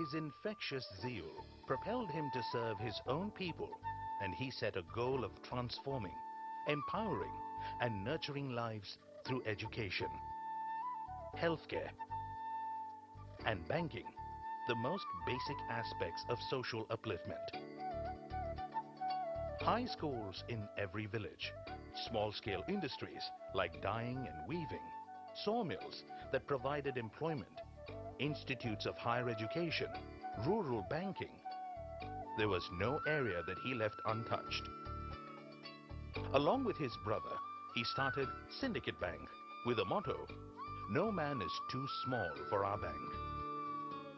His infectious zeal propelled him to serve his own people, and he set a goal of transforming, empowering, and nurturing lives through education, healthcare, and banking, the most basic aspects of social upliftment. High schools in every village, small-scale industries like dyeing and weaving, sawmills that provided employment, institutes of higher education, rural banking. There was no area that he left untouched. Along with his brother, he started Syndicate Bank with a motto, "No man is too small for our bank."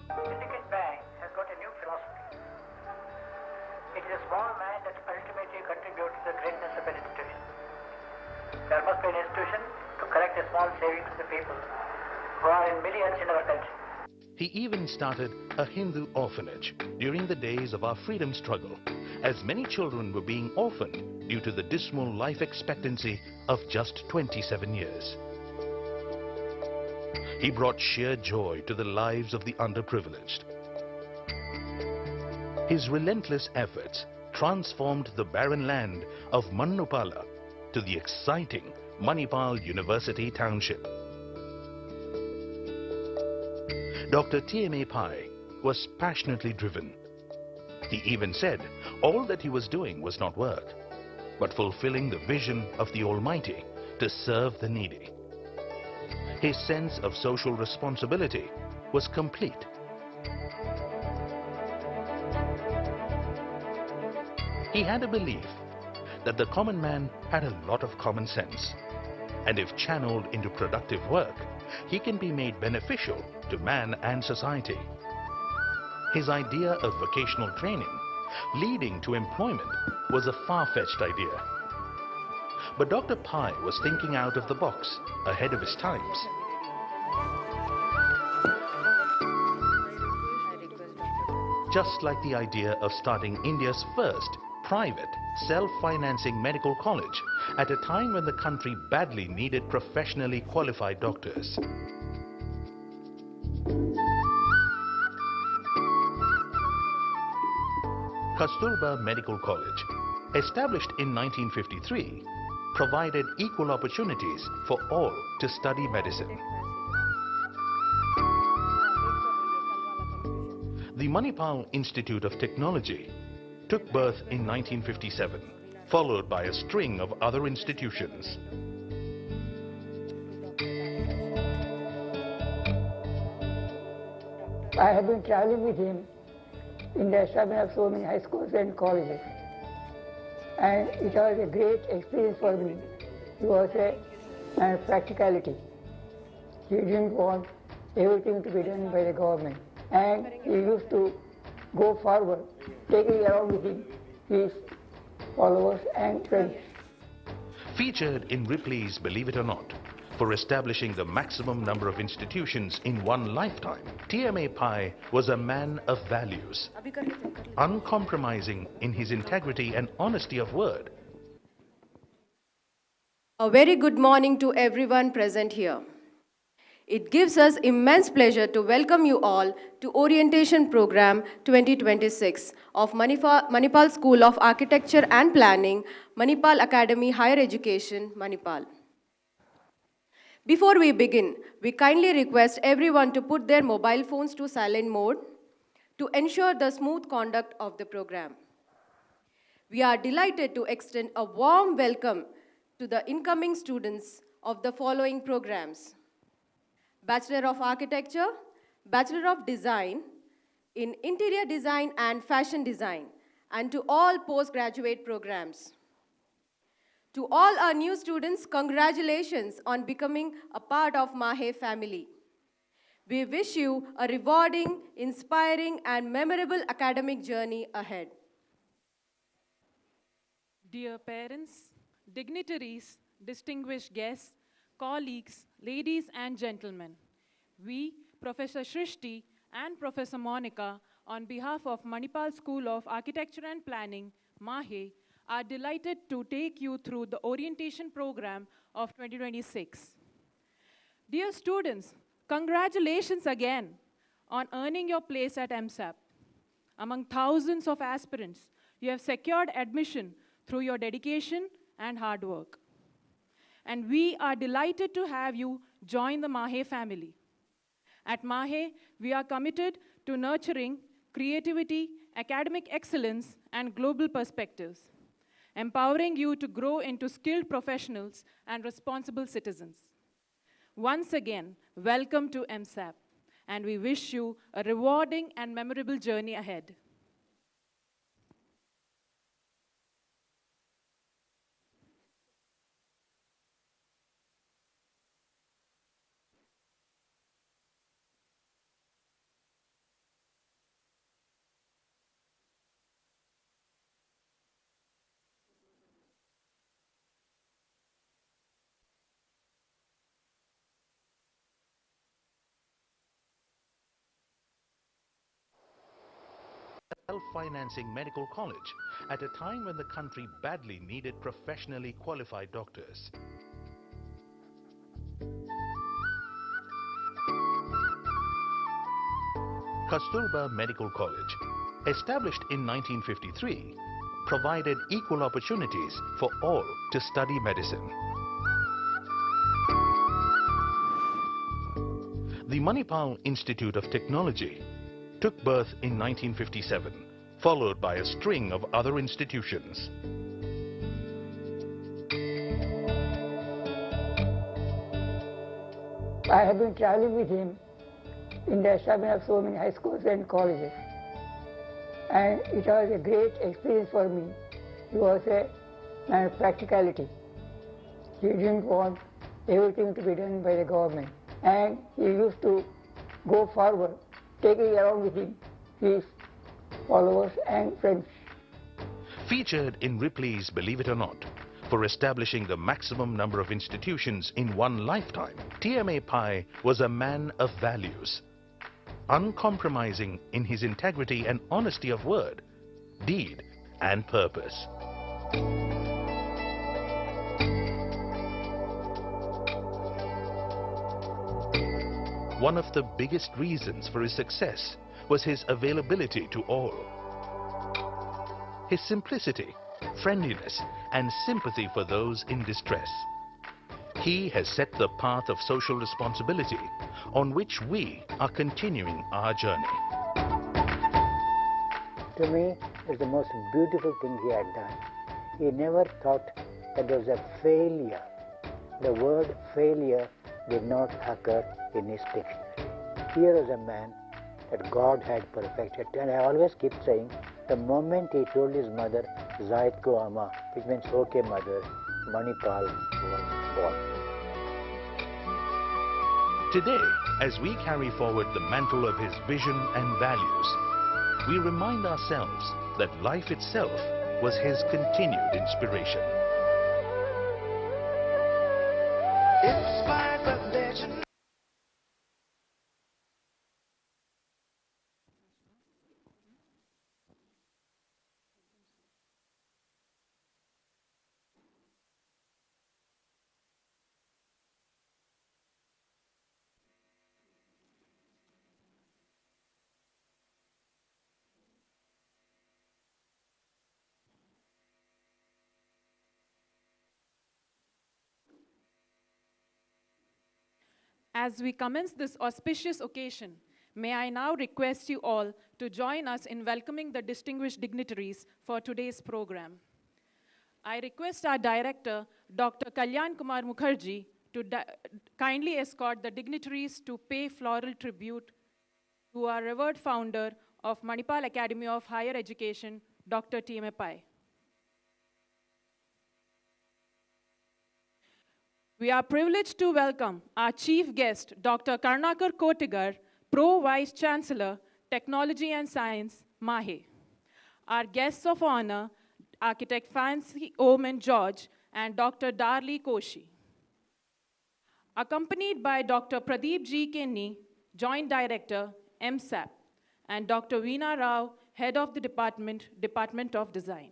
Syndicate Bank has got a new philosophy. It is a small man that ultimately contributes to the greatness of an institution. There must be an institution to collect a small savings to the people who are in millions in our country. He even started a Hindu orphanage during the days of our freedom struggle, as many children were being orphaned due to the dismal life expectancy of just 27 years. He brought sheer joy to the lives of the underprivileged. His relentless efforts transformed the barren land of Manipal to the exciting Manipal University Township. Dr. T.M.A. Pai was passionately driven. He even said all that he was doing was not work, but fulfilling the vision of the Almighty to serve the needy. His sense of social responsibility was complete. He had a belief that the common man had a lot of common sense, and if channeled into productive work, he can be made beneficial to man and society. His idea of vocational training leading to employment was a far-fetched idea. But Dr. Pai was thinking out of the box, ahead of his times. Just like the idea of starting India's first private, self-financing medical college at a time when the country badly needed professionally qualified doctors. Kasturba Medical College, established in 1953, provided equal opportunities for all to study medicine. The Manipal Institute of Technology took birth in 1957, followed by a string of other institutions. I have been traveling with him in the establishment of so many high schools and colleges. And it was a great experience for me. He was a practicality. He didn't want everything to be done by the government. And he used to go forward, taking along with him his followers and friends. Featured in Ripley's Believe It or Not, for establishing the maximum number of institutions in one lifetime, T.M.A. Pai was a man of values, uncompromising in his integrity and honesty of word. A very good morning to everyone present here. It gives us immense pleasure to welcome you all to Orientation Program 2026 of Manipal School of Architecture and Planning, Manipal Academy Higher Education, Manipal. Before we begin, we kindly request everyone to put their mobile phones to silent mode to ensure the smooth conduct of the program. We are delighted to extend a warm welcome to the incoming students of the following programs: Bachelor of Architecture, Bachelor of Design in Interior Design and Fashion Design, and to all postgraduate programs. To all our new students, congratulations on becoming a part of Mahe family. We wish you a rewarding, inspiring, and memorable academic journey ahead. Dear parents, dignitaries, distinguished guests, colleagues, ladies and gentlemen, we, Professor Shrishti and Professor Monica, on behalf of Manipal School of Architecture and Planning, Mahe, are delighted to take you through the orientation program of 2026. Dear students, congratulations again on earning your place at MSAP. Among thousands of aspirants, you have secured admission through your dedication and hard work. And we are delighted to have you join the Mahe family. At Mahe, we are committed to nurturing creativity, academic excellence, and global perspectives, empowering you to grow into skilled professionals and responsible citizens. Once again, welcome to MSAP, and we wish you a rewarding and memorable journey ahead. Self-financing medical college at a time when the country badly needed professionally qualified doctors. Kasturba Medical College, established in 1953, provided equal opportunities for all to study medicine. The Manipal Institute of Technology took birth in 1957, followed by a string of other institutions. I have been traveling with him in the establishment of so many high schools and colleges. And it was a great experience for me. He was a man of practicality. He didn't want everything to be done by the government. And he used to go forward, taking along with him his followers and friends. Featured in Ripley's Believe It or Not, for establishing the maximum number of institutions in one lifetime, TMA Pai was a man of values, uncompromising in his integrity and honesty of word, deed and purpose. One of the biggest reasons for his success was his availability to all. His simplicity, friendliness, and sympathy for those in distress. He has set the path of social responsibility on which we are continuing our journey. To me, it's the most beautiful thing he had done. He never thought that there was a failure. The word failure did not occur in his dictionary. Here is a man that God had perfected. And I always keep saying, the moment he told his mother, Zait ko ama, which means, okay mother, Manipal was born. Today, as we carry forward the mantle of his vision and values, we remind ourselves that life itself was his continued inspiration. As we commence this auspicious occasion, may I now request you all to join us in welcoming the distinguished dignitaries for today's program. I request our director, Dr. Kalyan Kumar Mukherjee, to kindly escort the dignitaries to pay floral tribute to our revered founder of Manipal Academy of Higher Education, Dr. TMA Pai. We are privileged to welcome our chief guest, Dr. Karnakar Kotigar, Pro Vice Chancellor, Technology and Science, Mahe. Our guests of honor, Architect Fancy Oman George and Dr. Darli Koshi. Accompanied by Dr. Pradeep G. Kenny, Joint Director, MSAP, and Dr. Veena Rao, Head of the Department of Design.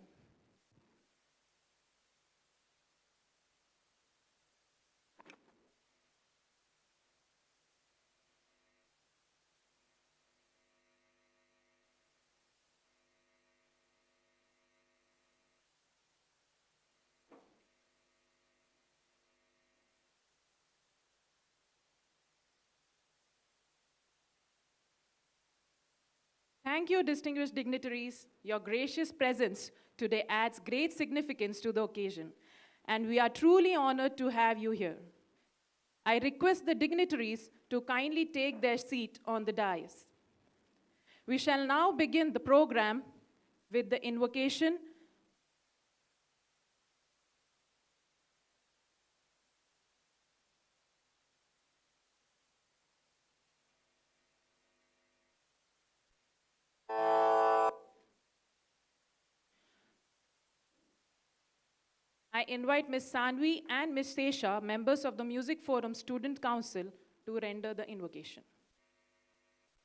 Thank you, distinguished dignitaries. Your gracious presence today adds great significance to the occasion, and we are truly honored to have you here. I request the dignitaries to kindly take their seat on the dais. We shall now begin the program with the invocation. I invite Ms. Sanvi and Ms. Sesha, members of the Music Forum Student Council, to render the invocation.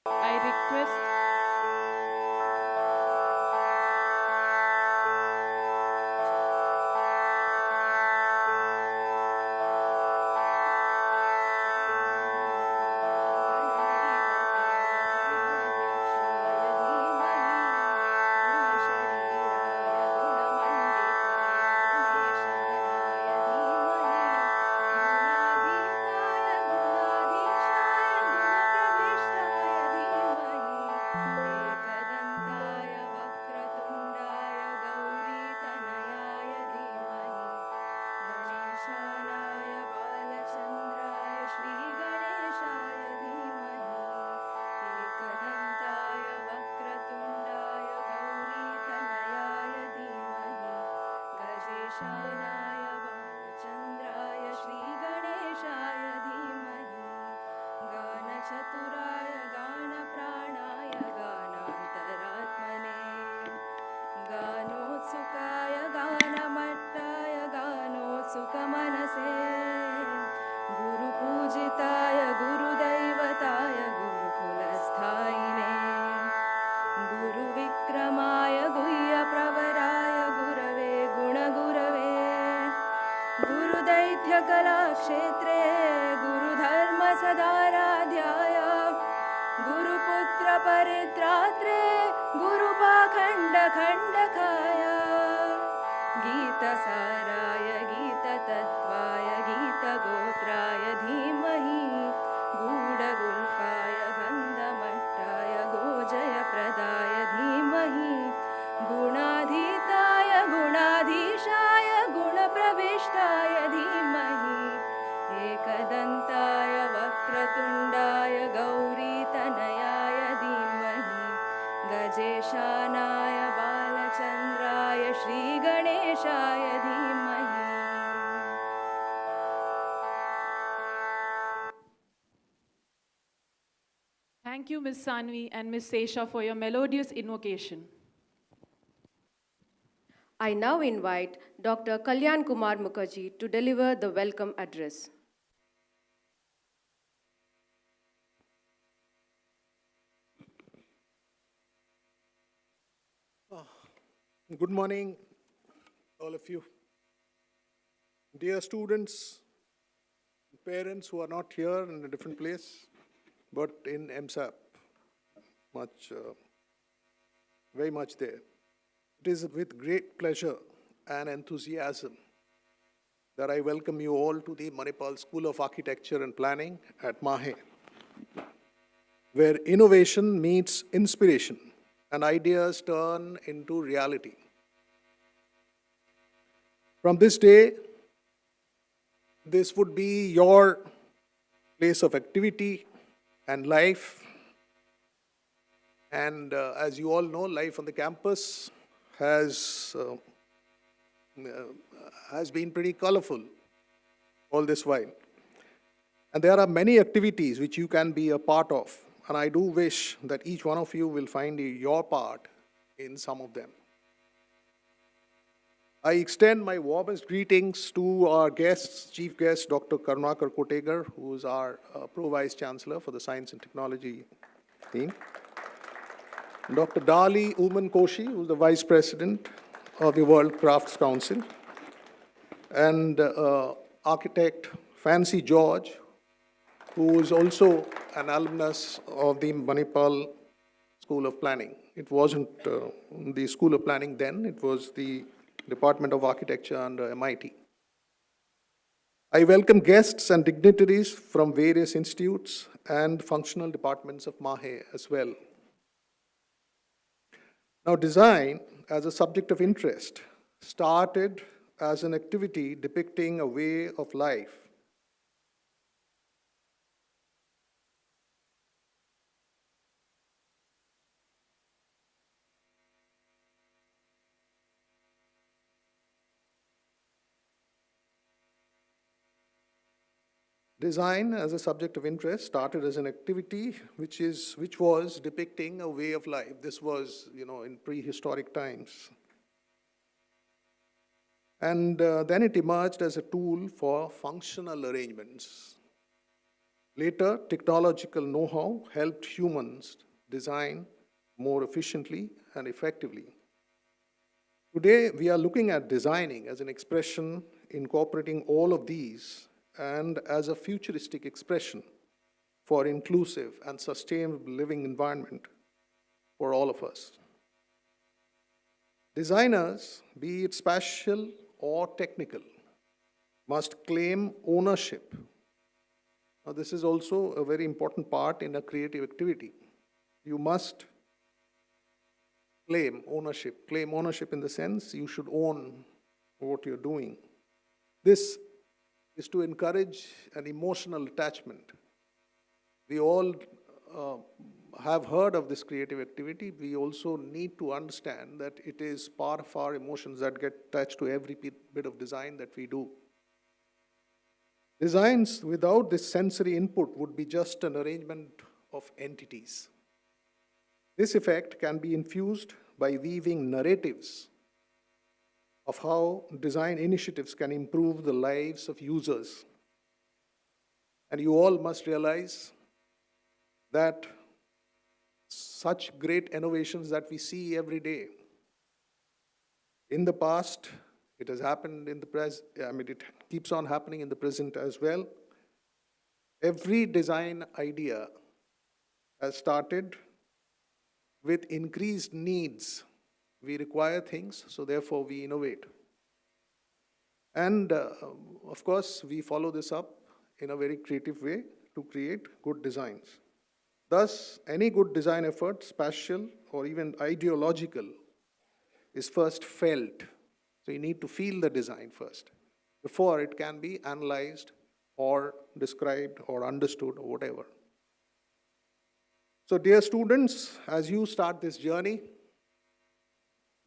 I request गुरुदैत्यकलाक्षेत्रे गुरुधर्मसदाराध्याय गुरुपुत्रपरित्रात्रे गुरुपाखण्डखण्डकाय गीतसाराय गीततत्त्वाय गीतगोत्राय धीमहि गूढगुल्फाय गन्धमट्टाय गोजयप्रदाय धीमहि गुणाधीताय गुणाधीशाय गुणप्रविष्टाय धीमहि एकदन्ताय वक्रतुण्डाय गौरीतनयाय धीमहि गजेशानाय बालचन्द्राय श्रीगणेशाय धीमहि. thank you, Ms. Sanvi and Ms. Sesha, for your melodious invocation. I now invite Dr. Kalyan Kumar Mukherjee to deliver the welcome address. Good morning, all of you. Dear students, parents who are not here in a different place, but in MSAP, very much there. It is with great pleasure and enthusiasm that I welcome you all to the Manipal School of Architecture and Planning at Mahe, where innovation meets inspiration and ideas turn into reality. From this day, this would be your place of activity and life. And as you all know, life on the campus has been pretty colorful all this while. And there are many activities which you can be a part of. And I do wish that each one of you will find your part in some of them. I extend my warmest greetings to our guests, Chief Guest Dr. Karunakar Kotegar, who is our Pro-Vice Chancellor for the Science and Technology team. Dr. Dali Uman Koshi, who is the Vice President of the World Crafts Council. And architect Fancy George, who is also an alumnus of the Manipal School of Planning. It wasn't the School of Planning then, it was the Department of Architecture under MIT. I welcome guests and dignitaries from various institutes and functional departments of Mahe as well. Now, design as a subject of interest started as an activity depicting a way of life. Design as a subject of interest started as an activity which was depicting a way of life. This was, in prehistoric times. And then it emerged as a tool for functional arrangements. Later, technological know-how helped humans design more efficiently and effectively. Today, we are looking at designing as an expression incorporating all of these and as a futuristic expression for inclusive and sustainable living environment for all of us. Designers, be it spatial or technical, must claim ownership. Now, this is also a very important part in a creative activity. You must claim ownership. Claim ownership in the sense you should own what you're doing. This is to encourage an emotional attachment. We all have heard of this creative activity. We also need to understand that it is part of our emotions that get attached to every bit of design that we do. Designs without this sensory input would be just an arrangement of entities. This effect can be infused by weaving narratives of how design initiatives can improve the lives of users. And you all must realize that such great innovations that we see every day, in the past, it has happened in the present, it keeps on happening in the present as well. Every design idea has started with increased needs. We require things, so therefore we innovate. And of course, we follow this up in a very creative way to create good designs. Thus, any good design effort, spatial or even ideological, is first felt. So you need to feel the design first before it can be analyzed or described or understood or whatever. So dear students, as you start this journey,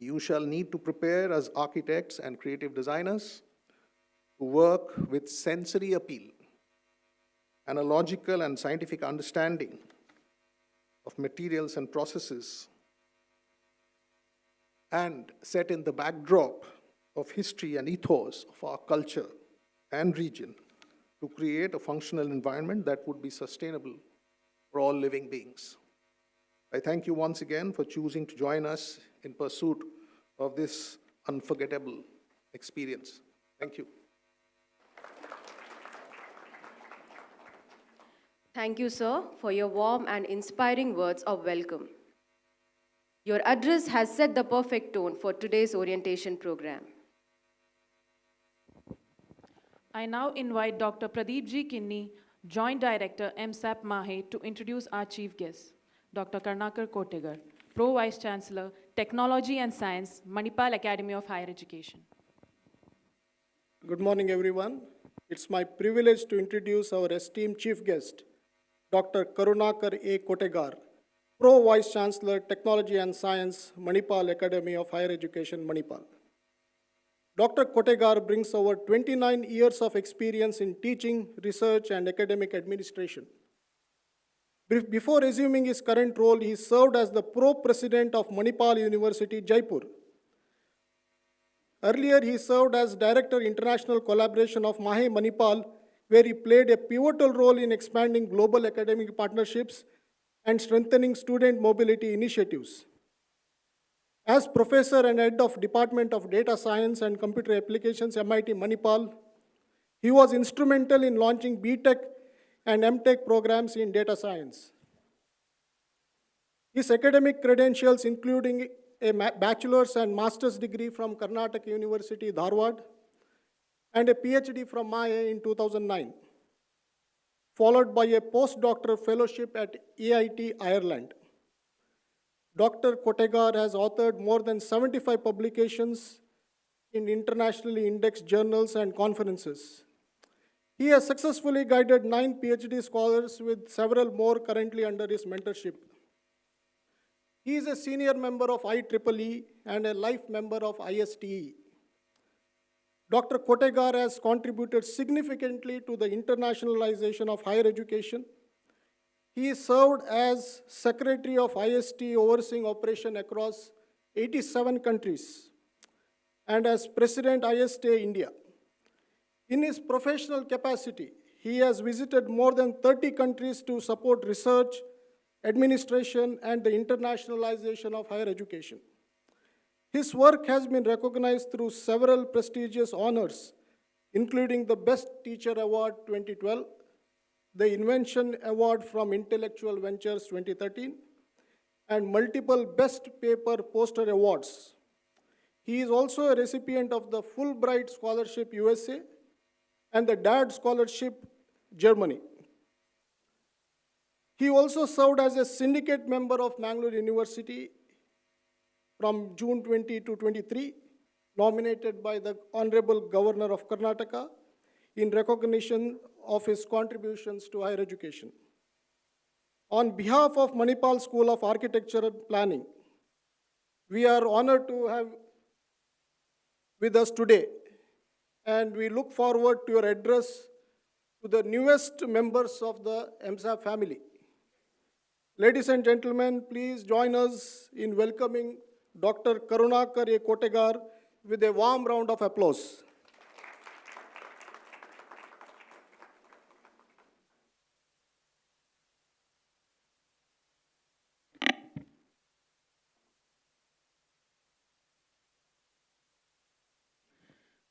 you shall need to prepare as architects and creative designers to work with sensory appeal and a logical and scientific understanding of materials and processes, and set in the backdrop of history and ethos of our culture and region to create a functional environment that would be sustainable for all living beings. I thank you once again for choosing to join us in pursuit of this unforgettable experience. Thank you. Thank you, sir, for your warm and inspiring words of welcome. Your address has set the perfect tone for today's orientation program. I now invite Dr. Pradeep G. Kinney, Joint Director, MSAP Mahe, to introduce our chief guest, Dr. Karnakar Kotegar, Pro Vice Chancellor, Technology and Science, Manipal Academy of Higher Education. Good morning, everyone. It's my privilege to introduce our esteemed chief guest, Dr. Karunakar A. Kotegar, Pro Vice Chancellor, Technology and Science, Manipal Academy of Higher Education, Manipal. Dr. Kotegar brings over 29 years of experience in teaching, research, and academic administration. Before assuming his current role, he served as the Pro-President of Manipal University, Jaipur. Earlier, he served as Director International Collaboration of Mahe Manipal, where he played a pivotal role in expanding global academic partnerships and strengthening student mobility initiatives. As Professor and Head of Department of Data Science and Computer Applications, MIT Manipal, he was instrumental in launching BTech and MTech programs in data science. His academic credentials, including a bachelor's and master's degree from Karnataka University, Dharwad, and a PhD from Mahe in 2009, followed by a postdoctoral fellowship at EIT, Ireland. Dr. Kotegar has authored more than 75 publications in internationally indexed journals and conferences. He has successfully guided 9 PhD scholars with several more currently under his mentorship. He is a senior member of IEEE and a life member of ISTE. Dr. Kotegar has contributed significantly to the internationalization of higher education. He served as Secretary of IST overseeing operation across 87 countries and as President ISTA India. In his professional capacity, he has visited more than 30 countries to support research, administration, and the internationalization of higher education. His work has been recognized through several prestigious honors, including the Best Teacher Award 2012, the Invention Award from Intellectual Ventures 2013, and multiple Best Paper Poster Awards. He is also a recipient of the Fulbright Scholarship USA and the DAD Scholarship Germany. He also served as a syndicate member of Mangalore University from June 20 to 23, nominated by the Honorable Governor of Karnataka in recognition of his contributions to higher education. On behalf of Manipal School of Architecture and Planning, we are honored to have with us today, and we look forward to your address to the newest members of the MSAP family. Ladies and gentlemen, please join us in welcoming Dr. Karunakar A. Kotegar with a warm round of applause.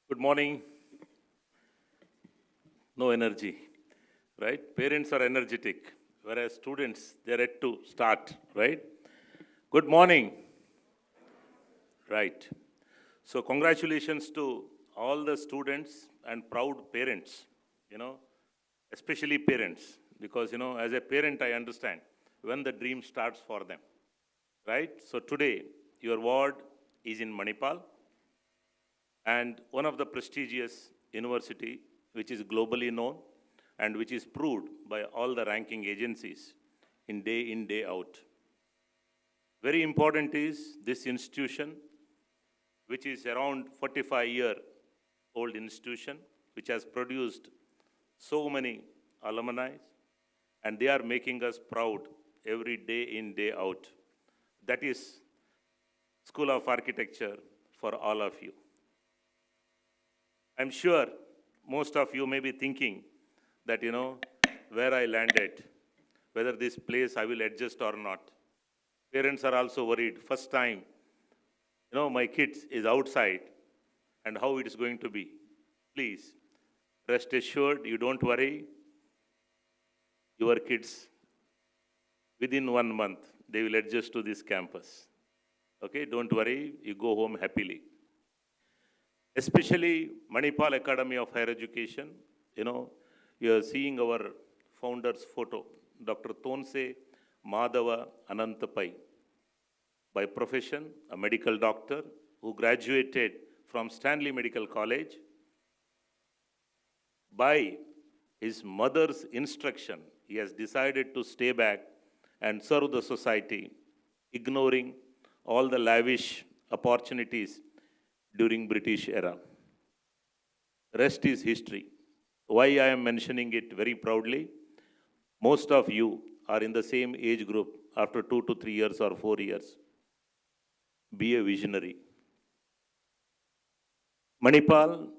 Good morning. No energy, right? Parents are energetic, whereas students, they're yet to start, right? Good morning. Right. So congratulations to all the students and proud parents, especially parents, because, as a parent, I understand when the dream starts for them, right? So today, your ward is in Manipal, and one of the prestigious university, which is globally known and which is proved by all the ranking agencies in, day out. Very important is this institution, which is around 45-year-old institution, which has produced so many alumni, and they are making us proud every day in, day out. That is School of Architecture for all of you. I'm sure most of you may be thinking that, where I landed, whether this place I will adjust or not. Parents are also worried. First time, my kids is outside and how it is going to be. Please, rest assured, you don't worry. Your kids, within 1 month, they will adjust to this campus. Okay, don't worry, you go home happily. Especially Manipal Academy of Higher Education, you are seeing our founder's photo, Dr. Tonse Madhava Anantapai. By profession, a medical doctor who graduated from Stanley Medical College. By his mother's instruction, he has decided to stay back and serve the society, ignoring all the lavish opportunities during British era. Rest is history. Why I am mentioning it very proudly? Most of you are in the same age group after 2 to 3 years or 4 years. Be a visionary. Manipal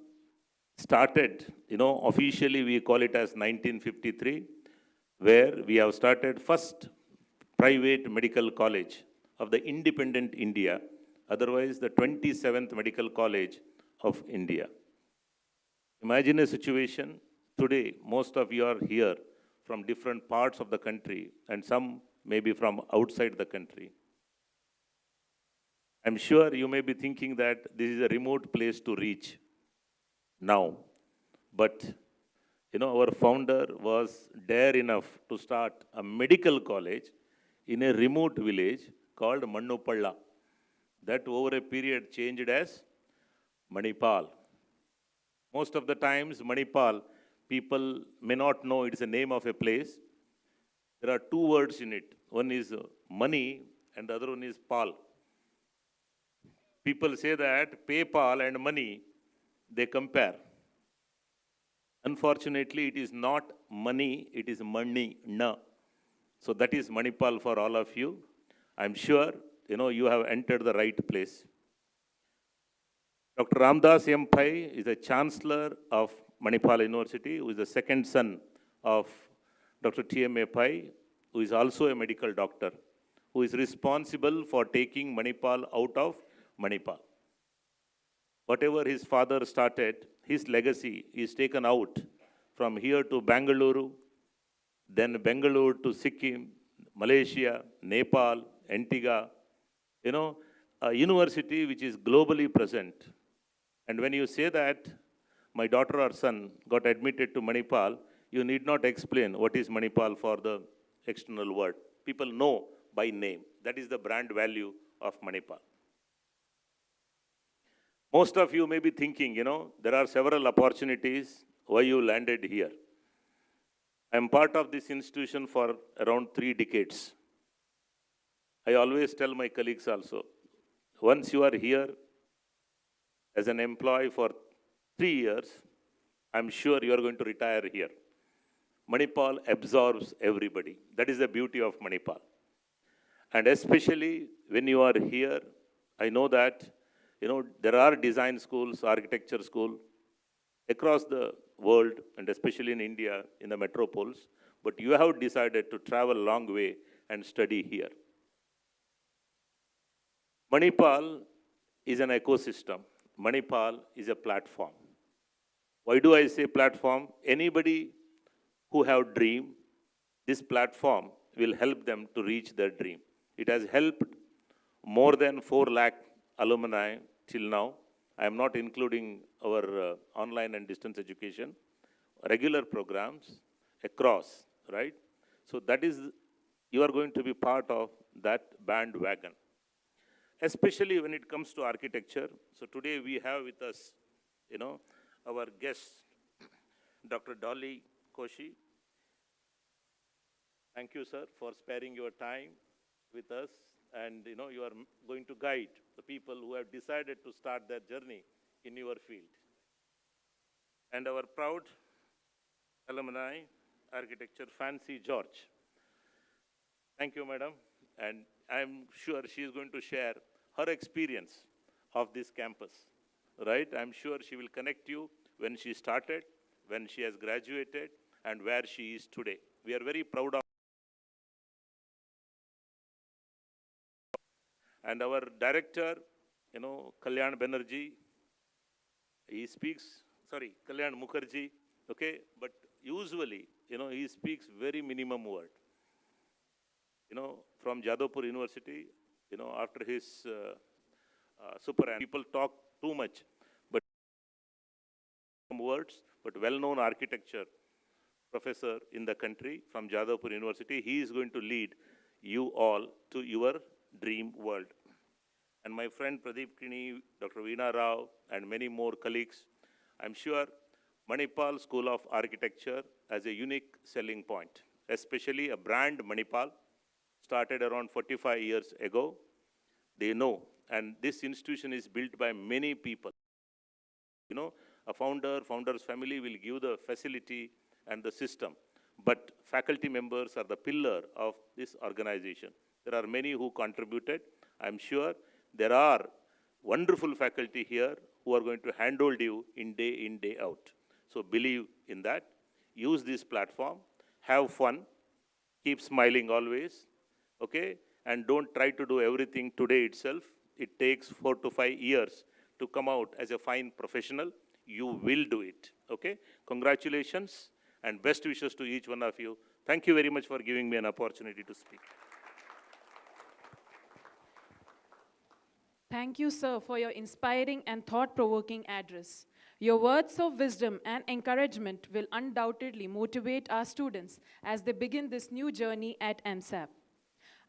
started, officially we call it as 1953, where we have started first private medical college of the independent India, otherwise the 27th Medical College of India. Imagine a situation, today most of you are here from different parts of the country and some maybe from outside the country. I'm sure you may be thinking that this is a remote place to reach now. But, our founder was dare enough to start a medical college in a remote village called Mannupalla. That over a period changed as Manipal. Most of the times, Manipal, people may not know it's a name of a place. There are two words in it. One is money and the other one is pal. People say that PayPal and money, they compare. Unfortunately, it is not money, it is money, na. So that is Manipal for all of you. I'm sure, you have entered the right place. Dr. Ramdas M. Pai is the Chancellor of Manipal University, who is the second son of Dr. T.M.A. Pai, who is also a medical doctor, who is responsible for taking Manipal out of Manipal. Whatever his father started, his legacy is taken out from here to Bangalore, then Bangalore to Sikkim, Malaysia, Nepal, Antigua, a university which is globally present. And when you say that my daughter or son got admitted to Manipal, you need not explain what is Manipal for the external world. People know by name. That is the brand value of Manipal. Most of you may be thinking, there are several opportunities why you landed here. I am part of this institution for around 3 decades. I always tell my colleagues also, once you are here as an employee for 3 years, I'm sure you are going to retire here. Manipal absorbs everybody. That is the beauty of Manipal. And especially when you are here, I know that, there are design schools, architecture schools across the world, and especially in India, in the metropoles, but you have decided to travel a long way and study here. Manipal is an ecosystem. Manipal is a platform. Why do I say platform? Anybody who have dream, this platform will help them to reach their dream. It has helped more than 4 lakh alumni till now. I am not including our online and distance education, regular programs across, right? So that is, you are going to be part of that bandwagon, especially when it comes to architecture. So today we have with us, our guest, Dr. Dolly Koshi. Thank you, sir, for sparing your time with us. And, you are going to guide the people who have decided to start their journey in your field. And our proud alumni, architecture, Fancy George. Thank you, madam. And I'm sure she is going to share her experience of this campus, right? I'm sure she will connect you when she started, when she has graduated, and where she is today. We are very proud of. And our director, Kalyan Banerjee, he speaks, Kalyan Mukherjee, okay, but usually, he speaks very minimum word. From Jadavpur University, after his people talk too much, but words, but well-known architecture professor in the country from Jadavpur University, he is going to lead you all to your dream world. And my friend Pradeep Kini, Dr. Veena Rao, and many more colleagues, I'm sure Manipal School of Architecture has a unique selling point, especially a brand Manipal, started around 45 years ago. They know, and this institution is built by many people. A founder's family will give the facility and the system, but faculty members are the pillar of this organization. There are many who contributed. I'm sure there are wonderful faculty here who are going to handhold you in, day out. So believe in that. Use this platform. Have fun. Keep smiling always. Okay? And don't try to do everything today itself. It takes 4 to 5 years to come out as a fine professional. You will do it. Okay? Congratulations and best wishes to each one of you. Thank you very much for giving me an opportunity to speak. Thank you, sir, for your inspiring and thought-provoking address. Your words of wisdom and encouragement will undoubtedly motivate our students as they begin this new journey at MSAP.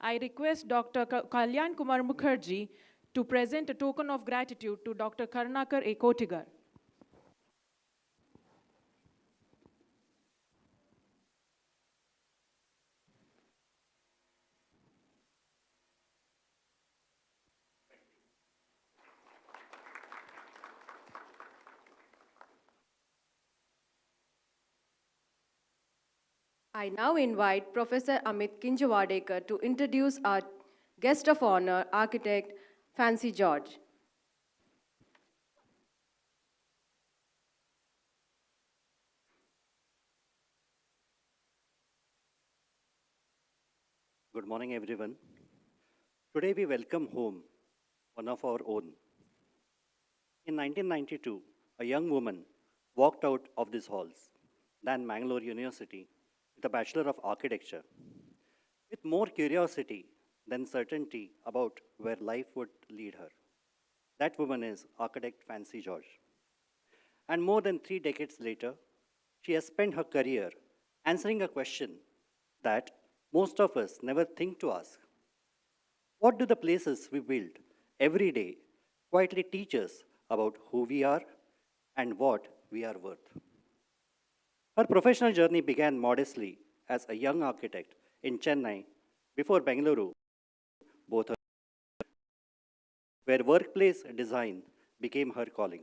I request Dr. Kalyan Kumar Mukherjee to present a token of gratitude to Dr. Karunakar A. Kotigar. I now invite Professor Amit Kinjawadekar to introduce our guest of honor, architect Fancy George. Good morning, everyone. Today we welcome home one of our own. In 1992, a young woman walked out of these halls, then Mangalore University, with a Bachelor of Architecture, with more curiosity than certainty about where life would lead her. That woman is architect Fancy George. And more than 3 decades later, she has spent her career answering a question that most of us never think to ask. What do the places we build every day quietly teach us about who we are and what we are worth? Her professional journey began modestly as a young architect in Chennai before Bengaluru, both her, where workplace design became her calling.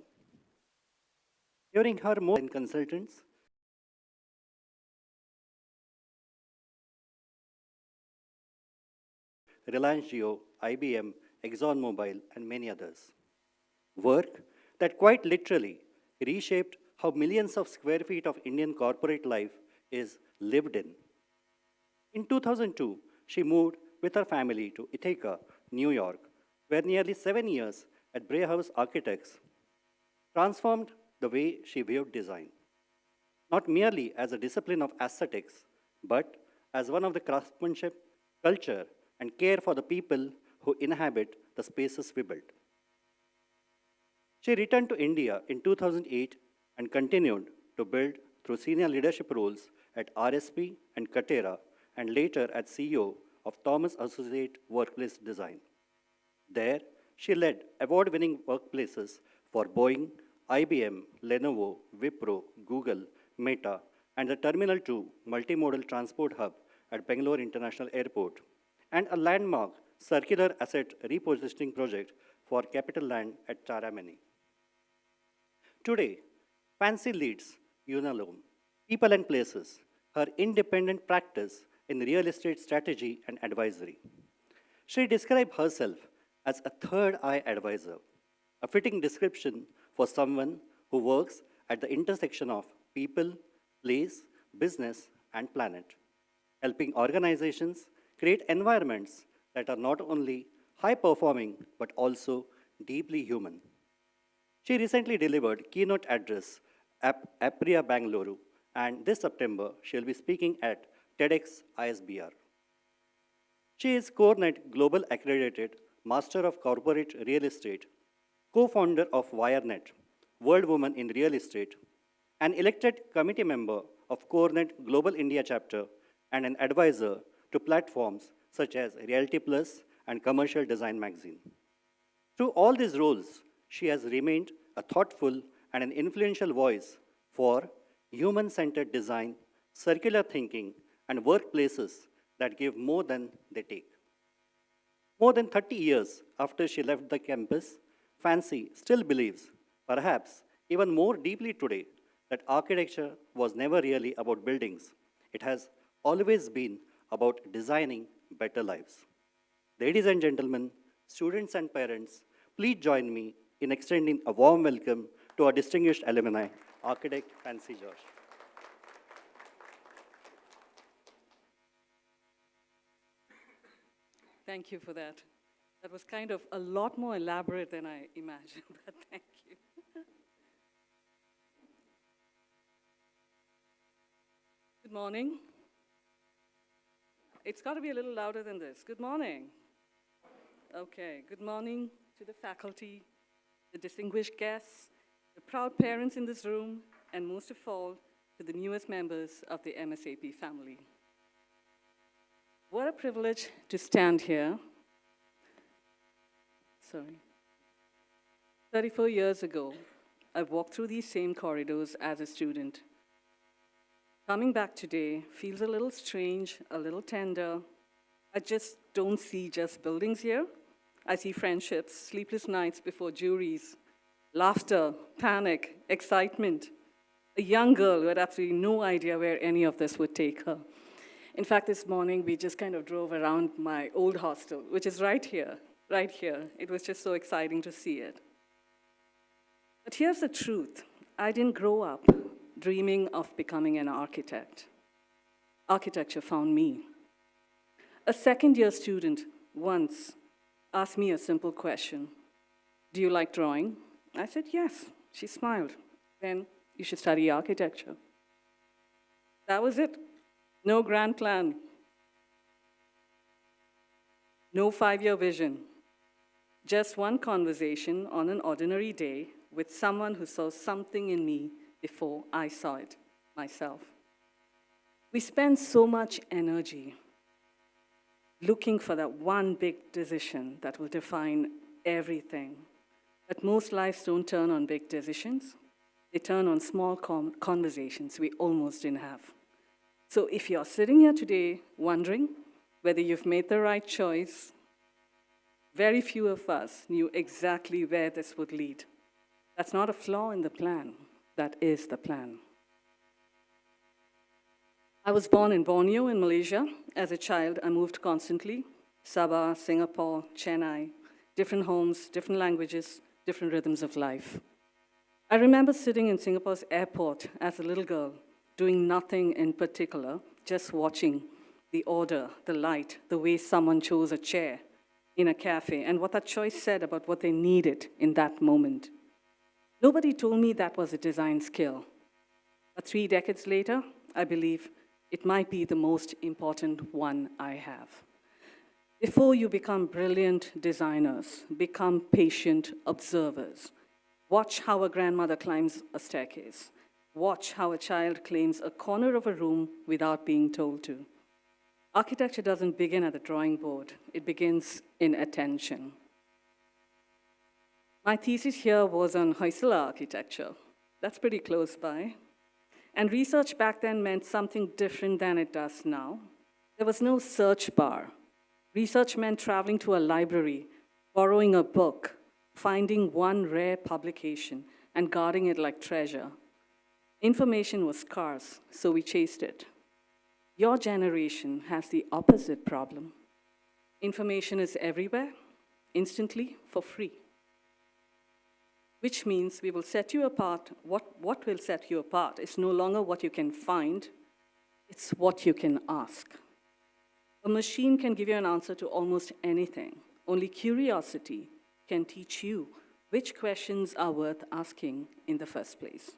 During her more than consultants, Reliance Jio, IBM, ExxonMobil, and many others. Work that quite literally reshaped how millions of square feet of Indian corporate life is lived in. In 2002, she moved with her family to Ithaca, New York, where nearly 7 years at Bray House Architects transformed the way she viewed design, not merely as a discipline of aesthetics, but as one of the craftsmanship, culture, and care for the people who inhabit the spaces we build. She returned to India in 2008 and continued to build through senior leadership roles at RSP and Katera, and later as CEO of Thomas Associate Workplace Design. There, she led award-winning workplaces for Boeing, IBM, Lenovo, Wipro, Google, Meta, and the Terminal 2 multimodal transport hub at Bangalore International Airport, and a landmark circular asset repositioning project for Capital Land at Taramani. Today, Fancy leads Unalome, People and Places, her independent practice in real estate strategy and advisory. She described herself as a third eye advisor, a fitting description for someone who works at the intersection of people, place, business, and planet, helping organizations create environments that are not only high performing but also deeply human. She recently delivered keynote address at Apriya Bangalore, and this September she'll be speaking at TEDx ISBR. She is CoreNet Global Accredited Master of Corporate Real Estate, co-founder of WireNet, World Woman in Real Estate, an elected committee member of CoreNet Global India Chapter, and an advisor to platforms such as Realty Plus and Commercial Design Magazine. Through all these roles, she has remained a thoughtful and an influential voice for human-centered design, circular thinking, and workplaces that give more than they take. More than 30 years after she left the campus, Fancy still believes, perhaps even more deeply today, that architecture was never really about buildings. It has always been about designing better lives. Ladies and gentlemen, students and parents, please join me in extending a warm welcome to our distinguished alumni, architect Fancy George. Thank you for that. That was kind of a lot more elaborate than I imagined, but thank you. Good morning. It's got to be a little louder than this. Good morning. Okay, good morning to the faculty, the distinguished guests, the proud parents in this room, and most of all, to the newest members of the MSAP family. What a privilege to stand here. 34 years ago, I walked through these same corridors as a student. Coming back today feels a little strange, a little tender. I just don't see just buildings here. I see friendships, sleepless nights before juries, laughter, panic, excitement. A young girl who had absolutely no idea where any of this would take her. In fact, this morning we just kind of drove around my old hostel, which is right here, right here. It was just so exciting to see it. But here's the truth. I didn't grow up dreaming of becoming an architect. Architecture found me. A second-year student once asked me a simple question. Do you like drawing? I said, yes. She smiled. Then you should study architecture. That was it. No grand plan. No 5-year vision. Just one conversation on an ordinary day with someone who saw something in me before I saw it myself. We spend so much energy looking for that one big decision that will define everything. But most lives don't turn on big decisions. They turn on small conversations we almost didn't have. So if you're sitting here today wondering whether you've made the right choice, very few of us knew exactly where this would lead. That's not a flaw in the plan. That is the plan. I was born in Borneo in Malaysia. As a child, I moved constantly. Sabah, Singapore, Chennai, different homes, different languages, different rhythms of life. I remember sitting in Singapore's airport as a little girl, doing nothing in particular, just watching the order, the light, the way someone chose a chair in a cafe, and what that choice said about what they needed in that moment. Nobody told me that was a design skill. But 3 decades later, I believe it might be the most important one I have. Before you become brilliant designers, become patient observers. Watch how a grandmother climbs a staircase. Watch how a child claims a corner of a room without being told to. Architecture doesn't begin at the drawing board. It begins in attention. My thesis here was on Hoysala architecture. That's pretty close by. And research back then meant something different than it does now. There was no search bar. Research meant traveling to a library, borrowing a book, finding one rare publication, and guarding it like treasure. Information was scarce, so we chased it. Your generation has the opposite problem. Information is everywhere, instantly, for free. Which means we will set you apart. What will set you apart is no longer what you can find, it's what you can ask. A machine can give you an answer to almost anything. Only curiosity can teach you which questions are worth asking in the first place.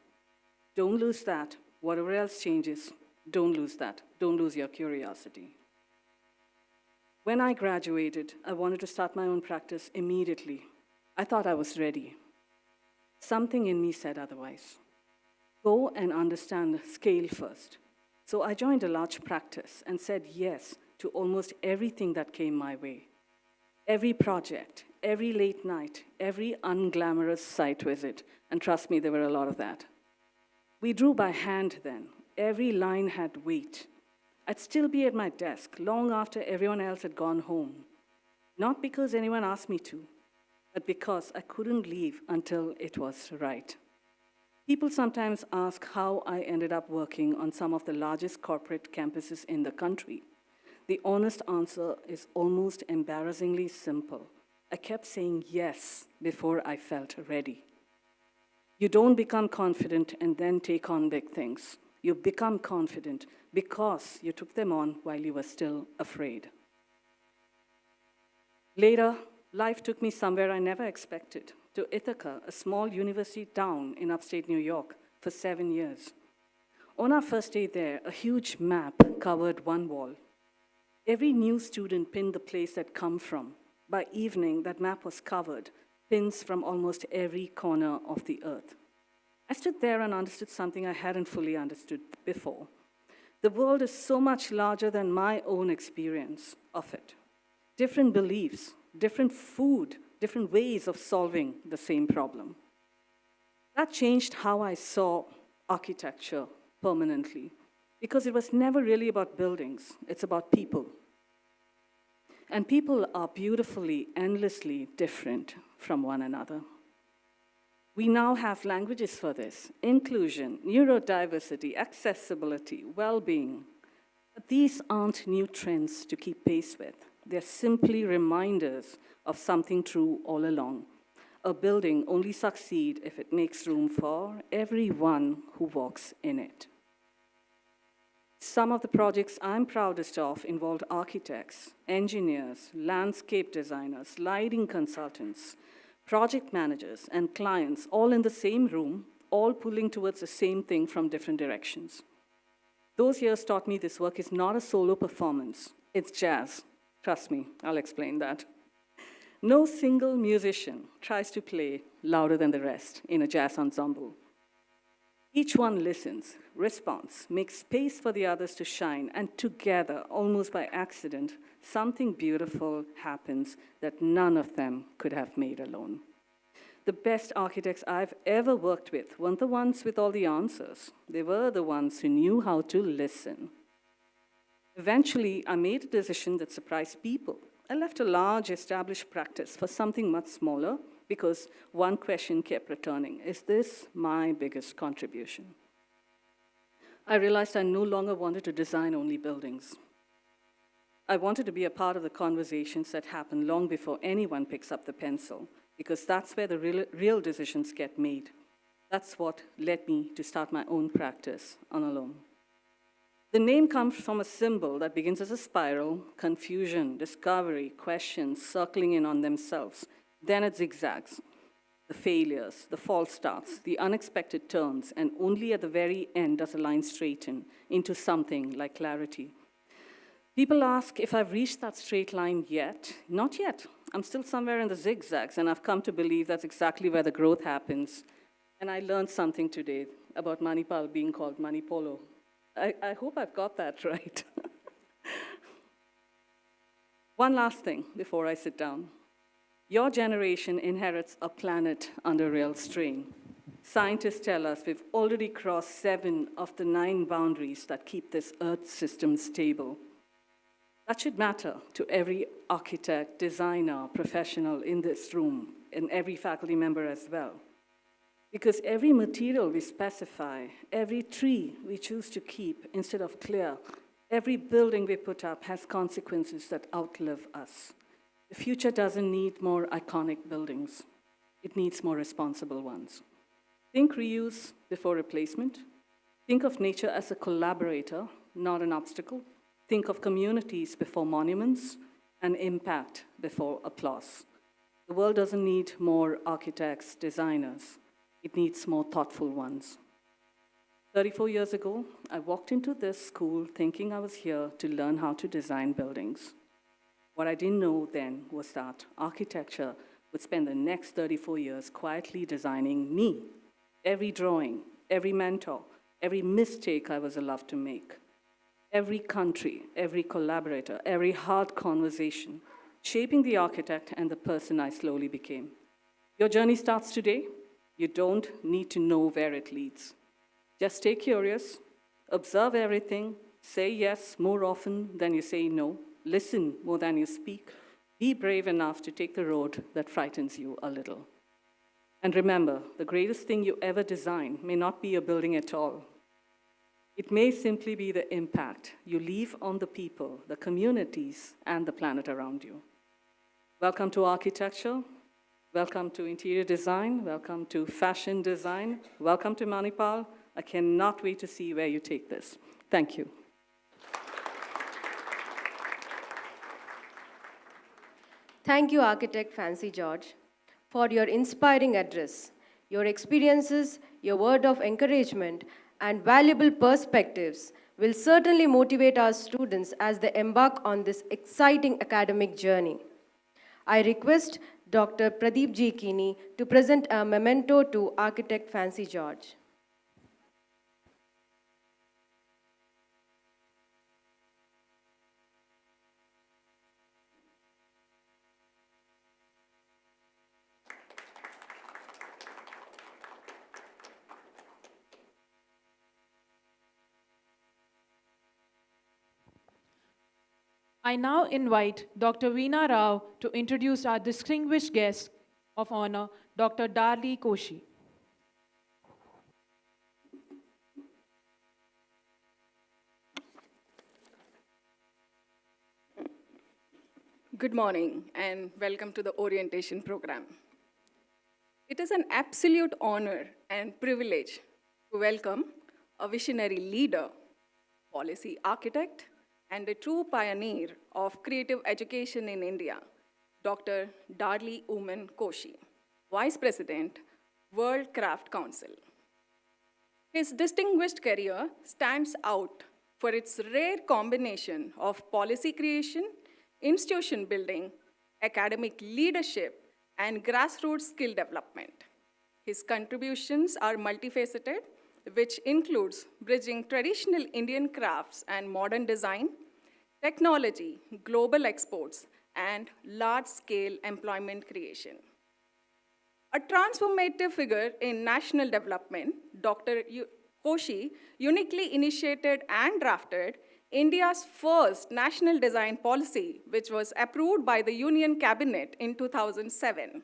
Don't lose that. Whatever else changes, don't lose that. Don't lose your curiosity. When I graduated, I wanted to start my own practice immediately. I thought I was ready. Something in me said otherwise. Go and understand scale first. So I joined a large practice and said yes to almost everything that came my way. Every project, every late night, every unglamorous site visit, and trust me, there were a lot of that. We drew by hand then. Every line had weight. I'd still be at my desk long after everyone else had gone home. Not because anyone asked me to, but because I couldn't leave until it was right. People sometimes ask how I ended up working on some of the largest corporate campuses in the country. The honest answer is almost embarrassingly simple. I kept saying yes before I felt ready. You don't become confident and then take on big things. You become confident because you took them on while you were still afraid. Later, life took me somewhere I never expected, to Ithaca, a small university town in upstate New York, for 7 years. On our first day there, a huge map covered one wall. Every new student pinned the place they'd come from. By evening, that map was covered, pins from almost every corner of the earth. I stood there and understood something I hadn't fully understood before. The world is so much larger than my own experience of it. Different beliefs, different food, different ways of solving the same problem. That changed how I saw architecture permanently, because it was never really about buildings, it's about people. And people are beautifully, endlessly different from one another. We now have languages for this: inclusion, neurodiversity, accessibility, well-being. But these aren't new trends to keep pace with. They're simply reminders of something true all along. A building only succeeds if it makes room for everyone who walks in it. Some of the projects I'm proudest of involved architects, engineers, landscape designers, lighting consultants, project managers, and clients, all in the same room, all pulling towards the same thing from different directions. Those years taught me this work is not a solo performance, it's jazz. Trust me, I'll explain that. No single musician tries to play louder than the rest in a jazz ensemble. Each one listens, responds, makes space for the others to shine, and together, almost by accident, something beautiful happens that none of them could have made alone. The best architects I've ever worked with weren't the ones with all the answers. They were the ones who knew how to listen. Eventually, I made a decision that surprised people. I left a large established practice for something much smaller because one question kept returning: is this my biggest contribution? I realized I no longer wanted to design only buildings. I wanted to be a part of the conversations that happen long before anyone picks up the pencil, because that's where the real decisions get made. That's what led me to start my own practice on Alone. The name comes from a symbol that begins as a spiral: confusion, discovery, questions circling in on themselves. Then it zigzags, the failures, the false starts, the unexpected turns, and only at the very end does the line straighten into something like clarity. People ask if I've reached that straight line yet. Not yet. I'm still somewhere in the zigzags, and I've come to believe that's exactly where the growth happens. And I learned something today about Manipal being called Manipolo. I hope I've got that right. One last thing before I sit down. Your generation inherits a planet under real strain. Scientists tell us we've already crossed 7 of the 9 boundaries that keep this Earth system stable. That should matter to every architect, designer, professional in this room, and every faculty member as well. Because every material we specify, every tree we choose to keep instead of clear, every building we put up has consequences that outlive us. The future doesn't need more iconic buildings. It needs more responsible ones. Think reuse before replacement. Think of nature as a collaborator, not an obstacle. Think of communities before monuments, and impact before applause. The world doesn't need more architects, designers. It needs more thoughtful ones. 34 years ago, I walked into this school thinking I was here to learn how to design buildings. What I didn't know then was that architecture would spend the next 34 years quietly designing me. Every drawing, every mentor, every mistake I was allowed to make. Every country, every collaborator, every hard conversation, shaping the architect and the person I slowly became. Your journey starts today. You don't need to know where it leads. Just stay curious, observe everything, say yes more often than you say no, listen more than you speak, be brave enough to take the road that frightens you a little. And remember, the greatest thing you ever design may not be a building at all. It may simply be the impact you leave on the people, the communities, and the planet around you. Welcome to architecture. Welcome to interior design. Welcome to fashion design. Welcome to Manipal. I cannot wait to see where you take this. Thank you. Thank you, Architect Fancy George, for your inspiring address, your experiences, your word of encouragement, and valuable perspectives will certainly motivate our students as they embark on this exciting academic journey. I request Dr. Pradeep G. Kini to present a memento to Architect Fancy George. I now invite Dr. Veena Rao to introduce our distinguished guest of honor, Dr. Darli Koshi. Good morning and welcome to the orientation program. It is an absolute honor and privilege to welcome a visionary leader, policy architect, and a true pioneer of creative education in India, Dr. Darli Uman Koshi, Vice President, World Craft Council. His distinguished career stands out for its rare combination of policy creation, institution building, academic leadership, and grassroots skill development. His contributions are multifaceted, which includes bridging traditional Indian crafts and modern design, technology, global exports, and large-scale employment creation. A transformative figure in national development, Dr. Koshi uniquely initiated and drafted India's first national design policy, which was approved by the Union Cabinet in 2007.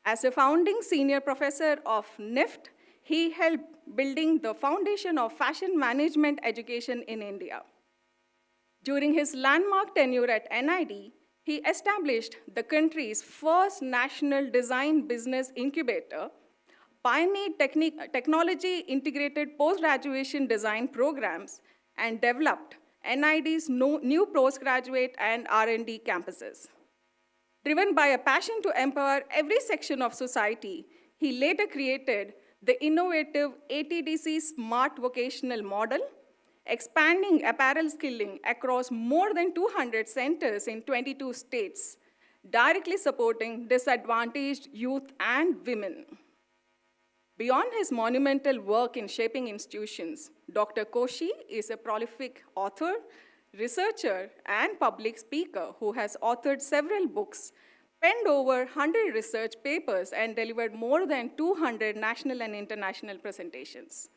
As a founding senior professor of NIFT, he helped building the foundation of fashion management education in India. During his landmark tenure at NID, he established the country's first national design business incubator, pioneered technology-integrated post-graduation design programs, and developed NID's new postgraduate and R&D campuses. Driven by a passion to empower every section of society, he later created the innovative ATDC Smart Vocational Model, expanding apparel skilling across more than 200 centers in 22 states, directly supporting disadvantaged youth and women. Beyond his monumental work in shaping institutions, Dr. Koshi is a prolific author, researcher, and public speaker who has authored several books, penned over 100 research papers, and delivered more than 200 national and international presentations.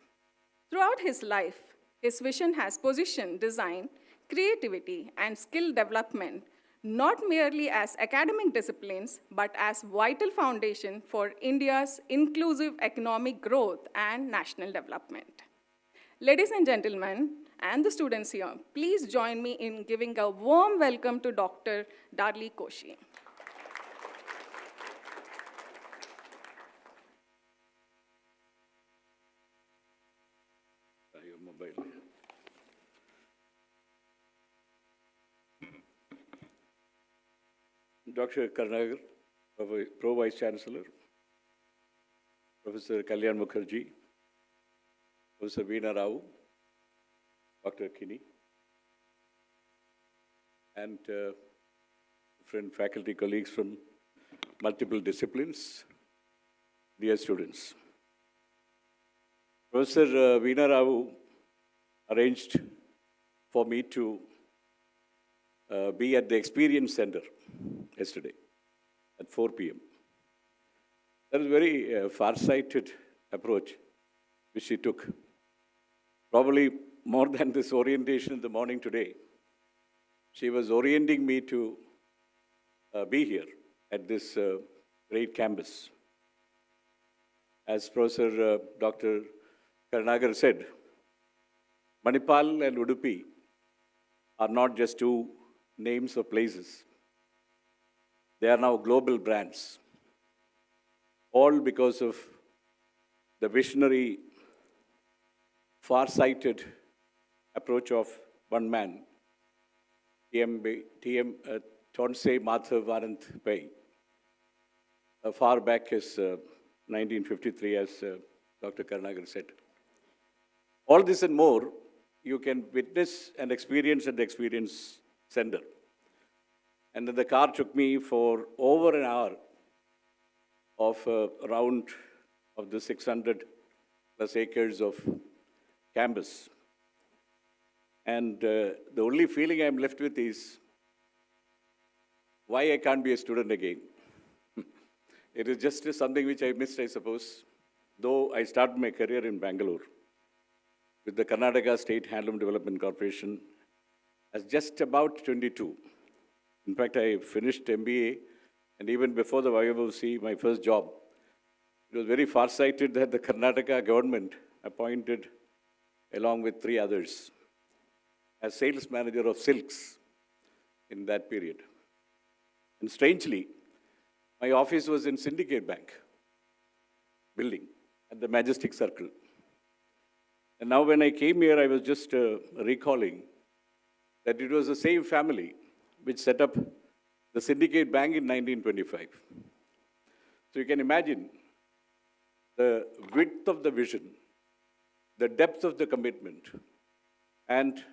Throughout his life, his vision has positioned design, creativity, and skill development not merely as academic disciplines, but as vital foundation for India's inclusive economic growth and national development. Ladies and gentlemen, and the students here, please join me in giving a warm welcome to Dr. Darli Koshi. Your mobile. Dr. Karnagar, Pro Vice Chancellor, Professor Kalyan Mukherjee, Professor Veena Rao, Dr. Kinney, and different faculty colleagues from multiple disciplines, dear students. Professor Veena Rao arranged for me to be at the Experience Center yesterday at 4 p.m. That was a very far-sighted approach which she took. Probably more than this orientation in the morning today, she was orienting me to be here at this great campus. As Professor Dr. Karnagar said, Manipal and Udupi are not just two names of places. They are now global brands, all because of the visionary, far-sighted approach of one man, Tonsei Madhav Anand Pai, far back as 1953, as Dr. Karnagar said. All this and more, you can witness and experience at the Experience Center. And then the car took me for over an hour of a round of the 600 plus acres of campus. And the only feeling I'm left with is why I can't be a student again. It is just something which I missed, I suppose. Though I started my career in Bangalore with the Karnataka State Handloom Development Corporation was just about 22. In fact, I finished MBA, and even before the YWC, my first job, it was very far-sighted that the Karnataka government appointed, along with 3 others, as sales manager of silks in that period. And strangely, my office was in Syndicate Bank building at the Majestic Circle. And now when I came here, I was just recalling that it was the same family which set up the Syndicate Bank in 1925. So you can imagine the width of the vision, the depth of the commitment, and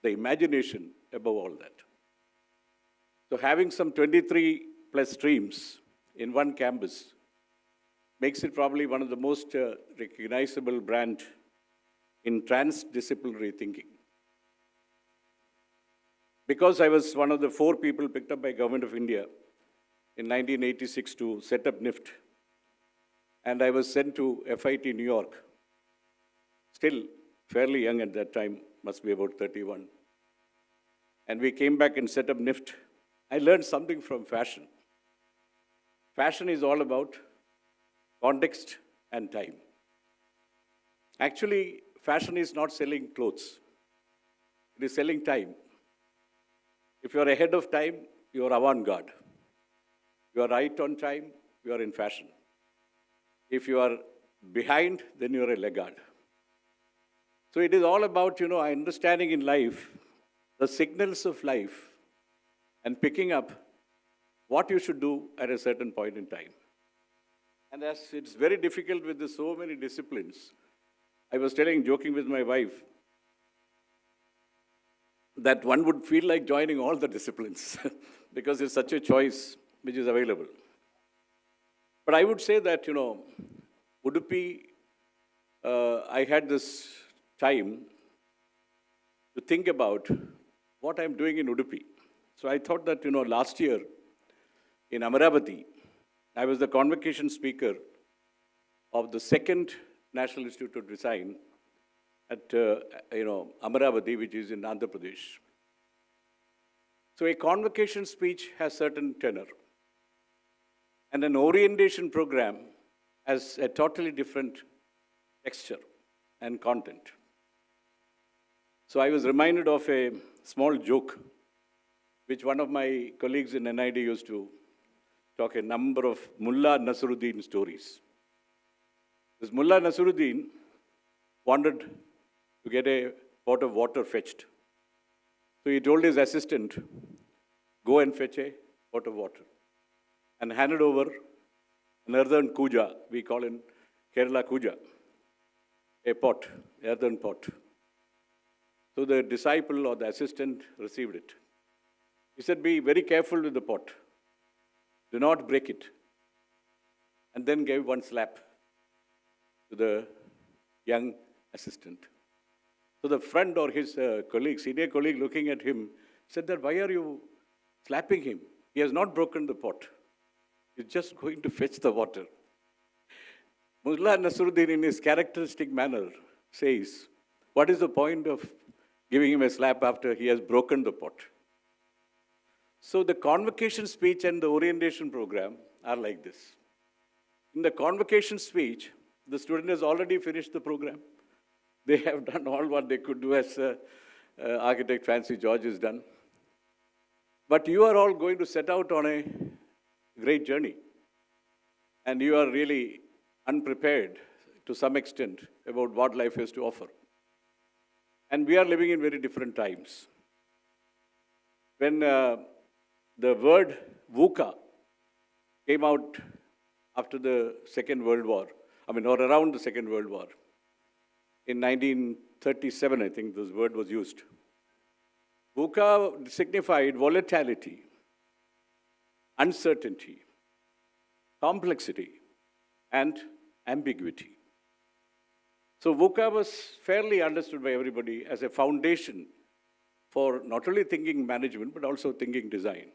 the imagination above all that. So having some 23 plus streams in one campus makes it probably one of the most recognizable brand in transdisciplinary thinking. Because I was one of the 4 people picked up by Government of India in 1986 to set up NIFT, and I was sent to FIT New York, still fairly young at that time, must be about 31. And we came back and set up NIFT. I learned something from fashion. Fashion is all about context and time. Actually, fashion is not selling clothes. It is selling time. If you are ahead of time, you are avant-garde. You are right on time, you are in fashion. If you are behind, then you are a laggard. So it is all about, understanding in life the signals of life and picking up what you should do at a certain point in time. And as it's very difficult with so many disciplines, I was joking with my wife, that one would feel like joining all the disciplines because it's such a choice which is available. But I would say that, Udupi, I had this time to think about what I'm doing in Udupi. So I thought that, last year in Amaravati, I was the convocation speaker of the 2nd National Institute of Design at, Amaravati, which is in Andhra Pradesh. So a convocation speech has certain tenor. And an orientation program has a totally different texture and content. So I was reminded of a small joke, which one of my colleagues in NID used to talk a number of Mullah Nasruddin stories. This Mullah Nasruddin wanted to get a pot of water fetched. So he told his assistant, go and fetch a pot of water, and handed over an earthen kuja, we call in Kerala kuja, a pot, earthen pot. So the disciple or the assistant received it. He said, be very careful with the pot. Do not break it. And then gave one slap to the young assistant. So the friend or his colleague, senior colleague looking at him, said that, why are you slapping him? He has not broken the pot. He's just going to fetch the water. Mullah Nasruddin, in his characteristic manner, says, what is the point of giving him a slap after he has broken the pot? So the convocation speech and the orientation program are like this. In the convocation speech, the student has already finished the program. They have done all what they could do, as architect Fancy George has done. But you are all going to set out on a great journey. And you are really unprepared to some extent about what life has to offer. And we are living in very different times. When the word VUCA came out after the Second World War, or around the Second World War, in 1937, I think this word was used. VUCA signified volatility, uncertainty, complexity, and ambiguity. So VUCA was fairly understood by everybody as a foundation for not only thinking management, but also thinking design.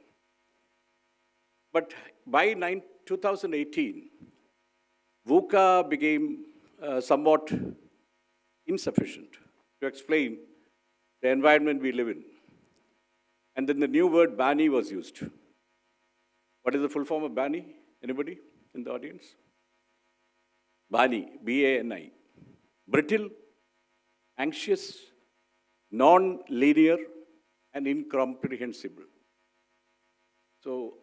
But by 2018, VUCA became somewhat insufficient to explain the environment we live in. And then the new word BANI was used. What is the full form of BANI? Anybody in the audience? BANI, B-A-N-I. Brittle, anxious, non-linear, and incomprehensible. So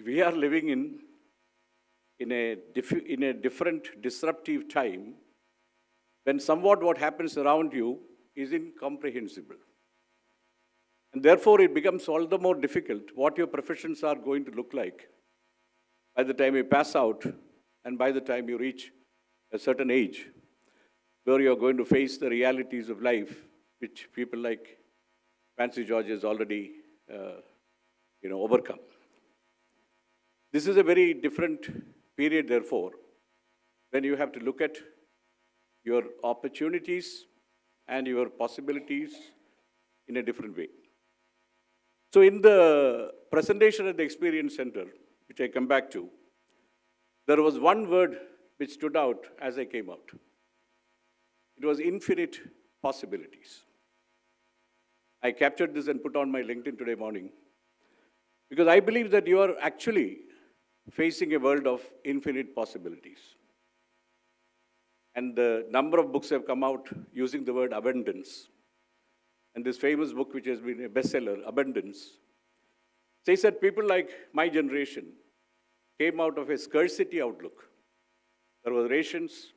we are living in a different disruptive time when somewhat what happens around you is incomprehensible. And therefore, it becomes all the more difficult what your professions are going to look like by the time you pass out and by the time you reach a certain age, where you are going to face the realities of life, which people like Fancy George has already, overcome. This is a very different period, therefore, when you have to look at your opportunities and your possibilities in a different way. So in the presentation at the Experience Center, which I come back to, there was one word which stood out as I came out. It was infinite possibilities. I captured this and put on my LinkedIn today morning because I believe that you are actually facing a world of infinite possibilities. And the number of books have come out using the word abundance. And this famous book, which has been a bestseller, Abundance, says that people like my generation came out of a scarcity outlook. There were rations,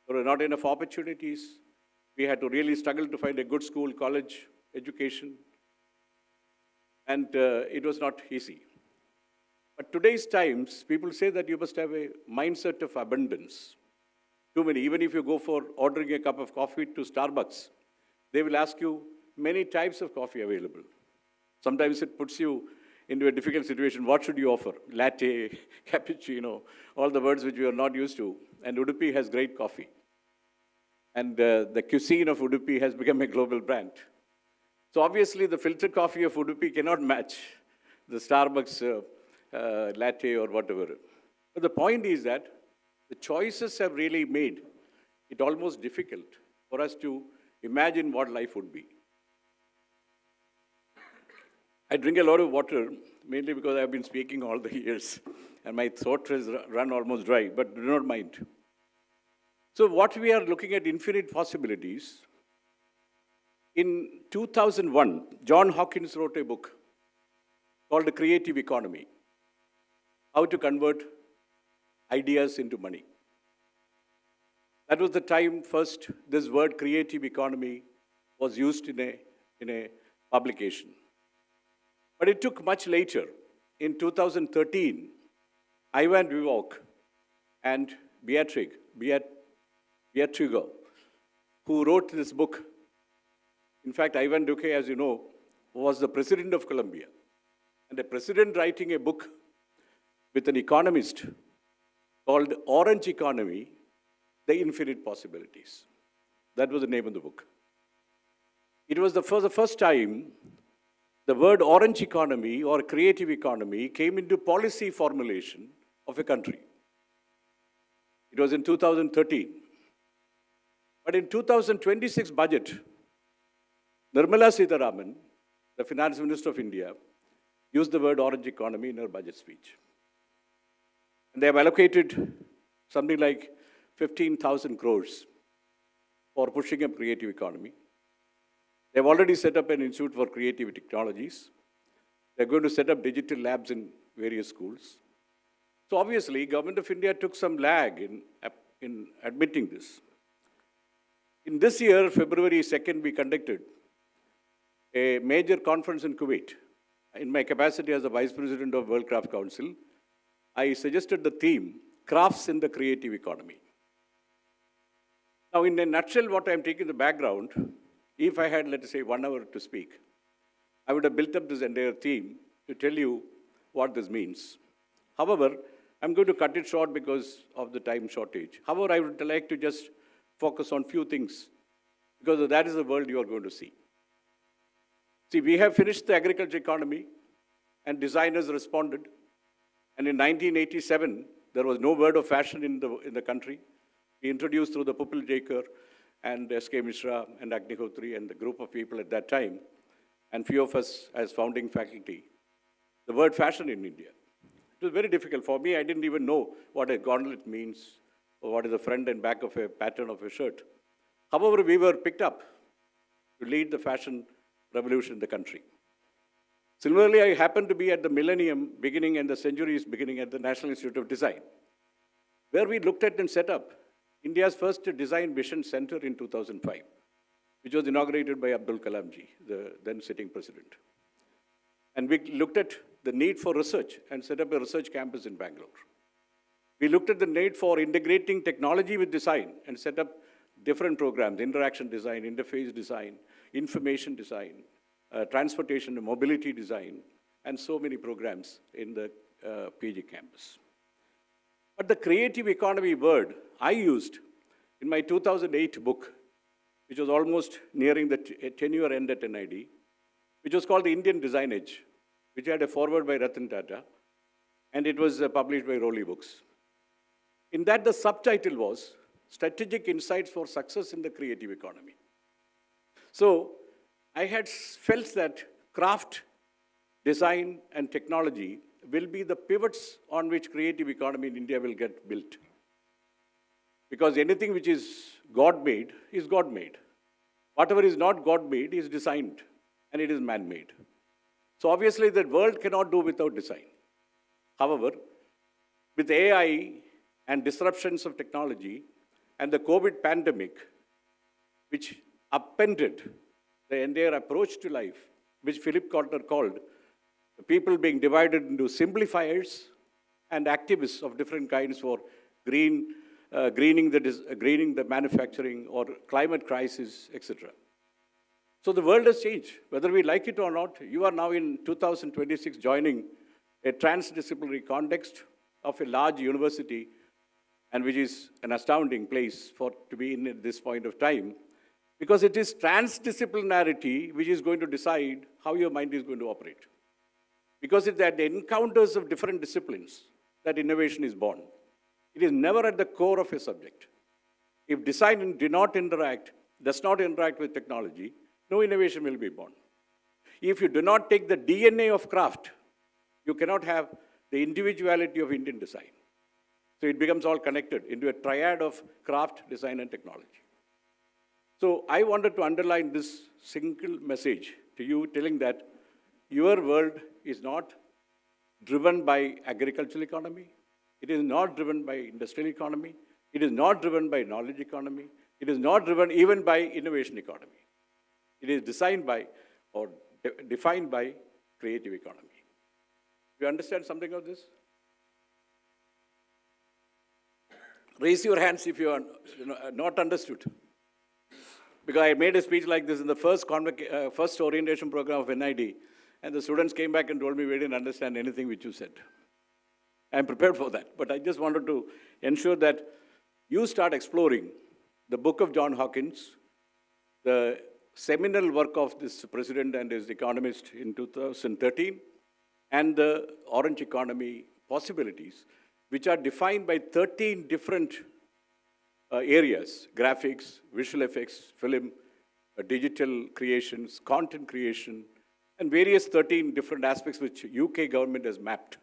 there were not enough opportunities. We had to really struggle to find a good school, college, education. And it was not easy. But today's times, people say that you must have a mindset of abundance. Too many. Even if you go for ordering a cup of coffee to Starbucks, they will ask you many types of coffee available. Sometimes it puts you into a difficult situation. What should you offer? Latte, cappuccino, all the words which we are not used to. And Udupi has great coffee. And the cuisine of Udupi has become a global brand. So obviously the filter coffee of Udupi cannot match the Starbucks latte or whatever. But the point is that the choices have really made it almost difficult for us to imagine what life would be. I drink a lot of water, mainly because I've been speaking all the years, and my throat has run almost dry, but do not mind. So what we are looking at infinite possibilities. In 2001, John Hawkins wrote a book called The Creative Economy, How to Convert Ideas into Money. That was the time first this word creative economy was used in a publication. But it took much later. In 2013, Ivan Vivok and Beatrigo, who wrote this book. In fact, Ivan Duque, as you know, was the president of Colombia. And a president writing a book with an economist called Orange Economy, The Infinite Possibilities. That was the name of the book. It was for the first time the word orange economy or creative economy came into policy formulation of a country. It was in 2013. But in 2026 budget, Nirmala Sitharaman, the finance minister of India, used the word orange economy in her budget speech. And they have allocated something like 15,000 crores for pushing a creative economy. They've already set up an institute for creative technologies. They're going to set up digital labs in various schools. So obviously, Government of India took some lag in admitting this. In this year, February 2nd, we conducted a major conference in Kuwait. In my capacity as the Vice President of World Craft Council, I suggested the theme, Crafts in the Creative Economy. Now, in a nutshell, what I'm taking the background, if I had, let us say, 1 hour to speak, I would have built up this entire theme to tell you what this means. However, I'm going to cut it short because of the time shortage. However, I would like to just focus on few things, because that is the world you are going to see. See, we have finished the agriculture economy, and designers responded. And in 1987, there was no word of fashion in the country. We introduced through the Pupil Jaker and S.K. Mishra and Agnihotri and the group of people at that time, and few of us as founding faculty, the word fashion in India. It was very difficult for me. I didn't even know what a gauntlet means or what is the front and back of a pattern of a shirt. However, we were picked up to lead the fashion revolution in the country. Similarly, I happened to be at the millennium beginning and the century's beginning at the National Institute of Design, where we looked at and set up India's first design mission center in 2005, which was inaugurated by Abdul Kalamji, the then sitting president. And we looked at the need for research and set up a research campus in Bangalore. We looked at the need for integrating technology with design and set up different programs: interaction design, interface design, information design, transportation and mobility design, and so many programs in the PG campus. But the creative economy word I used in my 2008 book, which was almost nearing the 10-year end at NID, which was called The Indian Design Age, which had a foreword by Ratan Tata, and it was published by Rowley Books. In that, the subtitle was Strategic Insights for Success in the Creative Economy. So I had felt that craft, design, and technology will be the pivots on which creative economy in India will get built. Because anything which is God-made is God-made. Whatever is not God-made is designed, and it is man-made. So obviously the world cannot do without design. However, with AI and disruptions of technology and the COVID pandemic, which upended the entire approach to life, which Philip Kotler called the people being divided into simplifiers and activists of different kinds for greening the manufacturing or climate crisis, etc. So the world has changed. Whether we like it or not, you are now in 2026 joining a transdisciplinary context of a large university, and which is an astounding place to be in at this point of time, because it is transdisciplinarity which is going to decide how your mind is going to operate. Because it's at the encounters of different disciplines that innovation is born. It is never at the core of a subject. If design does not interact with technology, no innovation will be born. If you do not take the DNA of craft, you cannot have the individuality of Indian design. So it becomes all connected into a triad of craft, design, and technology. So I wanted to underline this single message to you, telling that your world is not driven by agricultural economy. It is not driven by industrial economy. It is not driven by knowledge economy. It is not driven even by innovation economy. It is designed by or defined by creative economy. Do you understand something of this? Raise your hands if you are not understood. Because I made a speech like this in the first orientation program of NID, and the students came back and told me we didn't understand anything which you said. I'm prepared for that, but I just wanted to ensure that you start exploring the book of John Hawkins, the seminal work of this president and his economist in 2013, and the orange economy possibilities, which are defined by 13 different areas: graphics, visual effects, film, digital creations, content creation, and various 13 different aspects which UK government has mapped.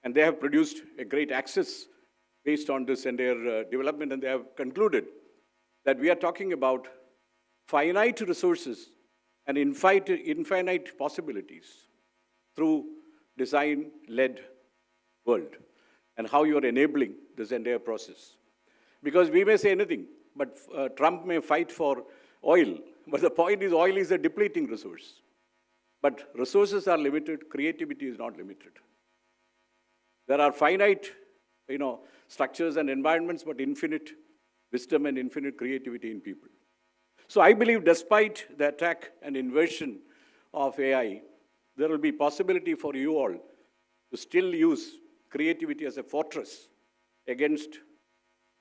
And they have produced a great access based on this and their development, and they have concluded that we are talking about finite resources and infinite possibilities through design-led world, and how you are enabling this entire process. Because we may say anything, but Trump may fight for oil, but the point is oil is a depleting resource. But resources are limited, creativity is not limited. There are finite, structures and environments, but infinite wisdom and infinite creativity in people. So I believe despite the attack and inversion of AI, there will be possibility for you all to still use creativity as a fortress against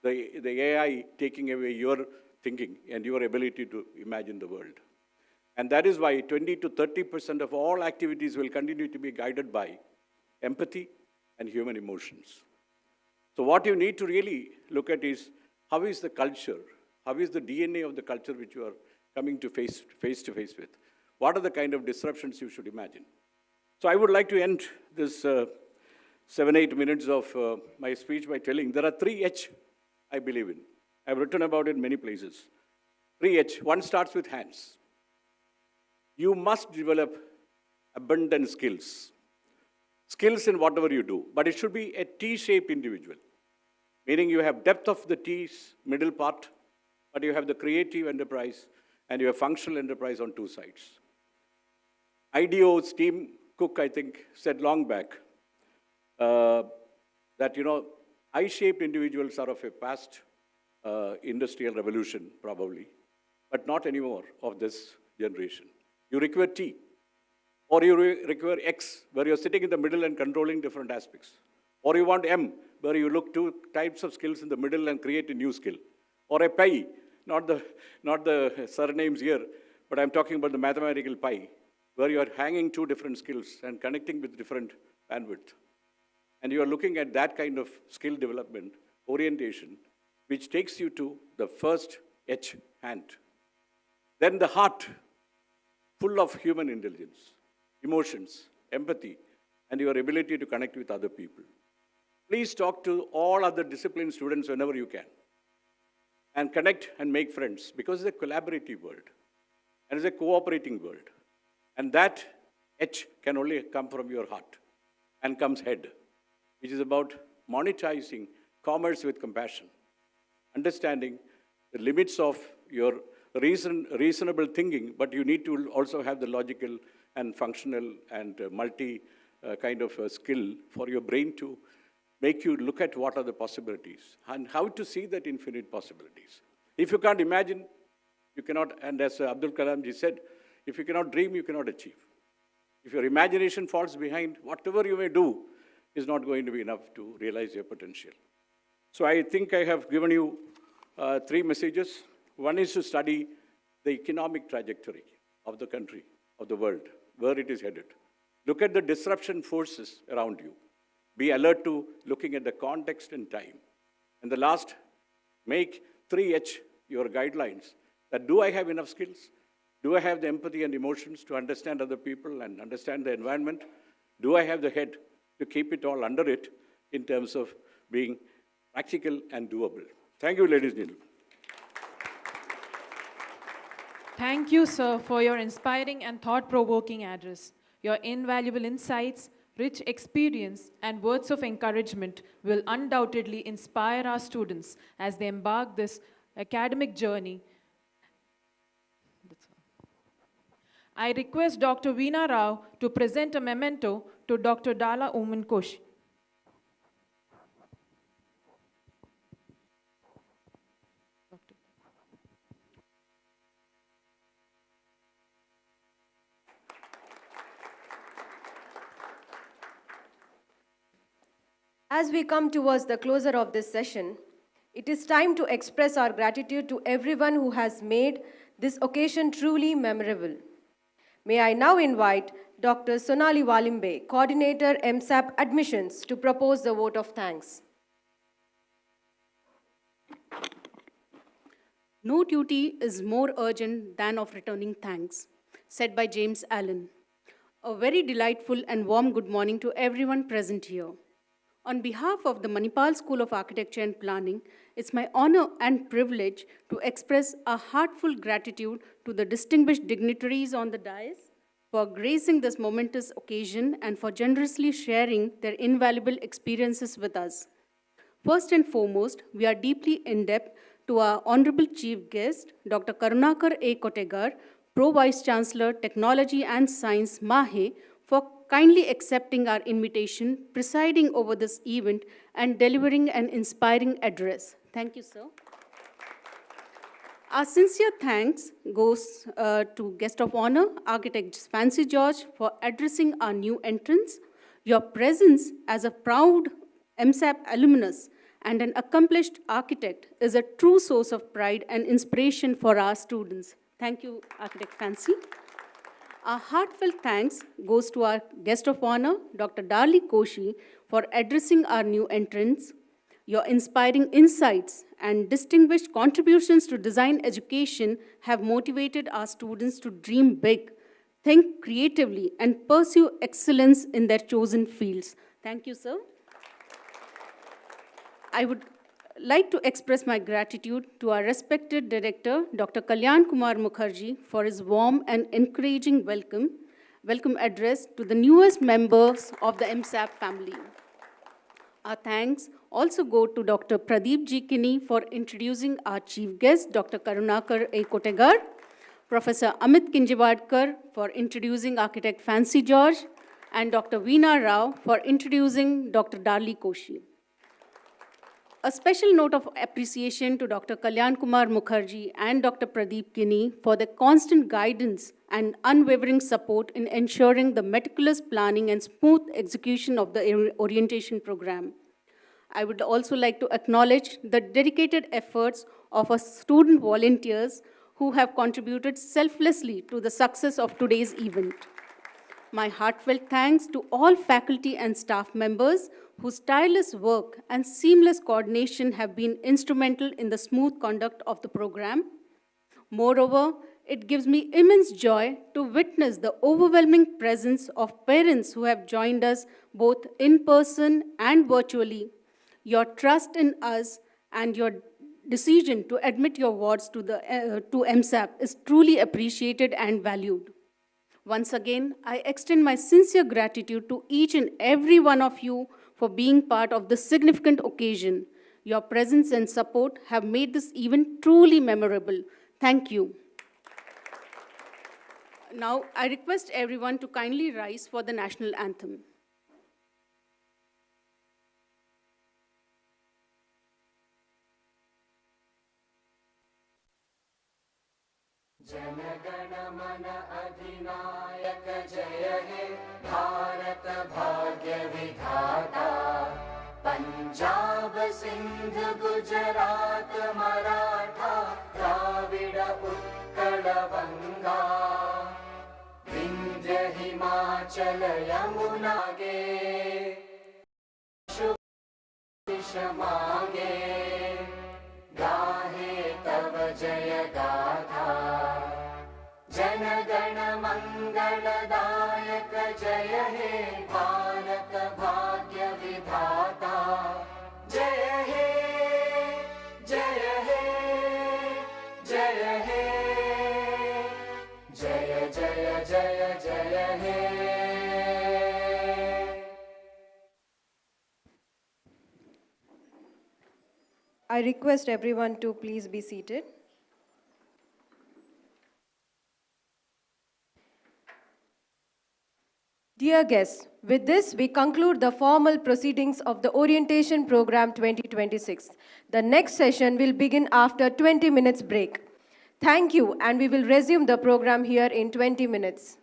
the AI taking away your thinking and your ability to imagine the world. And that is why 20 to 30% of all activities will continue to be guided by empathy and human emotions. So what you need to really look at is, how is the culture, how is the DNA of the culture which you are coming to face to face with? what are the kind of disruptions you should imagine? So I would like to end this 7-8 minutes of my speech by telling there are 3 H I believe in. I've written about it in many places. 3 H. One starts with hands. You must develop abundant skills. Skills in whatever you do, but it should be a T-shaped individual. Meaning you have depth of the T's middle part, but you have the creative enterprise and you have functional enterprise on 2 sides. IDEO's Tim Cook, I think, said long back that, I-shaped individuals are of a past industrial revolution, probably, but not anymore of this generation. You require T, or you require X, where you're sitting in the middle and controlling different aspects. Or you want M, where you look 2 types of skills in the middle and create a new skill. Or a pi, not the surnames here, but I'm talking about the mathematical pi, where you are hanging 2 different skills and connecting with different bandwidth. And you are looking at that kind of skill development, orientation, which takes you to the first H, hand. Then the heart, full of human intelligence, emotions, empathy, and your ability to connect with other people. Please talk to all other discipline students whenever you can. And connect and make friends, because it's a collaborative world. And it's a cooperating world. And that H can only come from your heart. And comes head, which is about monetizing commerce with compassion. Understanding the limits of your reasonable thinking, but you need to also have the logical and functional and multi kind of skill for your brain to make you look at what are the possibilities and how to see that infinite possibilities. If you can't imagine, you cannot, and as Abdul Kalam ji said, if you cannot dream, you cannot achieve. If your imagination falls behind, whatever you may do is not going to be enough to realize your potential. So I think I have given you 3 messages. One is to study the economic trajectory of the country, of the world, where it is headed. Look at the disruption forces around you. Be alert to looking at the context and time. And the last, make 3H your guidelines. That do I have enough skills? Do I have the empathy and emotions to understand other people and understand the environment? Do I have the head to keep it all under it in terms of being practical and doable? Thank you, ladies and gentlemen. Thank you, sir, for your inspiring and thought-provoking address. Your invaluable insights, rich experience, and words of encouragement will undoubtedly inspire our students as they embark this academic journey. I request Dr. Veena Rao to present a memento to Dr. Dala Oman Koshi. As we come towards the closure of this session, it is time to express our gratitude to everyone who has made this occasion truly memorable. May I now invite Dr. Sonali Walimbe, Coordinator MSAP Admissions, to propose the vote of thanks. No duty is more urgent than of returning thanks, said by James Allen. A very delightful and warm good morning to everyone present here. On behalf of the Manipal School of Architecture and Planning, it's my honor and privilege to express a heartfelt gratitude to the distinguished dignitaries on the dais for gracing this momentous occasion and for generously sharing their invaluable experiences with us. First and foremost, we are deeply indebted to our Honorable Chief Guest, Dr. Karunakar A. Kotegar, Pro Vice Chancellor, Technology and Science, MAHE, for kindly accepting our invitation, presiding over this event, and delivering an inspiring address. Thank you, sir. Our sincere thanks goes to Guest of Honor, Architect Fancy George, for addressing our new entrants. Your presence as a proud MSAP alumnus and an accomplished architect is a true source of pride and inspiration for our students. Thank you, Architect Fancy. Our heartfelt thanks goes to our guest of honor, Dr. Darli Koshi, for addressing our new entrants. Your inspiring insights and distinguished contributions to design education have motivated our students to dream big, think creatively, and pursue excellence in their chosen fields. Thank you, sir. I would like to express my gratitude to our respected director, Dr. Kalyan Kumar Mukherjee, for his warm and encouraging welcome address to the newest members of the MSAP family. Our thanks also go to Dr. Pradeep G. Kinney for introducing our chief guest, Dr. Karunakar A. Kotegar, Professor Amit Kinjivadkar for introducing architect Fancy George, and Dr. Veena Rao for introducing Dr. Darli Koshi. A special note of appreciation to Dr. Kalyan Kumar Mukherjee and Dr. Pradeep Kinney for their constant guidance and unwavering support in ensuring the meticulous planning and smooth execution of the orientation program. I would also like to acknowledge the dedicated efforts of our student volunteers who have contributed selflessly to the success of today's event. My heartfelt thanks to all faculty and staff members whose tireless work and seamless coordination have been instrumental in the smooth conduct of the program. Moreover, it gives me immense joy to witness the overwhelming presence of parents who have joined us both in person and virtually. Your trust in us and your decision to admit your wards to MSAP is truly appreciated and valued. Once again, I extend my sincere gratitude to each and every one of you for being part of this significant occasion. Your presence and support have made this event truly memorable. Thank you. Now, I request everyone to kindly rise for the national anthem. जनगण मन अधिनायक जय हे भारत भाग्य विधाता पंजाब सिंध गुजरात मराठा द्राविड उत्कल गंगा विंध्य हिमाचल यमुना गे शुभ मागे गाहे तव जय गाथा जनगण मंगलदायक जय हे भारत भाग्य विधाता जय हे जय हे जय हे जय जय जय जय हे I request everyone to please be seated. Dear guests, with this we conclude the formal proceedings of the Orientation Program 2026. The next session will begin after 20 minutes break. Thank you, and we will resume the program here in 20 minutes.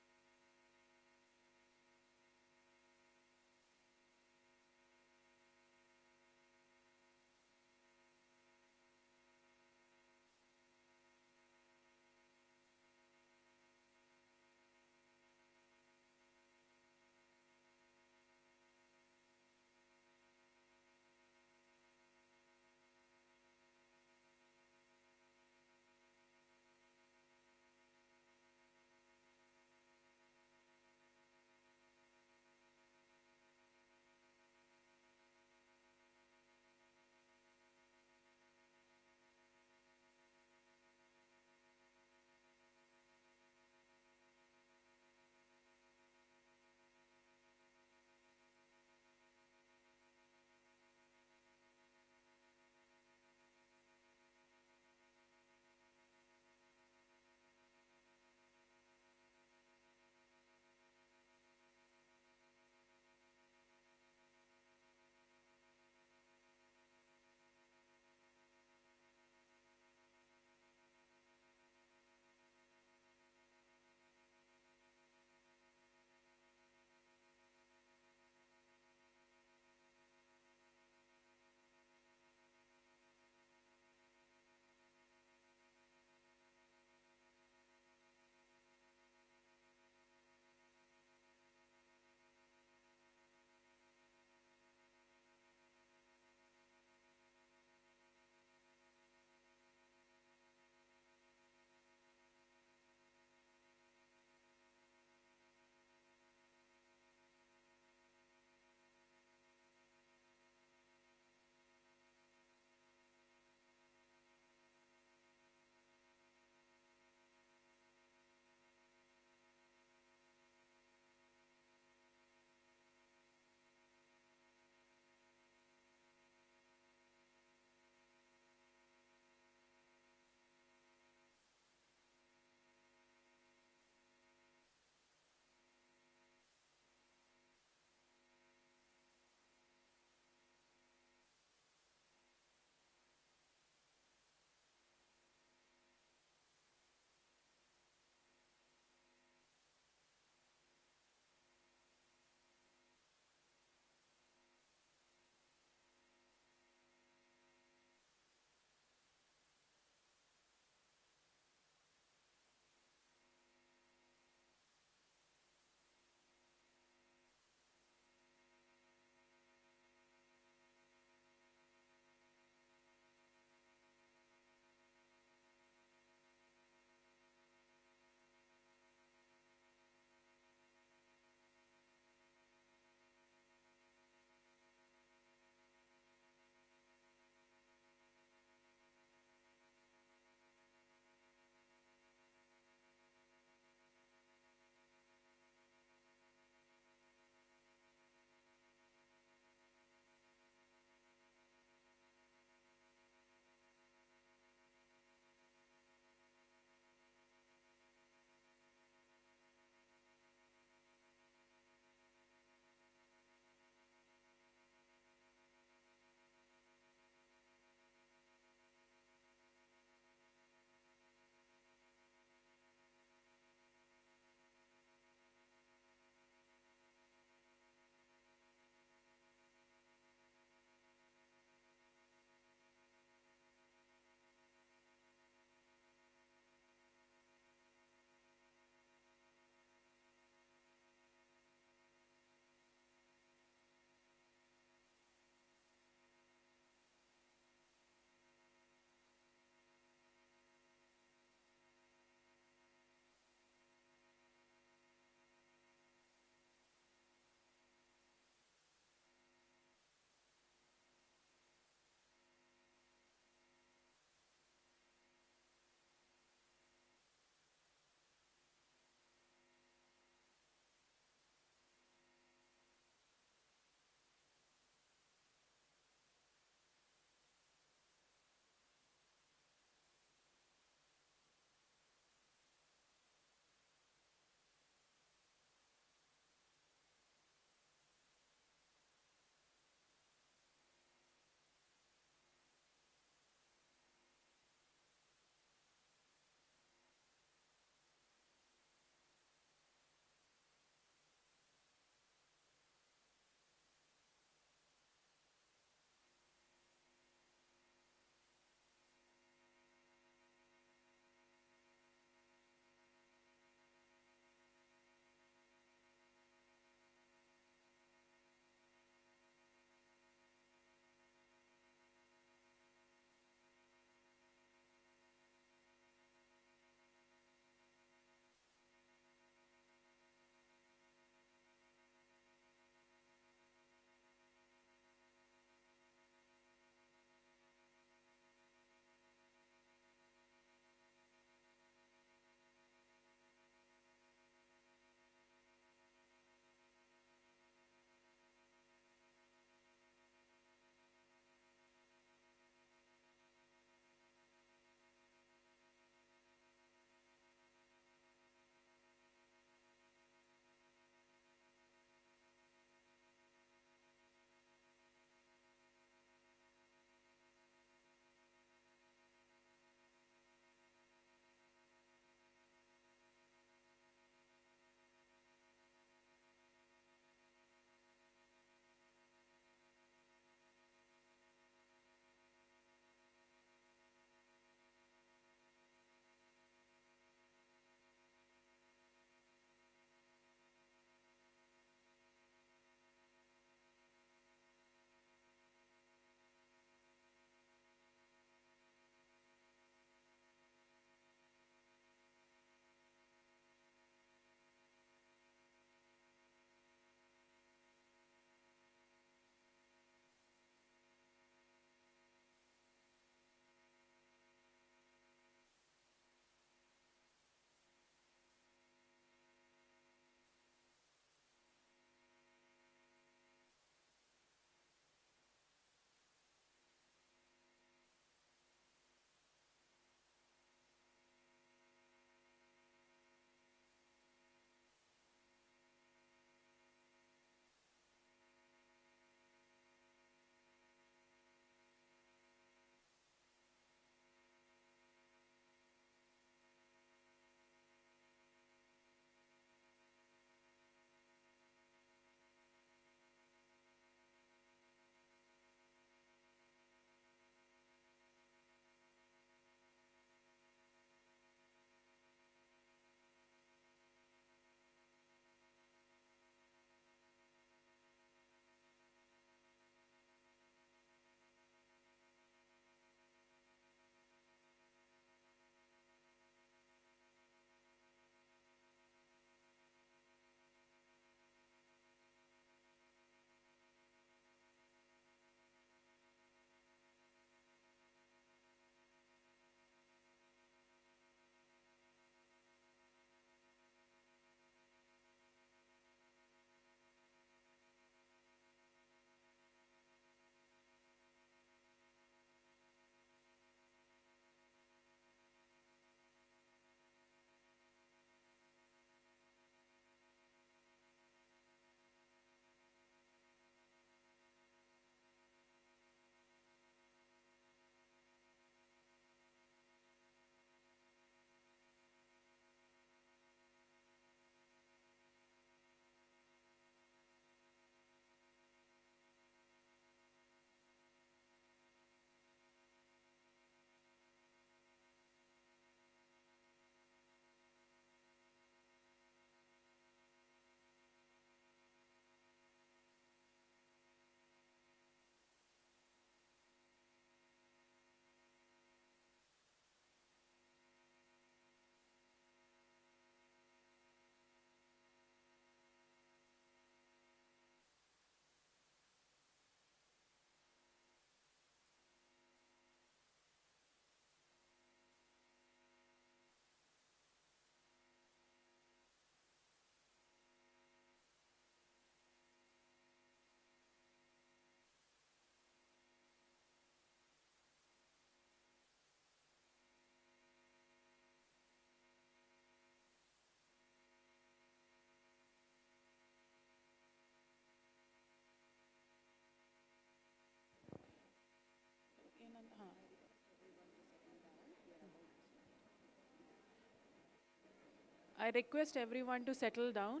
I request everyone to settle down.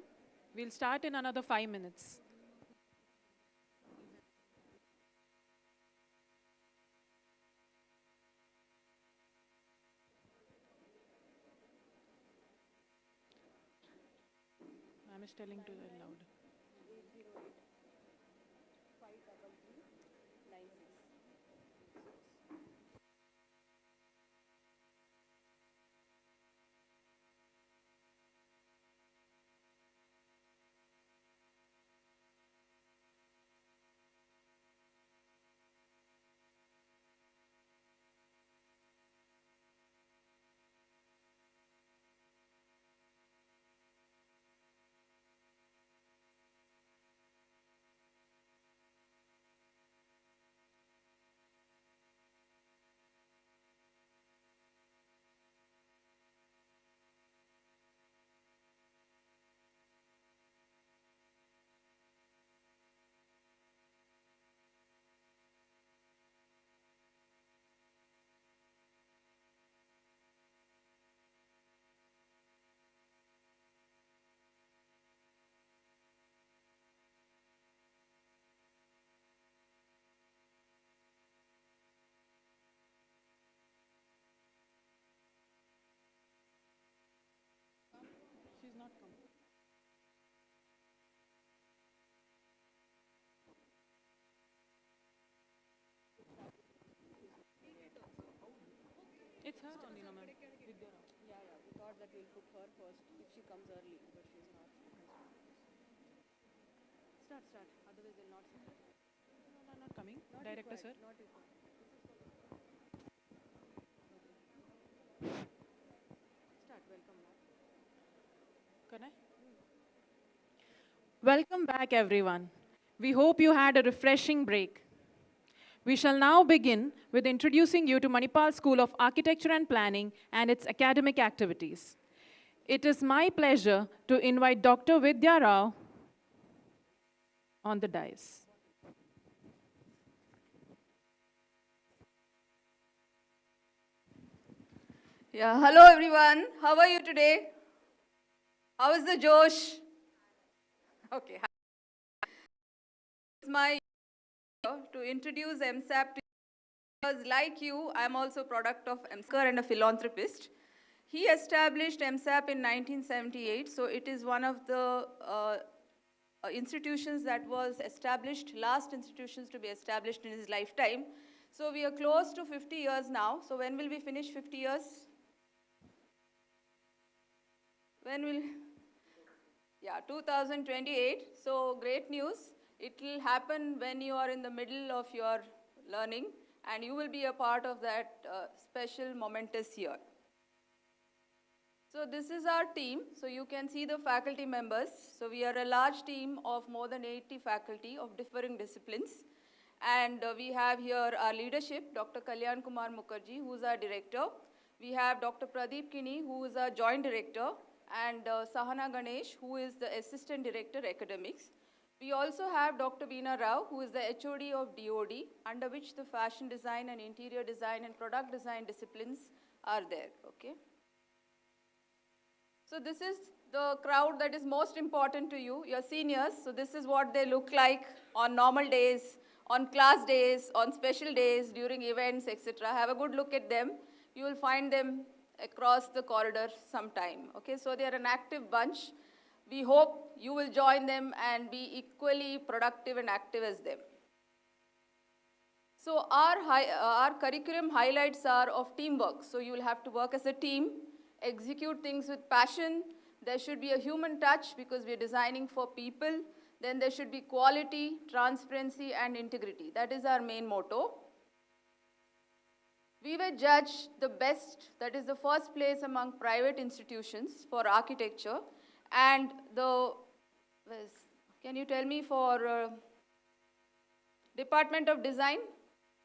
We'll start in another 5 minutes. Ma'am is telling to the loud. She's not coming. It's her only, no, ma'am. Vidya Rao. Yeah, we thought that we'll put her first if she comes early, but she's not. Start. Otherwise they'll not sit. No, not coming. Director, sir. Not required. Start. Welcome back. Can I? Welcome back, everyone. We hope you had a refreshing break. We shall now begin with introducing you to Manipal School of Architecture and Planning and its academic activities. It is my pleasure to invite Dr. Vidya Rao on the dais. Yeah, hello everyone. How are you today? How is the Josh? Okay. It's my to introduce MSAP to you because like you, I'm also a product of MSAP and a philanthropist. He established MSAP in 1978, so it is one of the institutions that was established, last institutions to be established in his lifetime. So we are close to 50 years now. So when will we finish 50 years? When will? Yeah, 2028. So great news. It will happen when you are in the middle of your learning, and you will be a part of that special momentous year. So this is our team. So you can see the faculty members. So we are a large team of more than 80 faculty of differing disciplines. And we have here our leadership, Dr. Kalyan Kumar Mukherjee, who is our director. We have Dr. Pradeep Kini, who is our joint director, and Sahana Ganesh, who is the assistant director academics. We also have Dr. Veena Rao, who is the HOD of DOD, under which the fashion design and interior design and product design disciplines are there, okay? So this is the crowd that is most important to you, your seniors. So this is what they look like on normal days, on class days, on special days, during events, etc. Have a good look at them. You will find them across the corridor sometime, okay? So they are an active bunch. We hope you will join them and be equally productive and active as them. So our curriculum highlights are of teamwork. So you will have to work as a team, execute things with passion. There should be a human touch because we are designing for people. Then there should be quality, transparency, and integrity. That is our main motto. We were judged the best, that is the first place among private institutions for architecture. And can you tell me for Department of Design?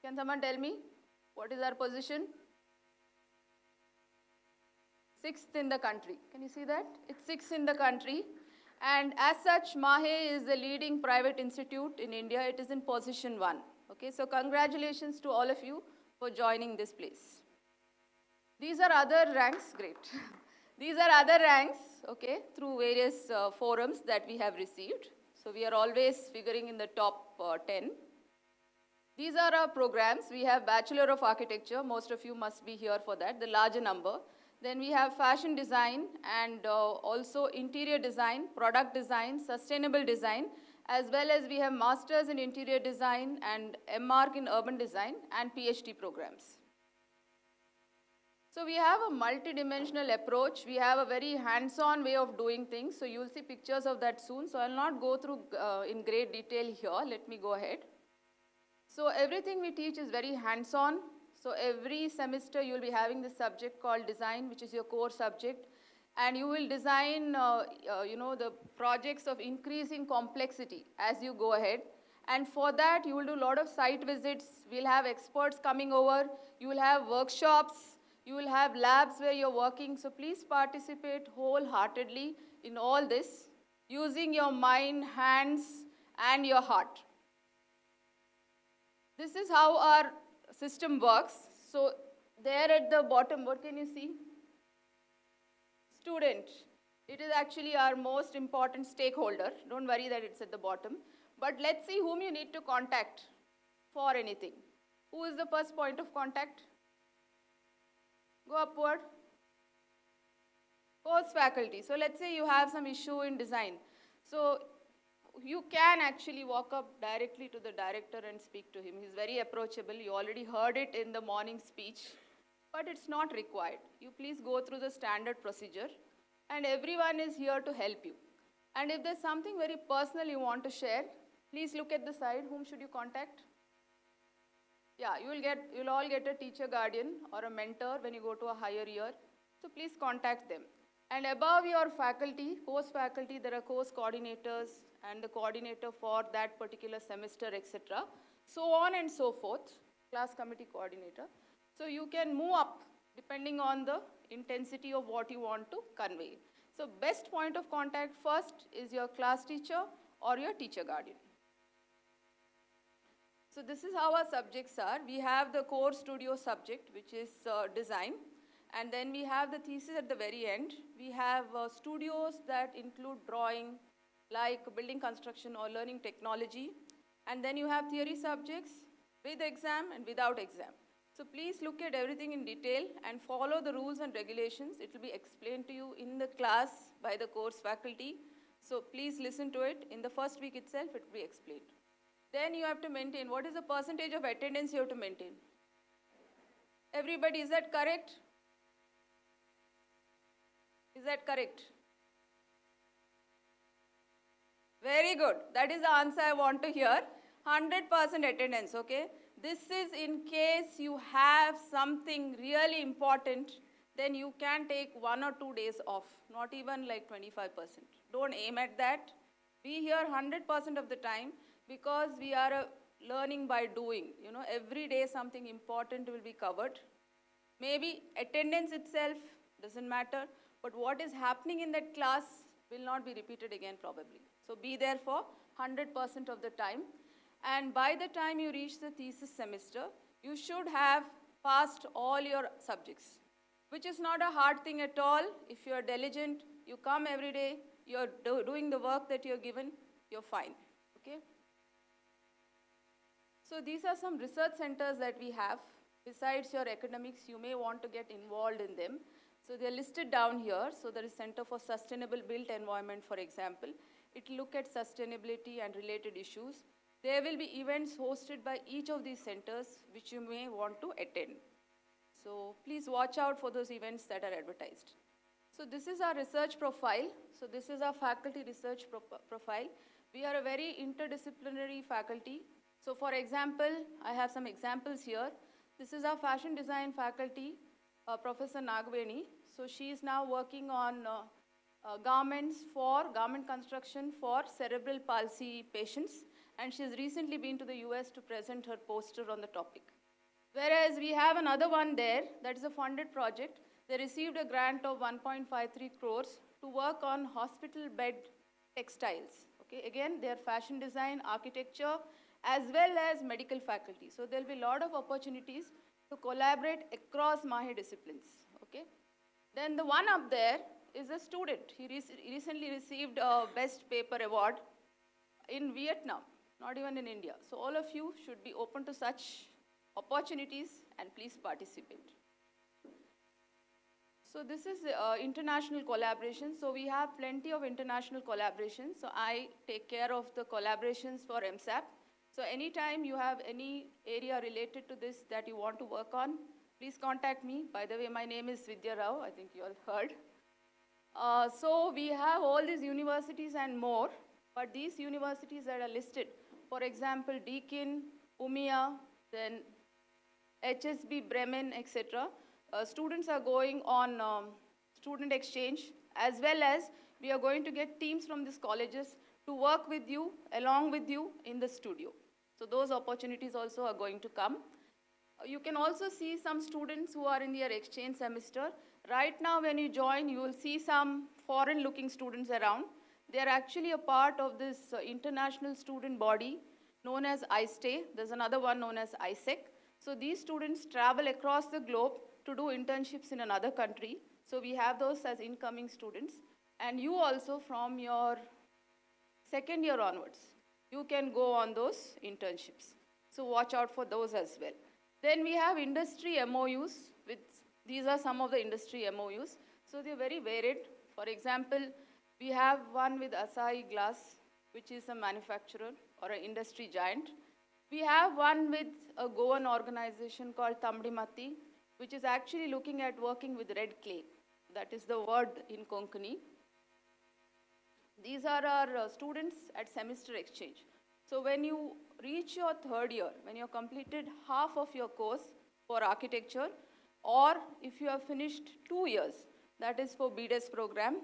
Can someone tell me what is our position? 6th in the country. Can you see that? It's 6th in the country. And as such, MAHE is the leading private institute in India. It is in position 1. Okay, so congratulations to all of you for joining this place. These are other ranks, great. These are other ranks, okay, through various forums that we have received. So we are always figuring in the top 10. These are our programs. We have Bachelor of Architecture. Most of you must be here for that, the larger number. Then we have Fashion Design and also Interior Design, Product Design, Sustainable Design, as well as we have Masters in Interior Design and MArch in Urban Design and PhD programs. So we have a multi-dimensional approach. We have a very hands-on way of doing things. So you'll see pictures of that soon. So I'll not go through in great detail here. Let me go ahead. So everything we teach is very hands-on. So every semester you'll be having this subject called design, which is your core subject. And you will design, the projects of increasing complexity as you go ahead. And for that, you will do a lot of site visits. We'll have experts coming over. You will have workshops. You will have labs where you're working. So please participate wholeheartedly in all this, using your mind, hands, and your heart. This is how our system works. So there at the bottom, what can you see? Student. It is actually our most important stakeholder. Don't worry that it's at the bottom. But let's see whom you need to contact for anything. Who is the first point of contact? Go upward. Course faculty. So let's say you have some issue in design. So you can actually walk up directly to the director and speak to him. He's very approachable. You already heard it in the morning speech, but it's not required. You please go through the standard procedure, and everyone is here to help you. And if there's something very personal you want to share, please look at the side. Whom should you contact? Yeah, you'll all get a teacher guardian or a mentor when you go to a higher year. So please contact them. And above your faculty, course faculty, there are course coordinators and the coordinator for that particular semester, etc. So on and so forth, class committee coordinator. So you can move up depending on the intensity of what you want to convey. So best point of contact first is your class teacher or your teacher guardian. So this is how our subjects are. We have the core studio subject, which is design. And then we have the thesis at the very end. We have studios that include drawing, like building construction or learning technology. And then you have theory subjects with exam and without exam. So please look at everything in detail and follow the rules and regulations. It will be explained to you in the class by the course faculty. So please listen to it. In the first week itself, it will be explained. Then you have to maintain, what is the percentage of attendance you have to maintain? Everybody, is that correct? Is that correct? Very good. That is the answer I want to hear. 100% attendance, okay? This is in case you have something really important, then you can take 1 or 2 days off, not even like 25%. Don't aim at that. Be here 100% of the time because we are learning by doing. Every day something important will be covered. Maybe attendance itself doesn't matter, but what is happening in that class will not be repeated again probably. So be there for 100% of the time. And by the time you reach the thesis semester, you should have passed all your subjects, which is not a hard thing at all. If you are diligent, you come every day, you're doing the work that you're given, you're fine, okay? So these are some research centers that we have. Besides your academics, you may want to get involved in them. So they're listed down here. So there is Center for Sustainable Built Environment, for example. It will look at sustainability and related issues. There will be events hosted by each of these centers which you may want to attend. So please watch out for those events that are advertised. So this is our research profile. So this is our faculty research profile. We are a very interdisciplinary faculty. So for example, I have some examples here. This is our fashion design faculty, Professor Nagveni. So she is now working on garment construction for cerebral palsy patients. And she has recently been to the US to present her poster on the topic. Whereas we have another one there, that is a funded project. They received a grant of 1.53 crores to work on hospital bed textiles. Okay, again, they are fashion design, architecture, as well as medical faculty. So there will be a lot of opportunities to collaborate across MAHE disciplines. Okay. Then the one up there is a student. He recently received a Best Paper Award in Vietnam, not even in India. So all of you should be open to such opportunities and please participate. So this is international collaboration. So we have plenty of international collaborations. So I take care of the collaborations for MSAP. So anytime you have any area related to this that you want to work on, please contact me. By the way, my name is Vidya Rao. I think you all heard. So we have all these universities and more, but these universities that are listed, for example, Deakin, UMIA, then HSB, Bremen, etc. Students are going on student exchange, as well as we are going to get teams from these colleges to work with you, along with you in the studio. So those opportunities also are going to come. You can also see some students who are in their exchange semester. Right now when you join, you will see some foreign looking students around. They are actually a part of this international student body known as ISTAY. There's another one known as ISEC. So these students travel across the globe to do internships in another country. So we have those as incoming students. And you also, from your second year onwards, you can go on those internships. So watch out for those as well. Then we have industry MOUs. These are some of the industry MOUs. So they're very varied. For example, we have one with Asahi Glass, which is a manufacturer or an industry giant. We have one with a Goan organization called Tamdimati, which is actually looking at working with red clay. That is the word in Konkani. These are our students at semester exchange. So when you reach your third year, when you have completed half of your course for architecture, or if you have finished 2 years, that is for BDES program,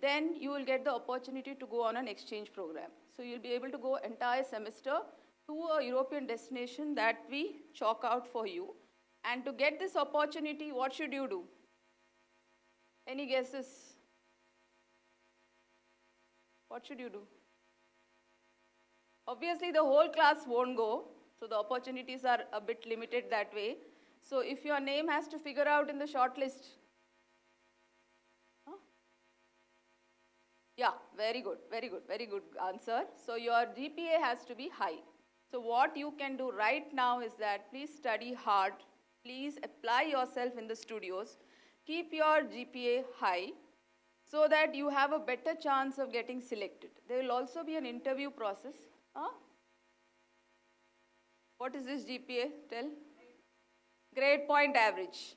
then you will get the opportunity to go on an exchange program. So you'll be able to go entire semester to a European destination that we chalk out for you. And to get this opportunity, what should you do? Any guesses? What should you do? Obviously, the whole class won't go, so the opportunities are a bit limited that way. So if your name has to figure out in the short list, yeah, very good, very good, very good answer. So your GPA has to be high. So what you can do right now is that please study hard, please apply yourself in the studios, keep your GPA high so that you have a better chance of getting selected. There will also be an interview process. What is this GPA? Tell. Grade point average.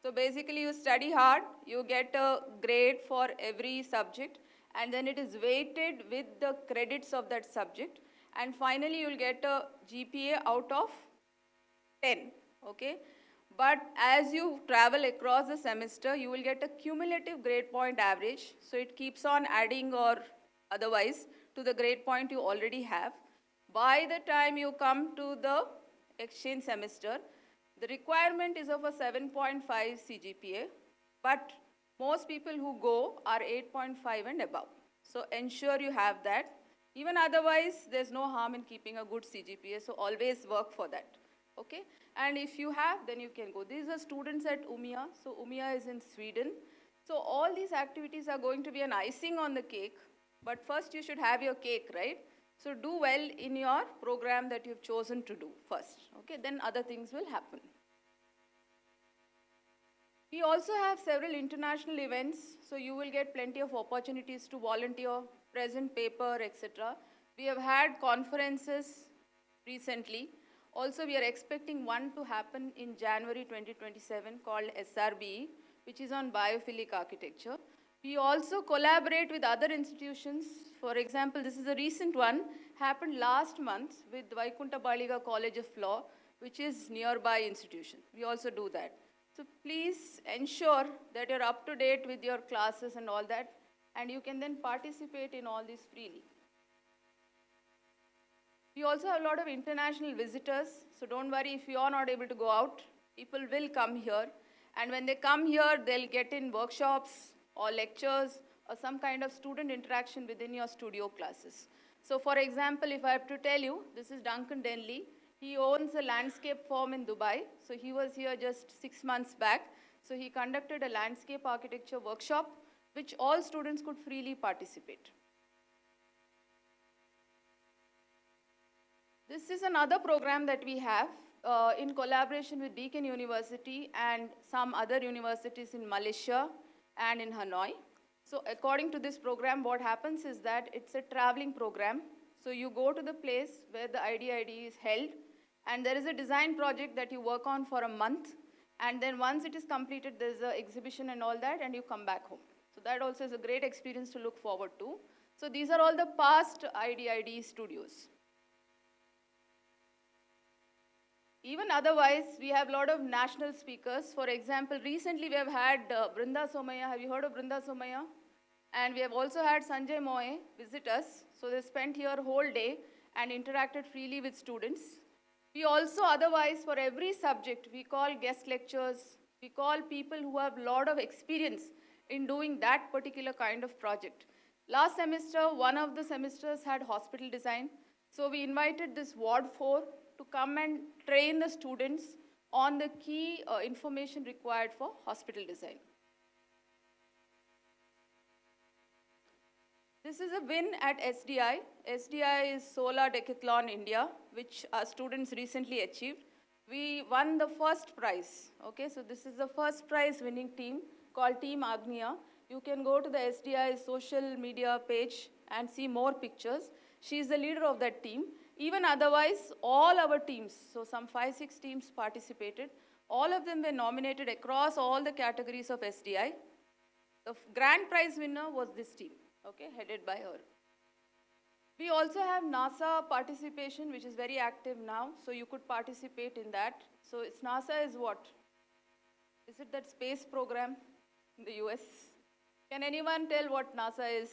So basically you study hard, you get a grade for every subject, and then it is weighted with the credits of that subject, and finally you will get a GPA out of 10, okay? But as you travel across the semester, you will get a cumulative grade point average, so it keeps on adding or otherwise to the grade point you already have. By the time you come to the exchange semester, the requirement is of a 7.5 CGPA, but most people who go are 8.5 and above. So ensure you have that. Even otherwise, there's no harm in keeping a good CGPA, so always work for that. Okay? And if you have, then you can go. These are students at UMIA. So UMIA is in Sweden. So all these activities are going to be an icing on the cake, but first you should have your cake, right? So do well in your program that you've chosen to do first, okay? Then other things will happen. We also have several international events, so you will get plenty of opportunities to volunteer, present paper, etc. We have had conferences recently. Also, we are expecting one to happen in January 2027 called SRBE, which is on biophilic architecture. We also collaborate with other institutions. For example, this is a recent one, happened last month with Vaikunta Baliga College of Law, which is nearby institution. We also do that. So please ensure that you're up to date with your classes and all that, and you can then participate in all this freely. We also have a lot of international visitors, so don't worry if you are not able to go out. People will come here, and when they come here, they'll get in workshops or lectures or some kind of student interaction within your studio classes. So for example, if I have to tell you, this is Duncan Denley. He owns a landscape firm in Dubai. So he was here just 6 months back. So he conducted a landscape architecture workshop, which all students could freely participate. This is another program that we have in collaboration with Deakin University and some other universities in Malaysia and in Hanoi. So according to this program, what happens is that it's a traveling program. So you go to the place where the IDID is held, and there is a design project that you work on for a month, and then once it is completed, there's an exhibition and all that, and you come back home. So that also is a great experience to look forward to. So these are all the past IDID studios. Even otherwise, we have a lot of national speakers. For example, recently we have had Brinda Somaya. Have you heard of Brinda Somaya? And we have also had Sanjay Moe visit us. So they spent here a whole day and interacted freely with students. We also otherwise, for every subject, we call guest lectures. We call people who have a lot of experience in doing that particular kind of project. Last semester, one of the semesters had hospital design. So we invited this Ward 4 to come and train the students on the key information required for hospital design. This is a win at SDI. SDI is Solar Decathlon India, which our students recently achieved. We won the first prize. Okay, so this is the first prize winning team called Team Agnya. You can go to the SDI social media page and see more pictures. She is the leader of that team. Even otherwise, all our teams, so some 5-6 teams participated. All of them were nominated across all the categories of SDI. The grand prize winner was this team, okay, headed by her. We also have NASA participation, which is very active now, so you could participate in that. So it's NASA is what? Is it that space program in the US? Can anyone tell what NASA is?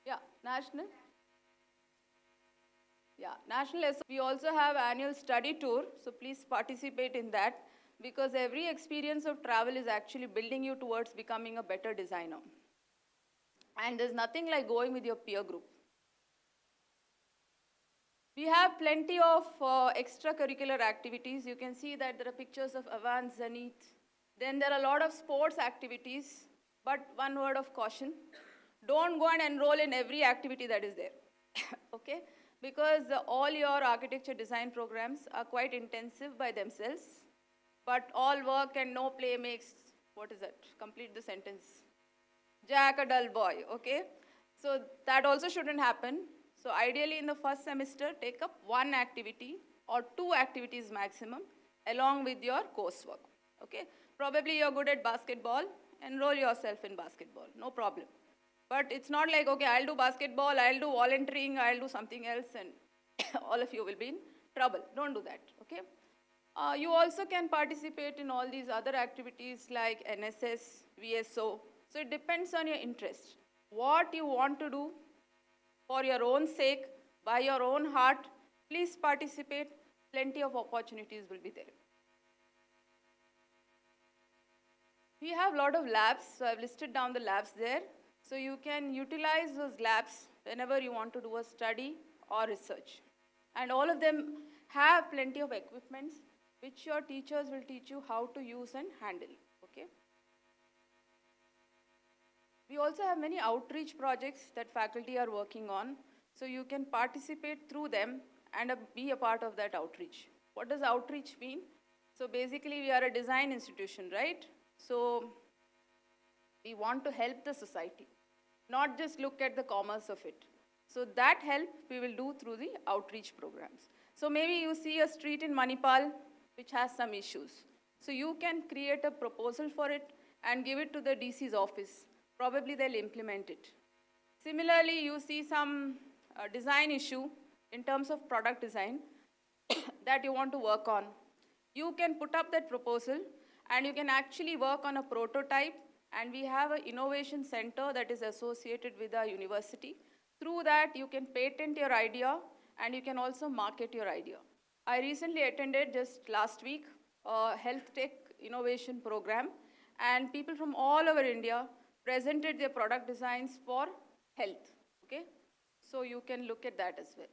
Yeah, national. Yeah, national. We also have annual study tour, so please participate in that, because every experience of travel is actually building you towards becoming a better designer. And there's nothing like going with your peer group. We have plenty of extracurricular activities. You can see that there are pictures of Avan, Zenith. Then there are a lot of sports activities, but one word of caution. Don't go and enroll in every activity that is there, okay? Because all your architecture design programs are quite intensive by themselves, but all work and no play makes, what is that? Complete the sentence. Jack a dull boy, okay? So that also shouldn't happen. So ideally in the first semester, take up one activity or 2 activities maximum along with your coursework, okay? Probably you're good at basketball, enroll yourself in basketball, no problem. But it's not like, okay, I'll do basketball, I'll do volunteering, I'll do something else, and all of you will be in trouble. Don't do that, okay? You also can participate in all these other activities like NSS, VSO. So it depends on your interest. What you want to do for your own sake, by your own heart, please participate. Plenty of opportunities will be there. We have a lot of labs, so I've listed down the labs there. So you can utilize those labs whenever you want to do a study or research. And all of them have plenty of equipments which your teachers will teach you how to use and handle, okay? We also have many outreach projects that faculty are working on, so you can participate through them and be a part of that outreach. What does outreach mean? So basically we are a design institution, right? So we want to help the society, not just look at the commerce of it. So that help we will do through the outreach programs. So maybe you see a street in Manipal which has some issues. So you can create a proposal for it and give it to the DC's office. Probably they'll implement it. Similarly, you see some design issue in terms of product design that you want to work on. You can put up that proposal and you can actually work on a prototype, and we have an innovation center that is associated with our university. Through that, you can patent your idea and you can also market your idea. I recently attended just last week a health tech innovation program, and people from all over India presented their product designs for health, okay? So you can look at that as well.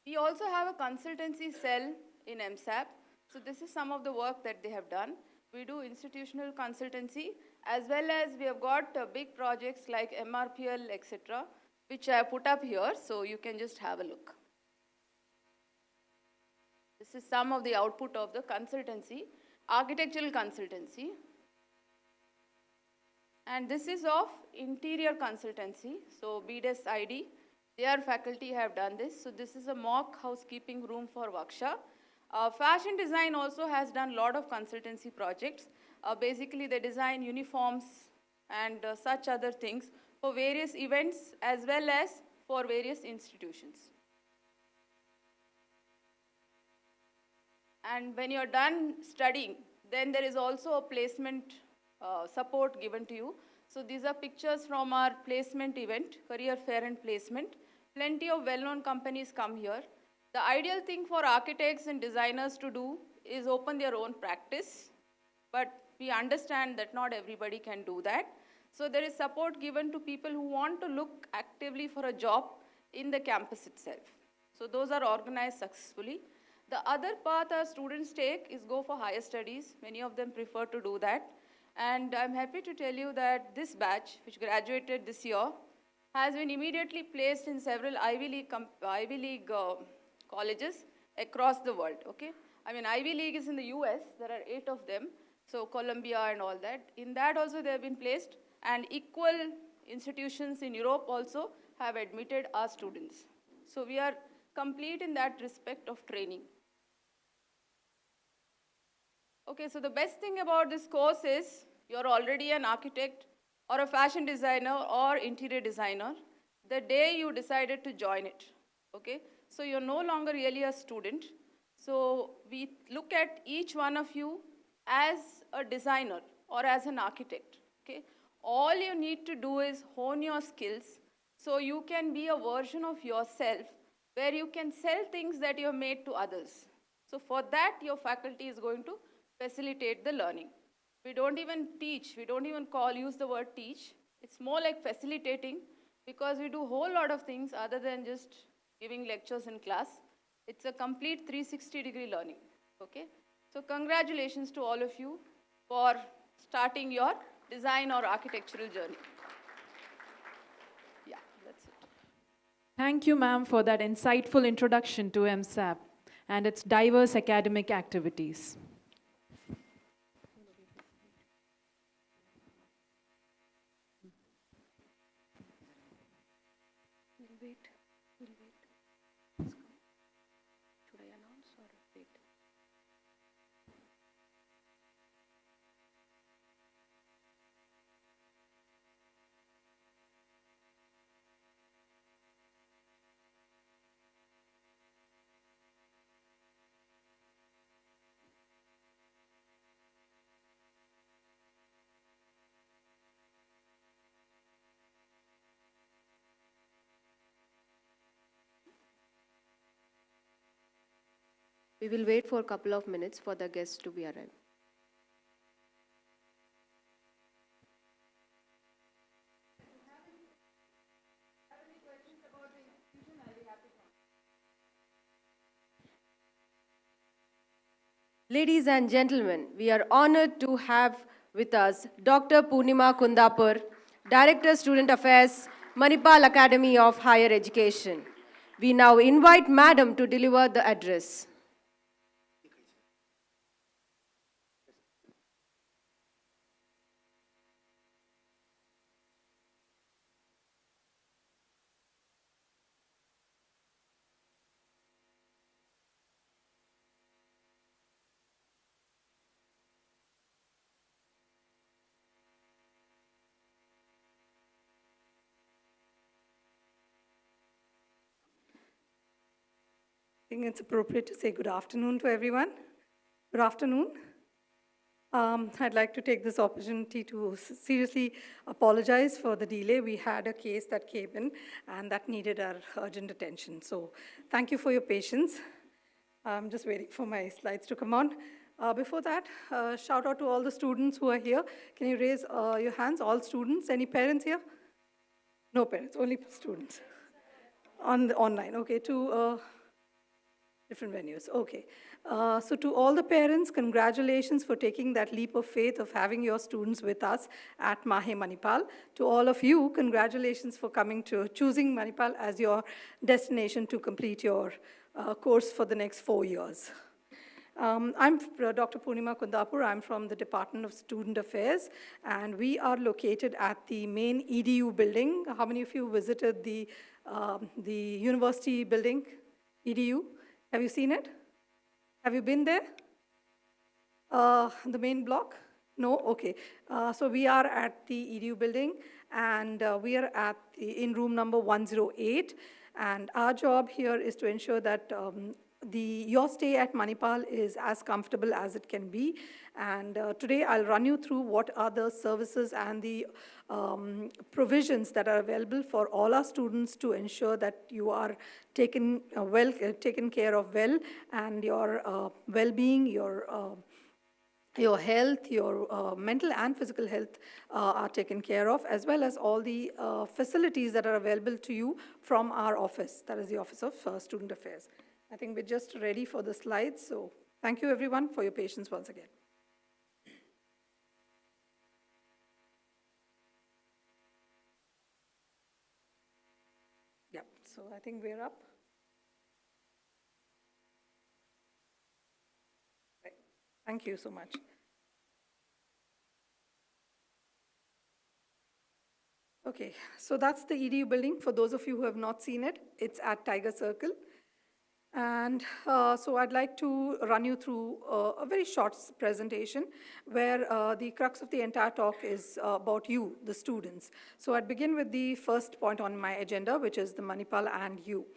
We also have a consultancy cell in MSAP. So this is some of the work that they have done. We do institutional consultancy, as well as we have got big projects like MRPL, etc., which I have put up here, so you can just have a look. This is some of the output of the consultancy, architectural consultancy. And this is of interior consultancy, so BDES ID. Their faculty have done this. So this is a mock housekeeping room for Vaksha. Fashion design also has done a lot of consultancy projects. Basically, they design uniforms and such other things for various events as well as for various institutions. And when you're done studying, then there is also a placement support given to you. So these are pictures from our placement event, career fair and placement. Plenty of well-known companies come here. The ideal thing for architects and designers to do is open their own practice, but we understand that not everybody can do that. So there is support given to people who want to look actively for a job in the campus itself. So those are organized successfully. The other path our students take is go for higher studies. Many of them prefer to do that. And I'm happy to tell you that this batch, which graduated this year, has been immediately placed in several Ivy League colleges across the world, okay? I mean, Ivy League is in the US, there are 8 of them, so Columbia and all that. In that also they have been placed, and equal institutions in Europe also have admitted our students. So we are complete in that respect of training. Okay, so the best thing about this course is you're already an architect or a fashion designer or interior designer the day you decided to join it, okay? So you're no longer really a student. So we look at each one of you as a designer or as an architect, okay? All you need to do is hone your skills so you can be a version of yourself where you can sell things that you have made to others. So for that, your faculty is going to facilitate the learning. We don't even teach, we don't even use the word teach. It's more like facilitating, because we do a whole lot of things other than just giving lectures in class. It's a complete 360-degree learning, okay? So congratulations to all of you for starting your design or architectural journey. Yeah, that's it. Thank you, ma'am, for that insightful introduction to MSAP and its diverse academic activities. We'll wait. Should I announce or wait? We will wait for a couple of minutes for the guests to be arrived. Ladies and gentlemen, we are honored to have with us Dr. Purnima Kundapur, Director Student Affairs, Manipal Academy of Higher Education. We now invite Madam to deliver the address. I think it's appropriate to say good afternoon to everyone. Good afternoon. I'd like to take this opportunity to seriously apologize for the delay. We had a case that came in and that needed our urgent attention. So thank you for your patience. I'm just waiting for my slides to come on. Before that, shout out to all the students who are here. Can you raise your hands, all students? Any parents here? No parents, only students. Online, okay. To Different venues, okay. So to all the parents, congratulations for taking that leap of faith of having your students with us at Mahe Manipal. To all of you, congratulations for choosing Manipal as your destination to complete your course for the next 4 years. I'm Dr. Purnima Kundapur. I'm from the Department of Student Affairs, and we are located at the main EDU building. How many of you visited the university building, EDU? Have you seen it? Have you been there? The main block? No? Okay. So we are at the EDU building, and we are in room number 108. And our job here is to ensure that your stay at Manipal is as comfortable as it can be. And today I'll run you through what are the services and the provisions that are available for all our students to ensure that you are taken care of well, and your well-being, your health, your mental and physical health are taken care of, as well as all the facilities that are available to you from our office, that is the Office of Student Affairs. I think we're just ready for the slides, so thank you everyone for your patience once again. Yeah, so I think we're up. Right. Thank you so much. Okay, so that's the EDU building. For those of you who have not seen it, it's at Tiger Circle. And so I'd like to run you through a very short presentation where the crux of the entire talk is about you, the students. So I'd begin with the first point on my agenda, which is the Manipal and you.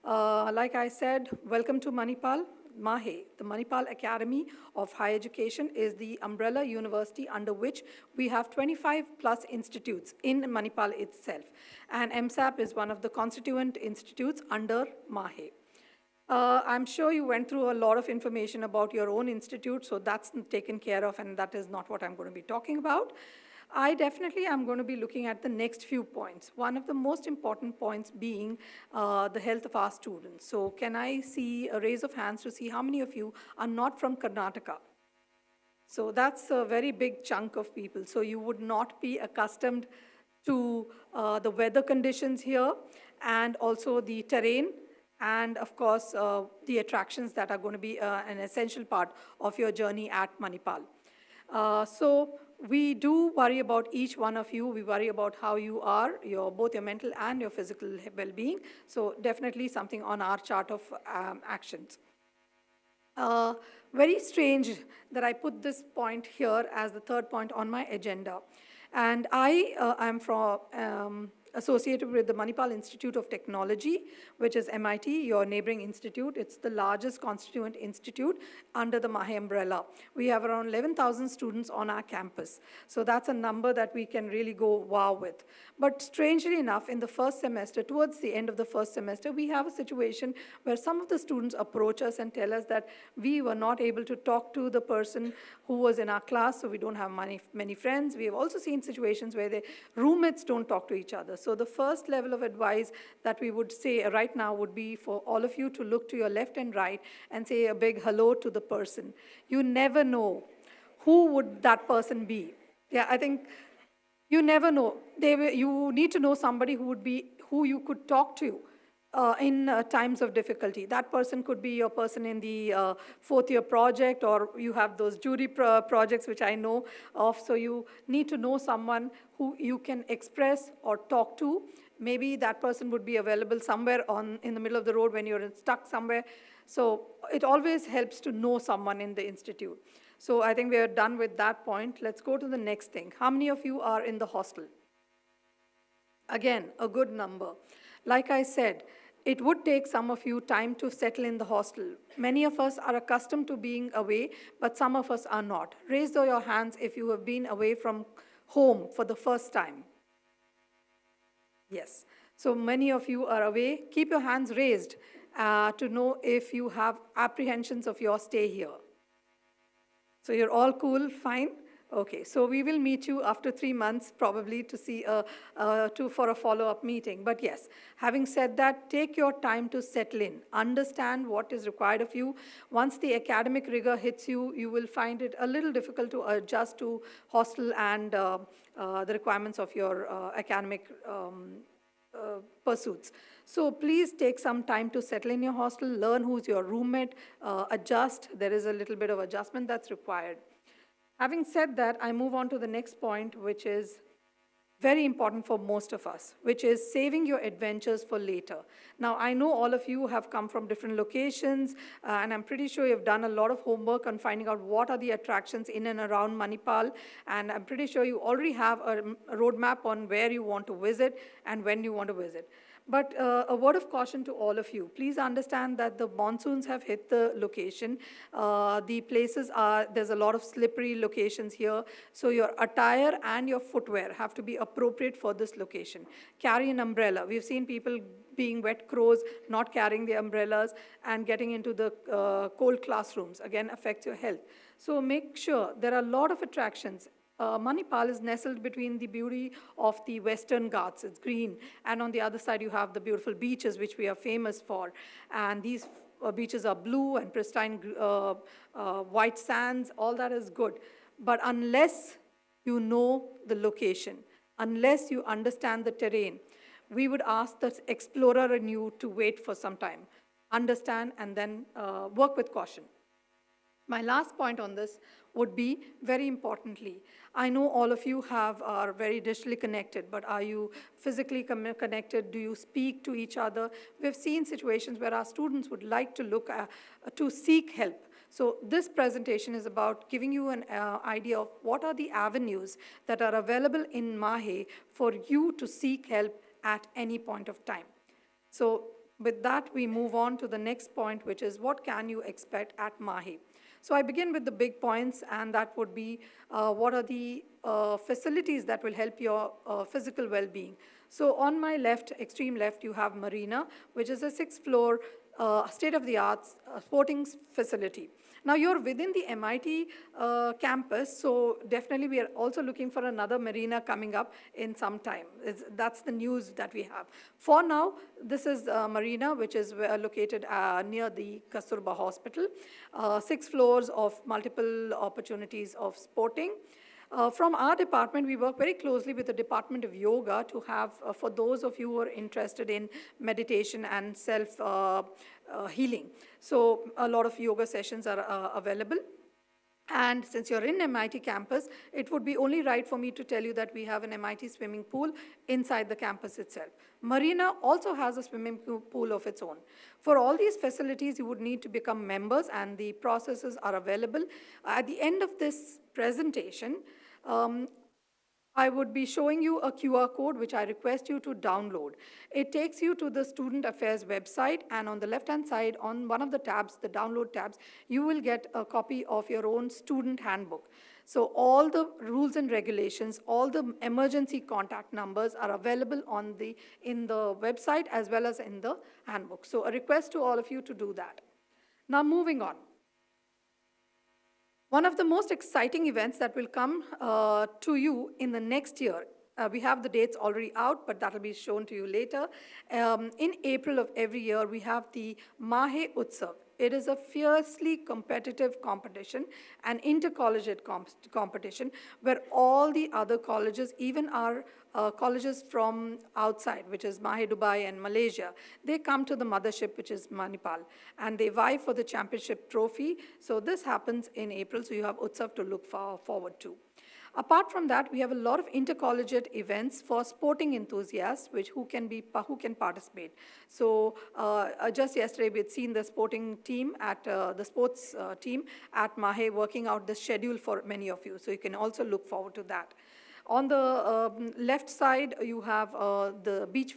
Like I said, welcome to Manipal. Mahe, the Manipal Academy of Higher Education, is the umbrella university under which we have 25 plus institutes in Manipal itself. And MSAP is one of the constituent institutes under Mahe. I'm sure you went through a lot of information about your own institute, so that's taken care of, and that is not what I'm going to be talking about. I definitely am going to be looking at the next few points. One of the most important points being the health of our students. So can I see a raise of hands to see how many of you are not from Karnataka? So that's a very big chunk of people. So you would not be accustomed to the weather conditions here, and also the terrain, and of course, the attractions that are going to be an essential part of your journey at Manipal. So we do worry about each one of you. We worry about how you are, both your mental and your physical well-being. So definitely something on our chart of actions. Very strange that I put this point here as the third point on my agenda. And I am associated with the Manipal Institute of Technology, which is MIT, your neighboring institute. It's the largest constituent institute under the Mahe umbrella. We have around 11,000 students on our campus. So that's a number that we can really go wow with. But strangely enough, in the first semester, towards the end of the first semester, we have a situation where some of the students approach us and tell us that we were not able to talk to the person who was in our class, so we don't have many friends. We have also seen situations where the roommates don't talk to each other. So the first level of advice that we would say right now would be for all of you to look to your left and right and say a big hello to the person. You never know who would that person be. Yeah, I think you never know. You need to know somebody who you could talk to in times of difficulty. That person could be your person in the fourth year project, or you have those jury projects which I know of. So you need to know someone who you can express or talk to. Maybe that person would be available somewhere in the middle of the road when you're stuck somewhere. So it always helps to know someone in the institute. So I think we are done with that point. Let's go to the next thing. How many of you are in the hostel? Again, a good number. Like I said, it would take some of you time to settle in the hostel. Many of us are accustomed to being away, but some of us are not. Raise your hands if you have been away from home for the first time. Yes. So many of you are away. Keep your hands raised to know if you have apprehensions of your stay here. So you're all cool, fine. Okay, so we will meet you after 3 months probably to see for a follow-up meeting. But yes, having said that, take your time to settle in. Understand what is required of you. Once the academic rigor hits you, you will find it a little difficult to adjust to hostel and the requirements of your academic pursuits. So please take some time to settle in your hostel, learn who's your roommate, adjust. There is a little bit of adjustment that's required. Having said that, I move on to the next point, which is very important for most of us, which is saving your adventures for later. Now, I know all of you have come from different locations, and I'm pretty sure you've done a lot of homework on finding out what are the attractions in and around Manipal, and I'm pretty sure you already have a roadmap on where you want to visit and when you want to visit. But a word of caution to all of you. Please understand that the monsoons have hit the location. The places there's a lot of slippery locations here. So your attire and your footwear have to be appropriate for this location. Carry an umbrella. We've seen people being wet crows, not carrying the umbrellas, and getting into the cold classrooms. Again, affects your health. So make sure there are a lot of attractions. Manipal is nestled between the beauty of the Western Ghats. It's green. And on the other side, you have the beautiful beaches, which we are famous for. And these beaches are blue and pristine white sands. All that is good. But unless you know the location, unless you understand the terrain, we would ask the explorer in you to wait for some time. Understand and then work with caution. My last point on this would be, very importantly, I know all of you are very digitally connected, but are you physically connected? Do you speak to each other? We've seen situations where our students would like to look to seek help. So this presentation is about giving you an idea of what are the avenues that are available in MAHE for you to seek help at any point of time. So with that, we move on to the next point, which is what can you expect at MAHE? So I begin with the big points, and that would be what are the facilities that will help your physical well-being. So on my left, extreme left, you have Marina, which is a 6th-floor state-of-the-art sporting facility. Now, you're within the MIT campus, so definitely we are also looking for another marina coming up in some time. That's the news that we have. For now, this is marina, which is located near the Kasturba Hospital. 6 floors of multiple opportunities of sporting. From our department, we work very closely with the Department of Yoga to have, for those of you who are interested in meditation and self-healing. So a lot of yoga sessions are available. And since you're in MIT campus, it would be only right for me to tell you that we have an MIT swimming pool inside the campus itself. Marina also has a swimming pool of its own. For all these facilities, you would need to become members, and the processes are available. At the end of this presentation, I would be showing you a QR code, which I request you to download. It takes you to the Student Affairs website, and on the left-hand side, on one of the tabs, the download tabs, you will get a copy of your own student handbook. So all the rules and regulations, all the emergency contact numbers are available in the website as well as in the handbook. So a request to all of you to do that. Now moving on. One of the most exciting events that will come to you in the next year, we have the dates already out, but that will be shown to you later. In April of every year, we have the MAHE Utsav. It is a fiercely competitive competition, an intercollegiate competition, where all the other colleges, even our colleges from outside, which is MAHE Dubai and Malaysia, they come to the mothership, which is Manipal, and they vie for the championship trophy. So this happens in April, so you have Utsav to look forward to. Apart from that, we have a lot of intercollegiate events for sporting enthusiasts, who can participate. So just yesterday, we had seen the sporting team at the sports team at MAHE working out the schedule for many of you. So you can also look forward to that. On the left side, you have the beach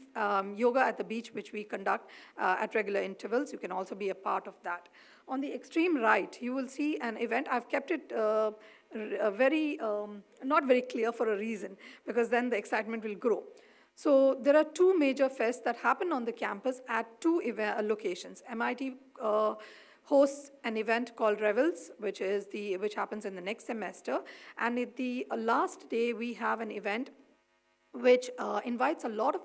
yoga at the beach, which we conduct at regular intervals. You can also be a part of that. On the extreme right, you will see an event. I've kept it not very clear for a reason, because then the excitement will grow. So there are 2 major fests that happen on the campus at 2 locations. MIT hosts an event called Revels, which happens in the next semester. And at the last day, we have an event which invites a lot of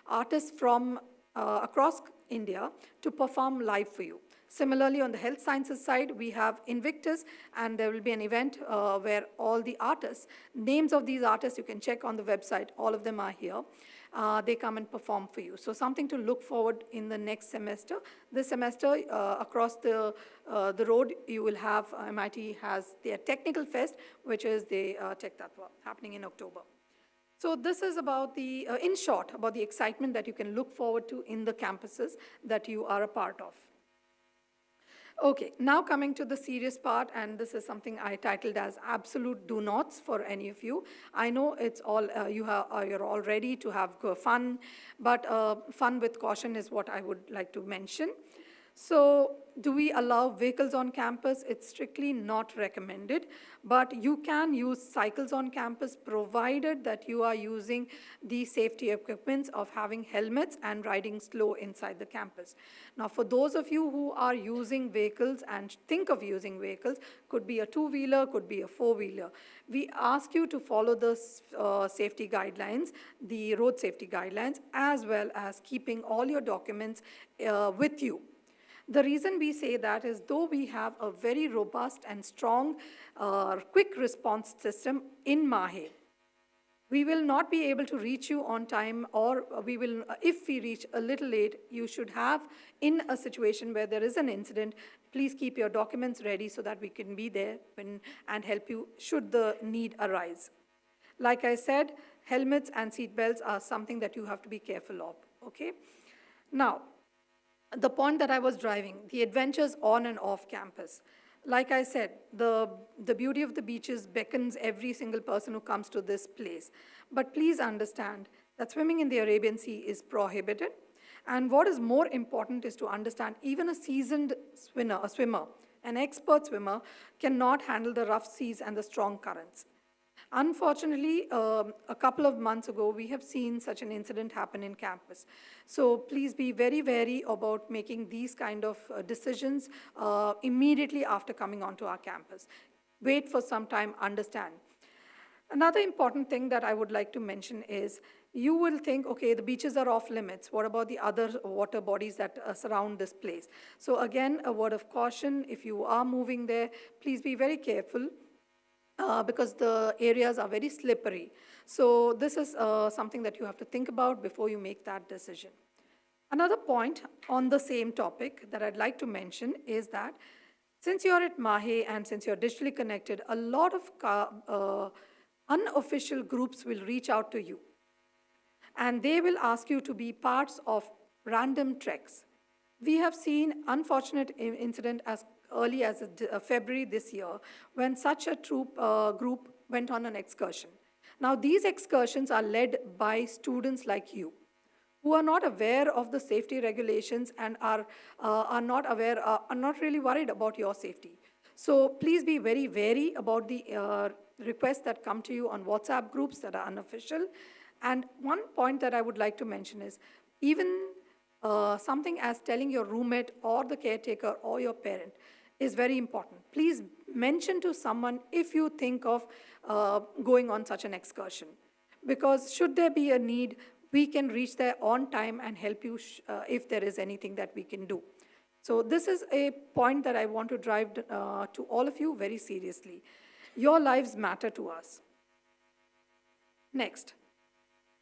artists from across India to perform live for you. Similarly, on the health sciences side, we have Invictus, and there will be an event where all the artists, names of these artists you can check on the website, all of them are here. They come and perform for you. So something to look forward in the next semester. This semester, across the road, you will have, MIT has their Technical Fest, which is the Tech Tattva, happening in October. So this is about in short, about the excitement that you can look forward to in the campuses that you are a part of. Okay, now coming to the serious part, and this is something I titled as absolute do nots for any of you. I know it's all, you're all ready to have fun, but fun with caution is what I would like to mention. So do we allow vehicles on campus? It's strictly not recommended, but you can use cycles on campus provided that you are using the safety equipments of having helmets and riding slow inside the campus. Now, for those of you who are using vehicles and think of using vehicles, could be a two-wheeler, could be a four-wheeler, we ask you to follow the safety guidelines, the road safety guidelines, as well as keeping all your documents with you. The reason we say that is though we have a very robust and strong quick response system in Mahe, we will not be able to reach you on time, or we will, if we reach a little late, you should have, in a situation where there is an incident, please keep your documents ready so that we can be there and help you should the need arise. Like I said, helmets and seat belts are something that you have to be careful of, okay? Now, the point that I was driving, the adventures on and off campus. Like I said, the beauty of the beaches beckons every single person who comes to this place. But please understand that swimming in the Arabian Sea is prohibited. And what is more important is to understand even a seasoned swimmer, an expert swimmer, cannot handle the rough seas and the strong currents. Unfortunately, a couple of months ago, we have seen such an incident happen in campus. So please be very wary about making these kind of decisions immediately after coming onto our campus. Wait for some time, understand. Another important thing that I would like to mention is you will think, okay, the beaches are off limits. What about the other water bodies that surround this place? So again, a word of caution, if you are moving there, please be very careful. Because the areas are very slippery. So this is something that you have to think about before you make that decision. Another point on the same topic that I'd like to mention is that since you're at Mahe and since you're digitally connected, a lot of unofficial groups will reach out to you. And they will ask you to be parts of random treks. We have seen unfortunate incident as early as February this year, when such a group went on an excursion. Now, these excursions are led by students like you, who are not aware of the safety regulations and are not really worried about your safety. So please be very wary about the requests that come to you on WhatsApp groups that are unofficial. And one point that I would like to mention is even something as telling your roommate or the caretaker or your parent is very important. Please mention to someone if you think of going on such an excursion. Because should there be a need, we can reach there on time and help you if there is anything that we can do. So this is a point that I want to drive to all of you very seriously. Your lives matter to us. Next.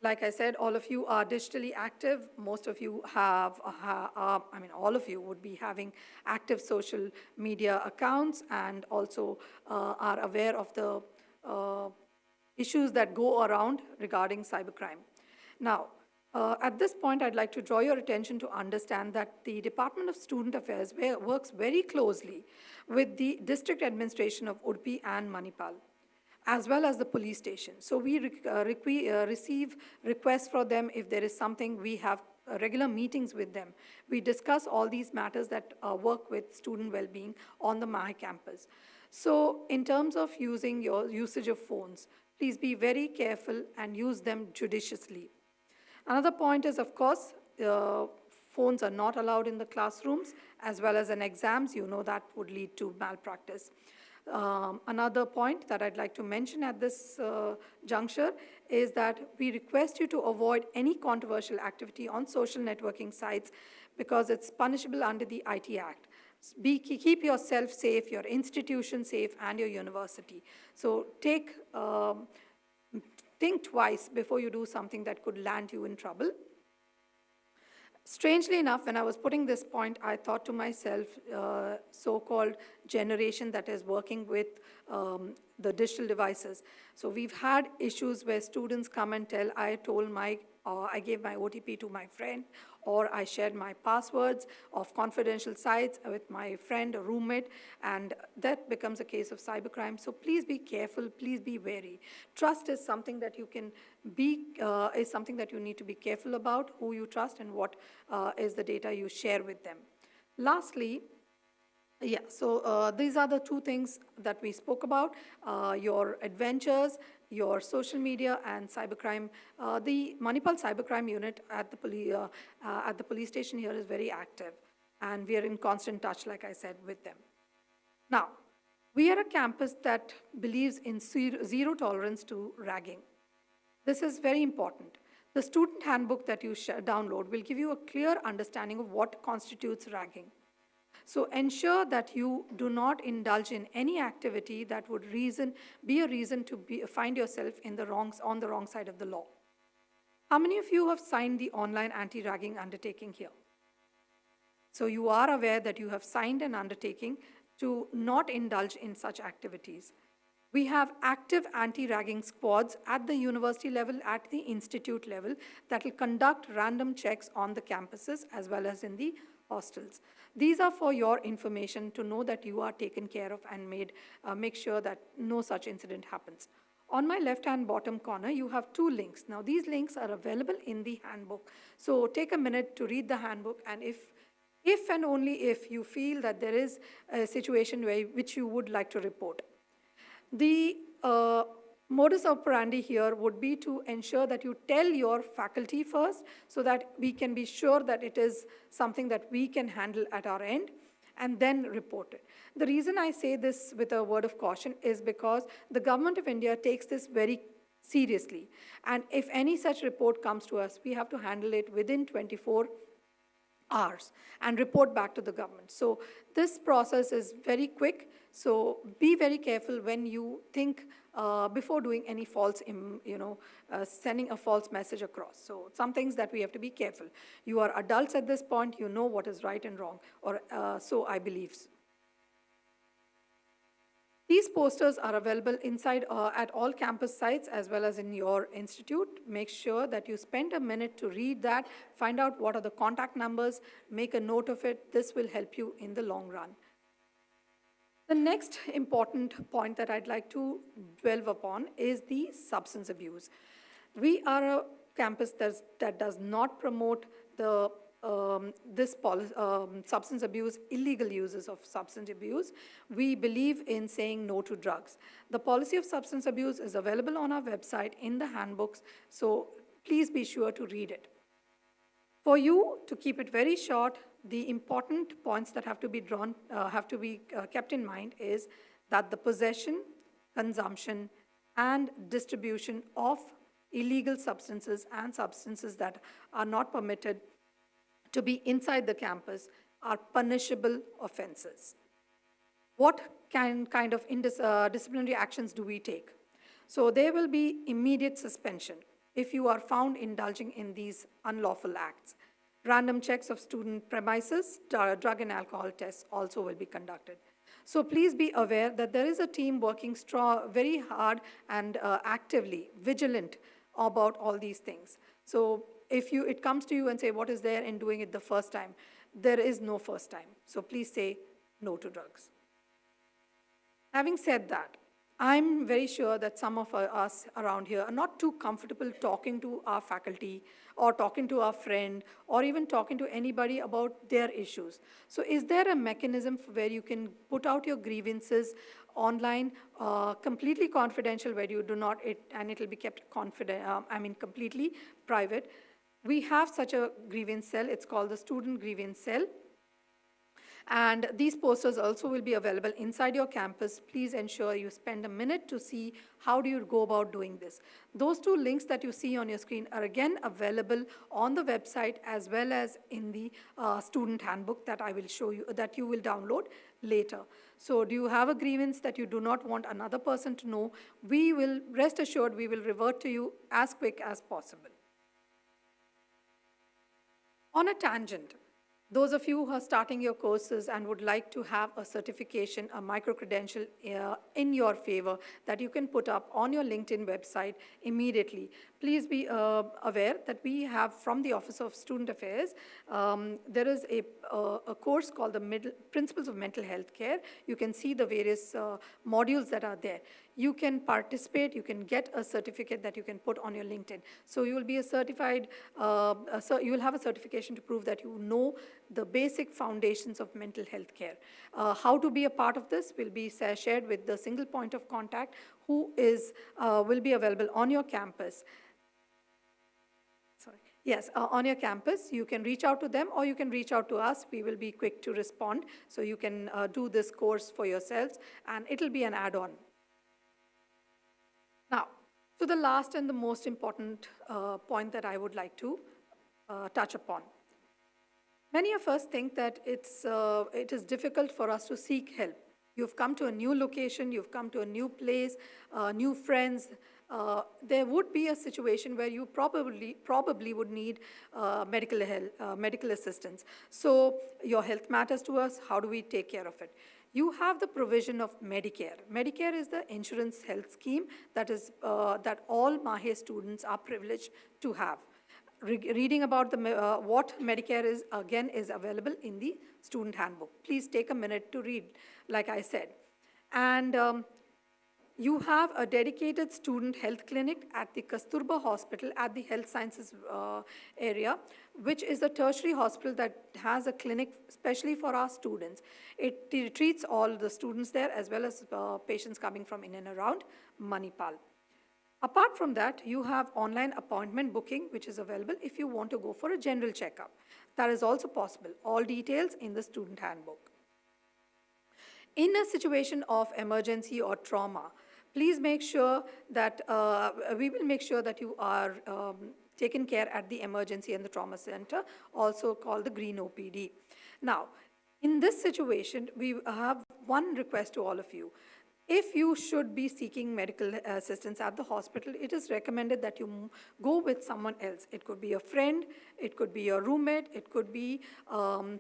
Like I said, all of you are digitally active. Most of you have, all of you would be having active social media accounts and also are aware of the issues that go around regarding cybercrime. Now, at this point, I'd like to draw your attention to understand that the Department of Student Affairs works very closely with the District Administration of Udupi and Manipal, as well as the police station. So we receive requests for them if there is something. We have regular meetings with them. We discuss all these matters that work with student well-being on the Mahe campus. So in terms of using your usage of phones, please be very careful and use them judiciously. Another point is, of course, Phones are not allowed in the classrooms, as well as in exams. You know that would lead to malpractice. Another point that I'd like to mention at this juncture is that we request you to avoid any controversial activity on social networking sites because it's punishable under the IT Act. Keep yourself safe, your institution safe, and your university. So think twice before you do something that could land you in trouble. Strangely enough, when I was putting this point, I thought to myself, so-called generation that is working with the digital devices. So we've had issues where students come and tell, I gave my OTP to my friend, or I shared my passwords of confidential sites with my friend or roommate, and that becomes a case of cybercrime. So please be careful, please be wary. Trust is something that you can is something that you need to be careful about, who you trust and what is the data you share with them. Lastly, so these are the two things that we spoke about, your adventures, your social media, and cybercrime. The Manipal cybercrime unit at the police station here is very active, and we are in constant touch, like I said, with them. Now, we are a campus that believes in zero tolerance to ragging. This is very important. The student handbook that you download will give you a clear understanding of what constitutes ragging. So ensure that you do not indulge in any activity that would be a reason to find yourself on the wrong side of the law. How many of you have signed the online anti-ragging undertaking here? So you are aware that you have signed an undertaking to not indulge in such activities. We have active anti-ragging squads at the university level, at the institute level, that will conduct random checks on the campuses as well as in the hostels. These are for your information to know that you are taken care of and make sure that no such incident happens. On my left-hand bottom corner, you have two links. Now, these links are available in the handbook. So take a minute to read the handbook, and if and only if you feel that there is a situation which you would like to report. The modus operandi here would be to ensure that you tell your faculty first so that we can be sure that it is something that we can handle at our end and then report it. The reason I say this with a word of caution is because the government of India takes this very seriously. And if any such report comes to us, we have to handle it within 24 hours and report back to the government. So this process is very quick. So be very careful when you think before doing any false, sending a false message across. So some things that we have to be careful. You are adults at this point. You know what is right and wrong, or so I believe. These posters are available inside at all campus sites as well as in your institute. Make sure that you spend a minute to read that, find out what are the contact numbers, make a note of it. This will help you in the long run. The next important point that I'd like to dwell upon is the substance abuse. We are a campus that does not promote the substance abuse, illegal uses of substance abuse. We believe in saying no to drugs. The policy of substance abuse is available on our website in the handbooks, so please be sure to read it. For you, to keep it very short, the important points that have to be kept in mind is that the possession, consumption, and distribution of illegal substances and substances that are not permitted to be inside the campus are punishable offenses. What kind of disciplinary actions do we take? So there will be immediate suspension if you are found indulging in these unlawful acts. Random checks of student premises, drug and alcohol tests also will be conducted. So please be aware that there is a team working very hard and actively, vigilant about all these things. So if it comes to you and say, what is there in doing it the first time? There is no first time. So please say no to drugs. Having said that, I'm very sure that some of us around here are not too comfortable talking to our faculty or talking to our friend or even talking to anybody about their issues. So is there a mechanism where you can put out your grievances online, completely confidential, where you do not, and it will be kept completely private? We have such a grievance cell. It's called the Student Grievance Cell. And these posters also will be available inside your campus. Please ensure you spend a minute to see how do you go about doing this. Those two links that you see on your screen are again available on the website as well as in the student handbook that I will show you, that you will download later. So do you have a grievance that you do not want another person to know? We will, rest assured, we will revert to you as quick as possible. On a tangent, those of you who are starting your courses and would like to have a certification, a micro-credential in your favor that you can put up on your LinkedIn website immediately, please be aware that we have from the Office of Student Affairs, there is a course called the Principles of Mental Health Care. You can see the various modules that are there. You can participate, you can get a certificate that you can put on your LinkedIn. So you will be a certified, you will have a certification to prove that you know the basic foundations of mental health care. How to be a part of this will be shared with the single point of contact who is, will be available on your campus. Sorry. Yes, on your campus, you can reach out to them or you can reach out to us. We will be quick to respond. So you can do this course for yourselves and it'll be an add-on. Now, to the last and the most important point that I would like to touch upon. Many of us think that it is difficult for us to seek help. You've come to a new location, you've come to a new place, new friends. There would be a situation where you probably would need medical assistance. So your health matters to us. How do we take care of it? You have the provision of Medicare. Medicare is the insurance health scheme that all MAHE students are privileged to have. Reading about what Medicare is, again, is available in the student handbook. Please take a minute to read, like I said. And you have a dedicated student health clinic at the Kasturba Hospital at the health sciences area, which is a tertiary hospital that has a clinic especially for our students. It treats all the students there as well as patients coming from in and around Manipal. Apart from that, you have online appointment booking, which is available if you want to go for a general checkup. That is also possible. All details in the student handbook. In a situation of emergency or trauma, please make sure that we will make sure that you are taken care at the emergency and the trauma center, also called the Green OPD. Now, in this situation, we have one request to all of you. If you should be seeking medical assistance at the hospital, it is recommended that you go with someone else. It could be a friend, it could be your roommate, it could be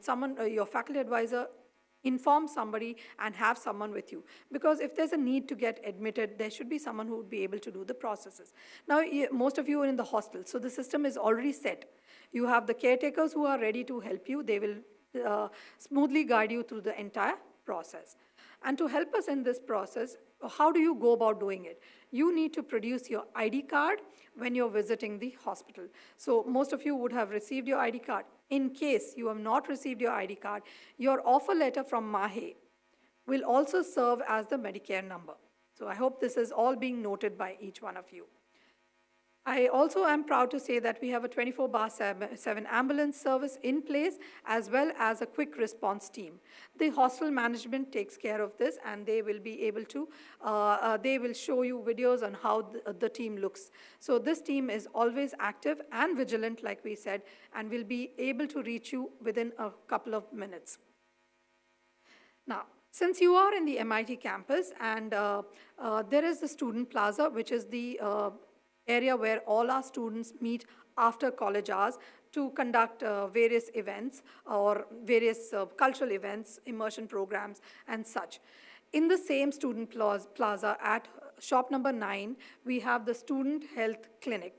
someone, your faculty advisor. Inform somebody and have someone with you. Because if there's a need to get admitted, there should be someone who would be able to do the processes. Now, most of you are in the hostel, so the system is already set. You have the caretakers who are ready to help you. They will smoothly guide you through the entire process. And to help us in this process, how do you go about doing it? You need to produce your ID card when you're visiting the hospital. So most of you would have received your ID card. In case you have not received your ID card, your offer letter from MAHE will also serve as the Medicare number. So I hope this is all being noted by each one of you. I also am proud to say that we have a 24/7 ambulance service in place as well as a quick response team. The hostel management takes care of this and they will be able to, they will show you videos on how the team looks. So this team is always active and vigilant, like we said, and will be able to reach you within a couple of minutes. Now, since you are in the MIT campus and there is the Student Plaza, which is the area where all our students meet after college hours to conduct various events or various cultural events, immersion programs, and such. In the same Student Plaza at shop number 9, we have the Student Health Clinic.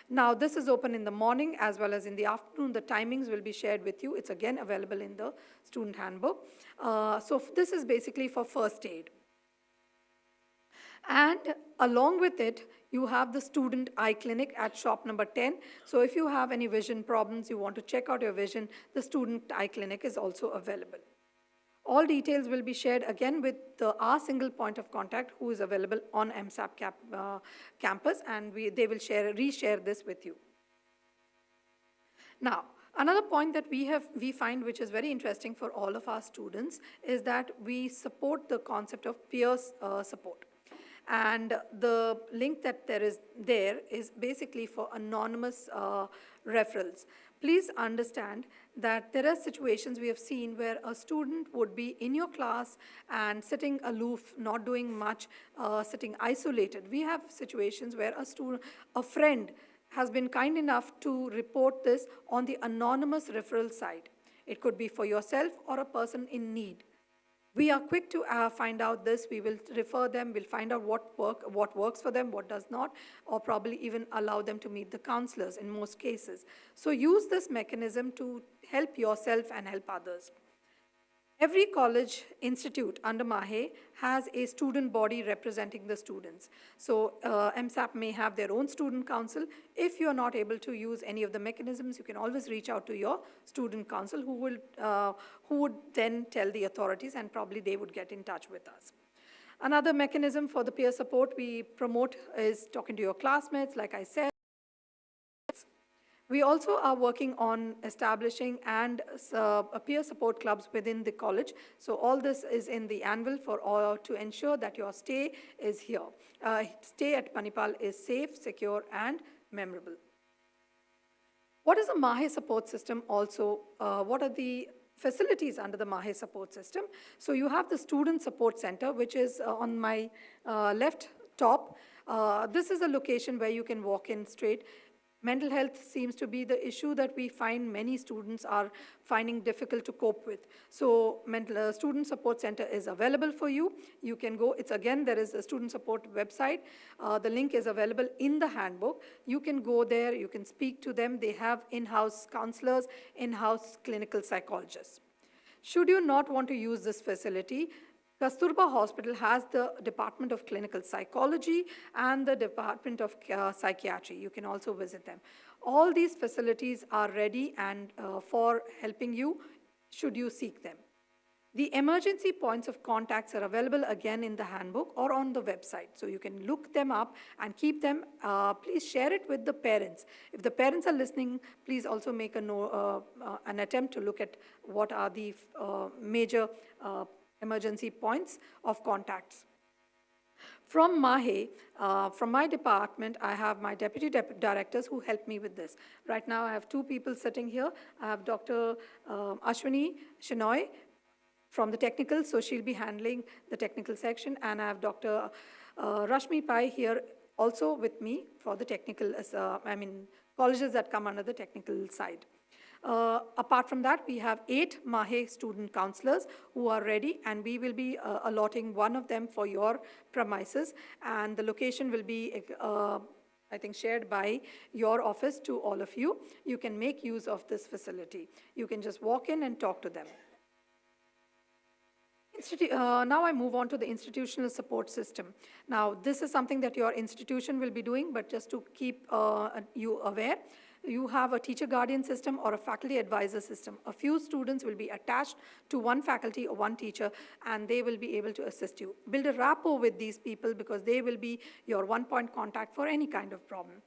Now, this is open in the morning as well as in the afternoon. The timings will be shared with you. It's again available in the student handbook. So this is basically for first aid. And along with it, you have the Student Eye Clinic at shop number 10. So if you have any vision problems, you want to check out your vision, the Student Eye Clinic is also available. All details will be shared again with our single point of contact who is available on MSAP campus, and they will reshare this with you. Now, another point that we find which is very interesting for all of our students is that we support the concept of peer support. And the link that there is basically for anonymous referrals. Please understand that there are situations we have seen where a student would be in your class and sitting aloof, not doing much, sitting isolated. We have situations where a friend has been kind enough to report this on the anonymous referral site. It could be for yourself or a person in need. We are quick to find out this. We will refer them. We'll find out what works for them, what does not, or probably even allow them to meet the counselors in most cases. So use this mechanism to help yourself and help others. Every college institute under MAHE has a student body representing the students. So MSAP may have their own student council. If you're not able to use any of the mechanisms, you can always reach out to your student council who would then tell the authorities, and probably they would get in touch with us. Another mechanism for the peer support we promote is talking to your classmates, like I said. We also are working on establishing and peer support clubs within the college. So all this is in the anvil to ensure that your stay is here. Stay at Manipal is safe, secure, and memorable. What is the MAHE support system also? What are the facilities under the MAHE support system? So you have the Student Support Center, which is on my left top. This is a location where you can walk in straight. Mental health seems to be the issue that we find many students are finding difficult to cope with. So Student Support Center is available for you. You can go, there is a student support website. The link is available in the handbook. You can go there, you can speak to them. They have in-house counselors, in-house clinical psychologists. Should you not want to use this facility, Kasturba Hospital has the Department of Clinical Psychology and the Department of Psychiatry. You can also visit them. All these facilities are ready and for helping you should you seek them. The emergency points of contacts are available again in the handbook or on the website. So you can look them up and keep them. Please share it with the parents. If the parents are listening, please also make an attempt to look at what are the major emergency points of contacts. From MAHE, from my department, I have my deputy directors who help me with this. Right now, I have two people sitting here. I have Dr. Ashwini Shenoy from the technical, so she'll be handling the technical section, and I have Dr. Rashmi Pai here also with me for the technical, colleges that come under the technical side. Apart from that, we have 8 MAHE student counselors who are ready, and we will be allotting one of them for your premises, and the location will be, I think, shared by your office to all of you. You can make use of this facility. You can just walk in and talk to them. Now I move on to the institutional support system. Now, this is something that your institution will be doing, but just to keep you aware, you have a teacher guardian system or a faculty advisor system. A few students will be attached to one faculty or one teacher, and they will be able to assist you. Build a rapport with these people because they will be your one-point contact for any kind of problem.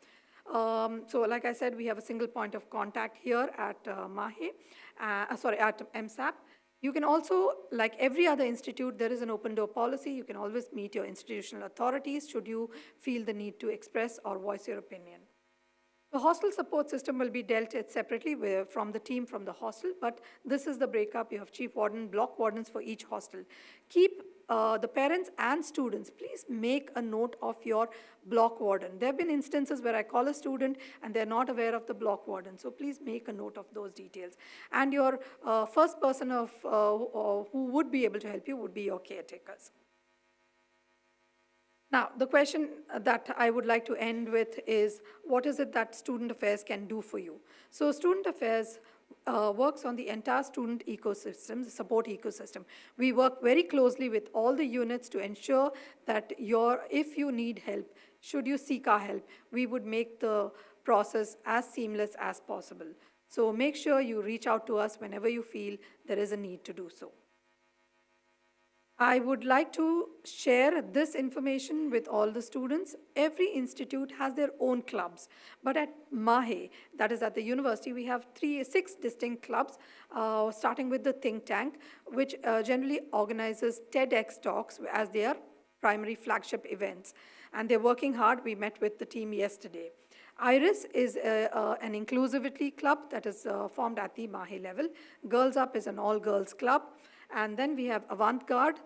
So like I said, we have a single point of contact here at at MSAP. You can also, like every other institute, there is an open door policy. You can always meet your institutional authorities should you feel the need to express or voice your opinion. The hostel support system will be dealt with separately from the team from the hostel, but this is the breakup. You have chief warden, block wardens for each hostel. Keep the parents and students, please make a note of your block warden. There have been instances where I call a student and they're not aware of the block warden, so please make a note of those details. And your first person who would be able to help you would be your caretakers. Now, the question that I would like to end with is, what is it that Student Affairs can do for you? So Student Affairs works on the entire student ecosystem, the support ecosystem. We work very closely with all the units to ensure that if you need help, should you seek our help, we would make the process as seamless as possible. So make sure you reach out to us whenever you feel there is a need to do so. I would like to share this information with all the students. Every institute has their own clubs, but at MAHE, that is at the university, we have six distinct clubs, starting with the think tank, which generally organizes TEDx talks as their primary flagship events. And they're working hard. We met with the team yesterday. IRIS is an inclusivity club that is formed at the MAHE level. Girls Up is an all-girls club. And then we have Avant-Garde,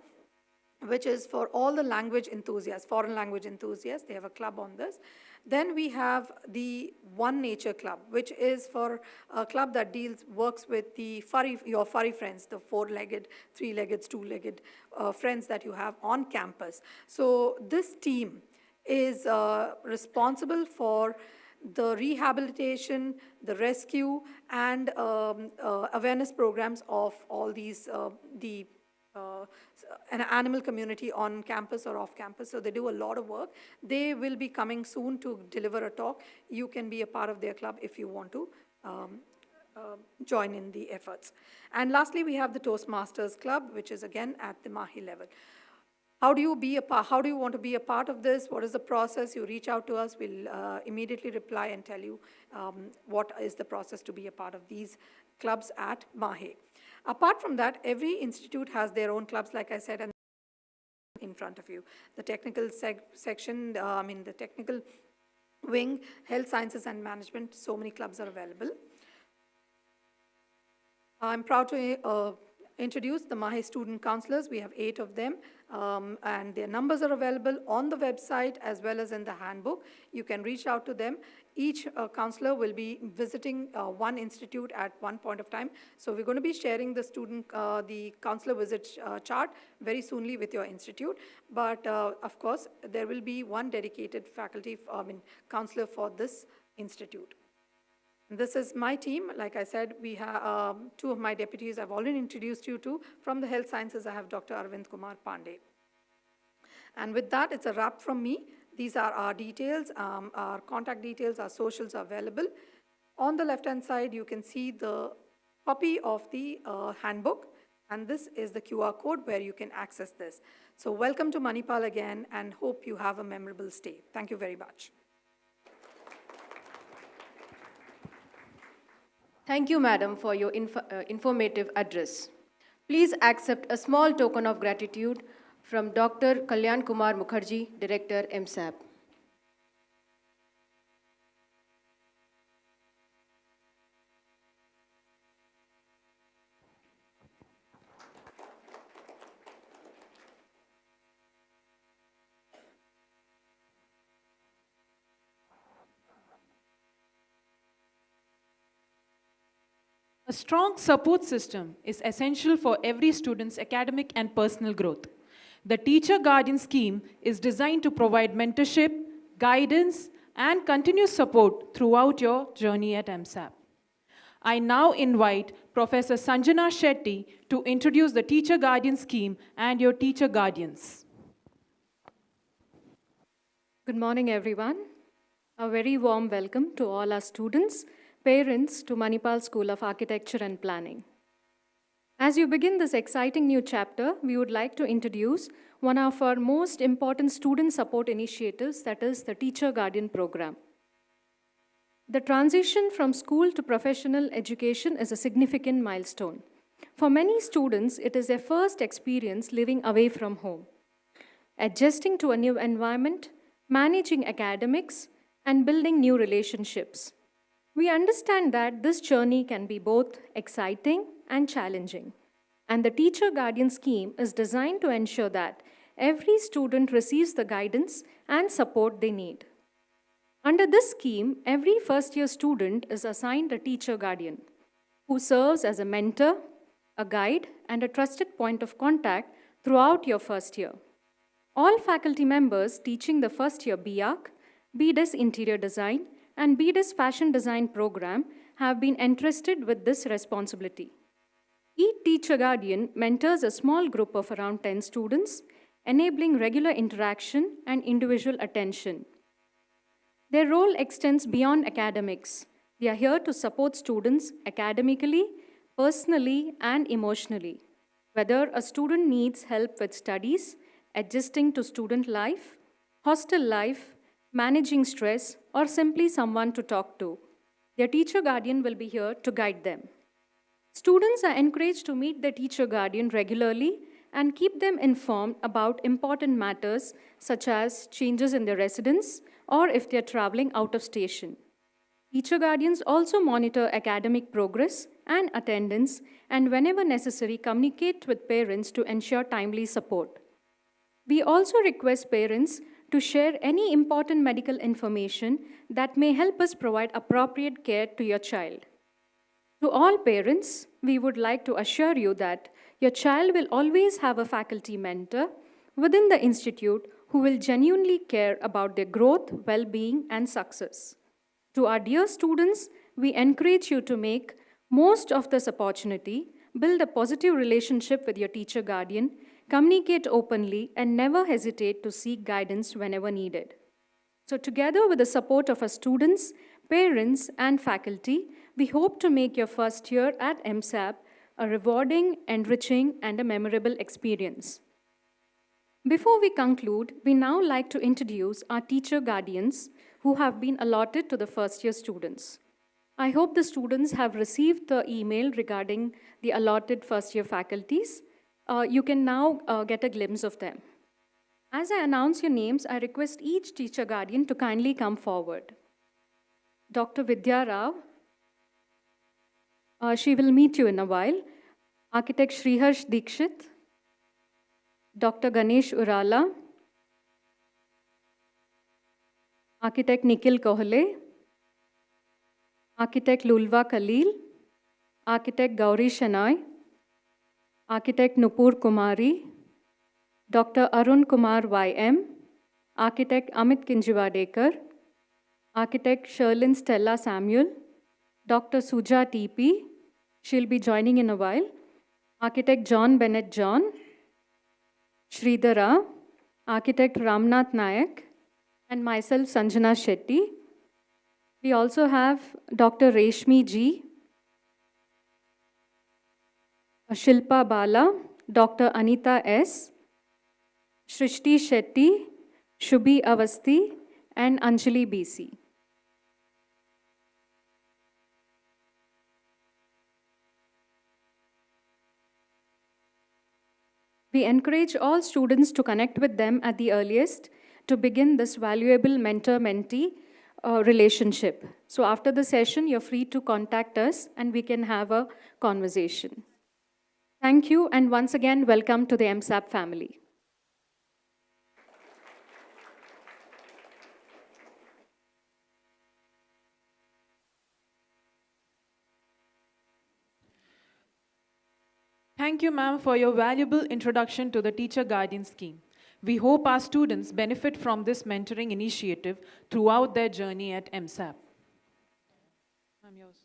which is for all the language enthusiasts, foreign language enthusiasts. They have a club on this. Then we have the One Nature Club, which is for a club that works with your furry friends, the four-legged, three-legged, two-legged friends that you have on campus. So this team is responsible for the rehabilitation, the rescue, and awareness programs of all these, an animal community on campus or off campus. So they do a lot of work. They will be coming soon to deliver a talk. You can be a part of their club if you want to join in the efforts. And lastly, we have the Toastmasters Club, which is again at the MAHE level. How do you want to be a part of this? What is the process? You reach out to us. We'll immediately reply and tell you what is the process to be a part of these clubs at MAHE. Apart from that, every institute has their own clubs, like I said, and in front of you. The technical section, the technical wing, health sciences and management, so many clubs are available. I'm proud to introduce the MAHE student counselors. We have 8 of them, and their numbers are available on the website as well as in the handbook. You can reach out to them. Each counselor will be visiting one institute at one point of time. So we're going to be sharing the counselor visit chart very soonly with your institute. But of course, there will be one dedicated counselor for this institute. This is my team. Like I said, we have 2 of my deputies I've already introduced you to. From the health sciences, I have Dr. Arvind Kumar Pandey. And with that, it's a wrap from me. These are our details, our contact details, our socials are available. On the left-hand side, you can see the copy of the handbook, and this is the QR code where you can access this. So welcome to Manipal again, and hope you have a memorable stay. Thank you very much. Thank you, Madam, for your informative address. Please accept a small token of gratitude from Dr. Kalyan Kumar Mukherjee, Director, MSAP. A strong support system is essential for every student's academic and personal growth. The Teacher Guardian Scheme is designed to provide mentorship, guidance, and continuous support throughout your journey at MSAP. I now invite Professor Sanjana Shetty to introduce the Teacher Guardian Scheme and your teacher guardians. Good morning, everyone. A very warm welcome to all our students, parents to Manipal School of Architecture and Planning. As you begin this exciting new chapter, we would like to introduce one of our most important student support initiatives, that is the Teacher Guardian Program. The transition from school to professional education is a significant milestone. For many students, it is their first experience living away from home. Adjusting to a new environment, managing academics, and building new relationships. We understand that this journey can be both exciting and challenging, and the Teacher Guardian Scheme is designed to ensure that every student receives the guidance and support they need. Under this scheme, every first-year student is assigned a teacher guardian who serves as a mentor, a guide, and a trusted point of contact throughout your first year. All faculty members teaching the first-year BArch, BDes Interior Design, and BDes Fashion Design program have been entrusted with this responsibility. Each teacher guardian mentors a small group of around 10 students, enabling regular interaction and individual attention. Their role extends beyond academics. They are here to support students academically, personally, and emotionally. Whether a student needs help with studies, adjusting to student life, hostel life, managing stress, or simply someone to talk to, their teacher guardian will be here to guide them. Students are encouraged to meet their teacher guardian regularly and keep them informed about important matters such as changes in their residence or if they are traveling out of station. Teacher guardians also monitor academic progress and attendance and whenever necessary communicate with parents to ensure timely support. We also request parents to share any important medical information that may help us provide appropriate care to your child. To all parents, we would like to assure you that your child will always have a faculty mentor within the institute who will genuinely care about their growth, well-being, and success. To our dear students, we encourage you to make most of this opportunity, build a positive relationship with your teacher guardian, communicate openly, and never hesitate to seek guidance whenever needed. So together with the support of our students, parents, and faculty, we hope to make your first year at MSAP a rewarding, enriching, and a memorable experience. Before we conclude, we now like to introduce our teacher guardians who have been allotted to the first year students. I hope the students have received the email regarding the allotted first year faculties. You can now get a glimpse of them. As I announce your names, I request each teacher guardian to kindly come forward. Dr. Vidya Rao, she will meet you in a while. Architect Sriharsh Dikshit, Dr. Ganesh Urala, Architect Nikhil Kohle, Architect Lulwa Khalil, Architect Gauri Shenoy, Architect Nupur Kumari, Dr. Arun Kumar YM, Architect Amit Kinjiwadekar, Architect Sherlyn Stella Samuel, Dr. Suja TP, she'll be joining in a while, Architect John Bennett John, Sridhara, Architect Ramnath Nayak, and myself Sanjana Shetty. We also have Dr. Reshmi G, Shilpa Bala, Dr. Anita S, Shrishti Shetty, Shubhi Avasti, and Anjali BC. We encourage all students to connect with them at the earliest to begin this valuable mentor-mentee relationship. So after the session, you're free to contact us and we can have a conversation. Thank you, and once again, welcome to the MSAP family. Thank you, ma'am, for your valuable introduction to the Teacher Guardian Scheme. We hope our students benefit from this mentoring initiative throughout their journey at MSAP. Ma'am, yours.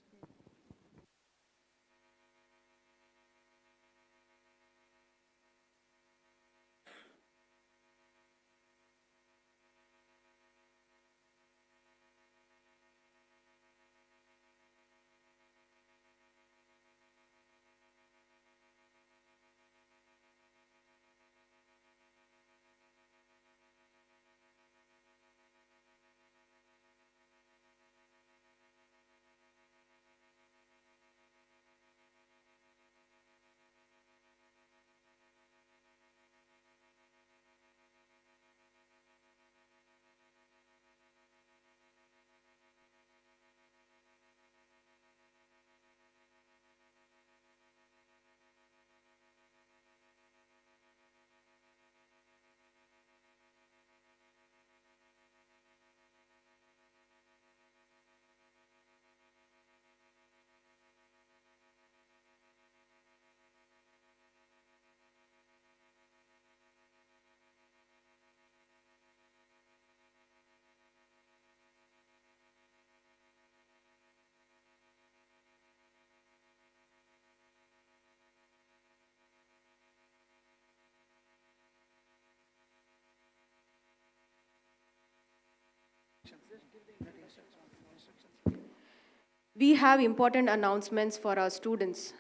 We have important announcements for our students.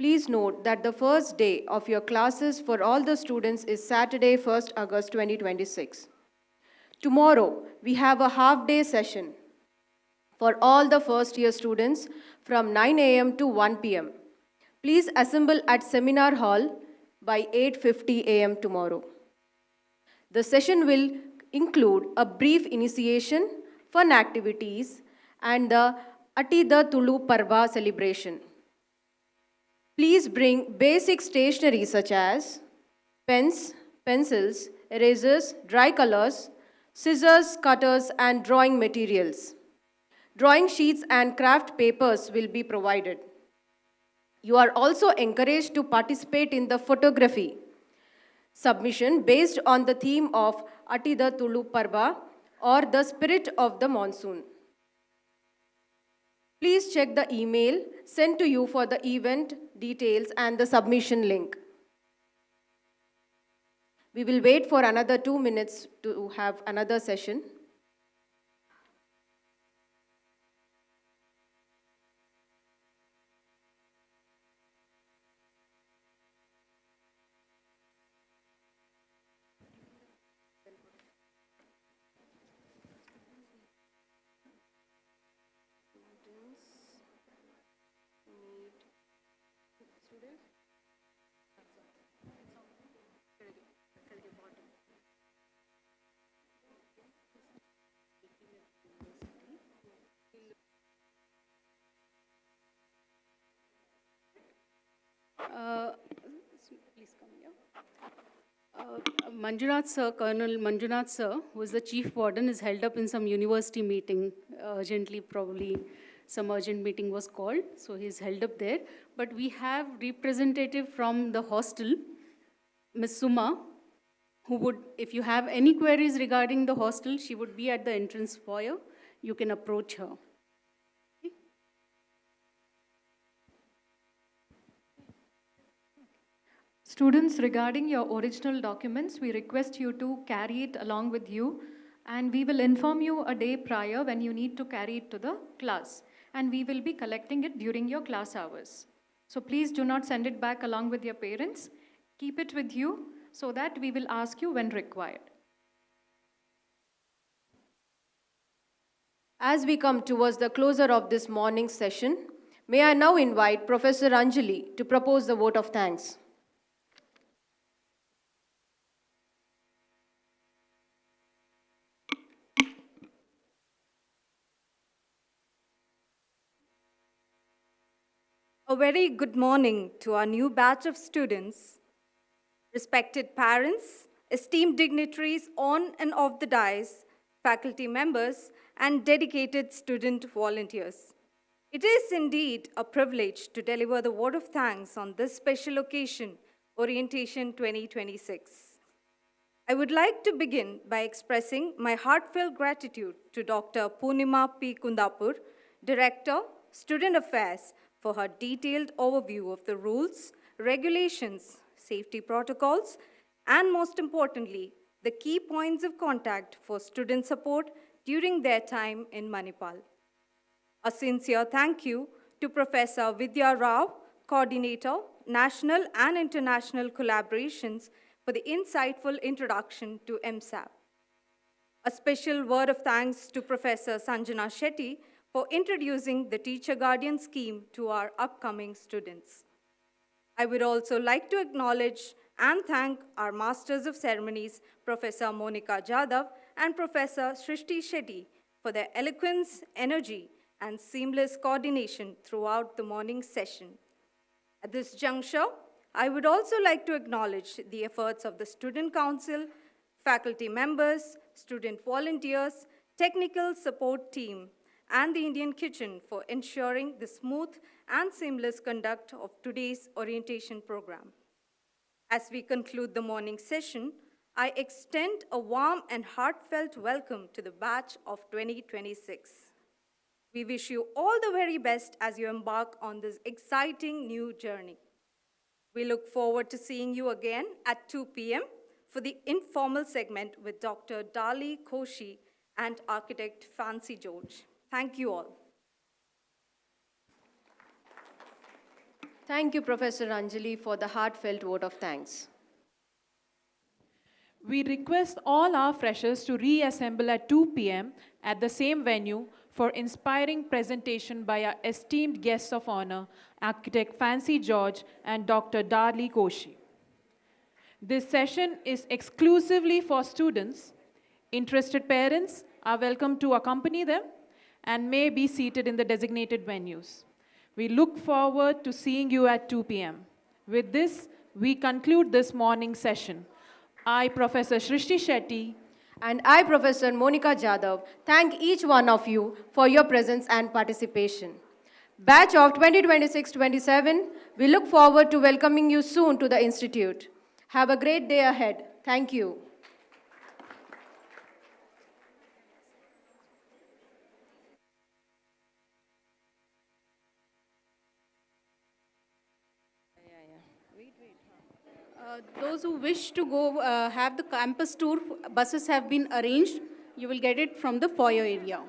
Please note that the first day of your classes for all the students is Saturday, 1st August 2026. Tomorrow, we have a half-day session for all the first-year students from 9 a.m. to 1 p.m. Please assemble at Seminar Hall by 8:50 a.m. tomorrow. The session will include a brief initiation, fun activities, and the Atida Tulu Parva celebration. Please bring basic stationery such as pens, pencils, erasers, dry colors, scissors, cutters, and drawing materials. Drawing sheets and craft papers will be provided. You are also encouraged to participate in the photography submission based on the theme of Atida Tulu Parva or the spirit of the monsoon. Please check the email sent to you for the event details and the submission link. We will wait for another 2 minutes to have another session. Please come here. Manjunath sir, Colonel Manjunath sir, who is the chief warden, is held up in some university meeting. Urgently, probably some urgent meeting was called, so he's held up there. But we have representative from the hostel, Ms. Suma, who would, if you have any queries regarding the hostel, she would be at the entrance foyer. You can approach her. Students, regarding your original documents, we request you to carry it along with you, and we will inform you a day prior when you need to carry it to the class, and we will be collecting it during your class hours. So please do not send it back along with your parents. Keep it with you so that we will ask you when required. As we come towards the closure of this morning's session, may I now invite Professor Anjali to propose the vote of thanks. A very good morning to our new batch of students, respected parents, esteemed dignitaries on and off the dais, faculty members, and dedicated student volunteers. It is indeed a privilege to deliver the word of thanks on this special occasion, Orientation 2026. I would like to begin by expressing my heartfelt gratitude to Dr. Poonima P. Kundapur, Director, Student Affairs, for her detailed overview of the rules, regulations, safety protocols, and most importantly, the key points of contact for student support during their time in Manipal. A sincere thank you to Professor Vidya Rao, Coordinator, National and International Collaborations, for the insightful introduction to MSAP. A special word of thanks to Professor Sanjana Shetty for introducing the Teacher Guardian Scheme to our upcoming students. I would also like to acknowledge and thank our Masters of Ceremonies, Professor Monica Jadhav and Professor Srishti Shetty, for their eloquence, energy, and seamless coordination throughout the morning session. At this juncture, I would also like to acknowledge the efforts of the Student Council, faculty members, student volunteers, technical support team, and the Indian Kitchen for ensuring the smooth and seamless conduct of today's orientation program. As we conclude the morning session, I extend a warm and heartfelt welcome to the batch of 2026. We wish you all the very best as you embark on this exciting new journey. We look forward to seeing you again at 2 p.m. for the informal segment with Dr. Dali Koshi and architect Fancy George. Thank you all. Thank you, Professor Anjali, for the heartfelt vote of thanks. We request all our freshers to reassemble at 2 p.m. at the same venue for inspiring presentation by our esteemed guests of honor, Architect Fancy George and Dr. Darli Koshi. This session is exclusively for students. Interested parents are welcome to accompany them and may be seated in the designated venues. We look forward to seeing you at 2 p.m. With this, we conclude this morning session. I, Professor Shrishti Shetty, and I, Professor Monica Jadhav, thank each one of you for your presence and participation. Batch of 2026-27, we look forward to welcoming you soon to the Institute. Have a great day ahead. Thank you. Those who wish to go have the campus tour, buses have been arranged. You will get it from the foyer area.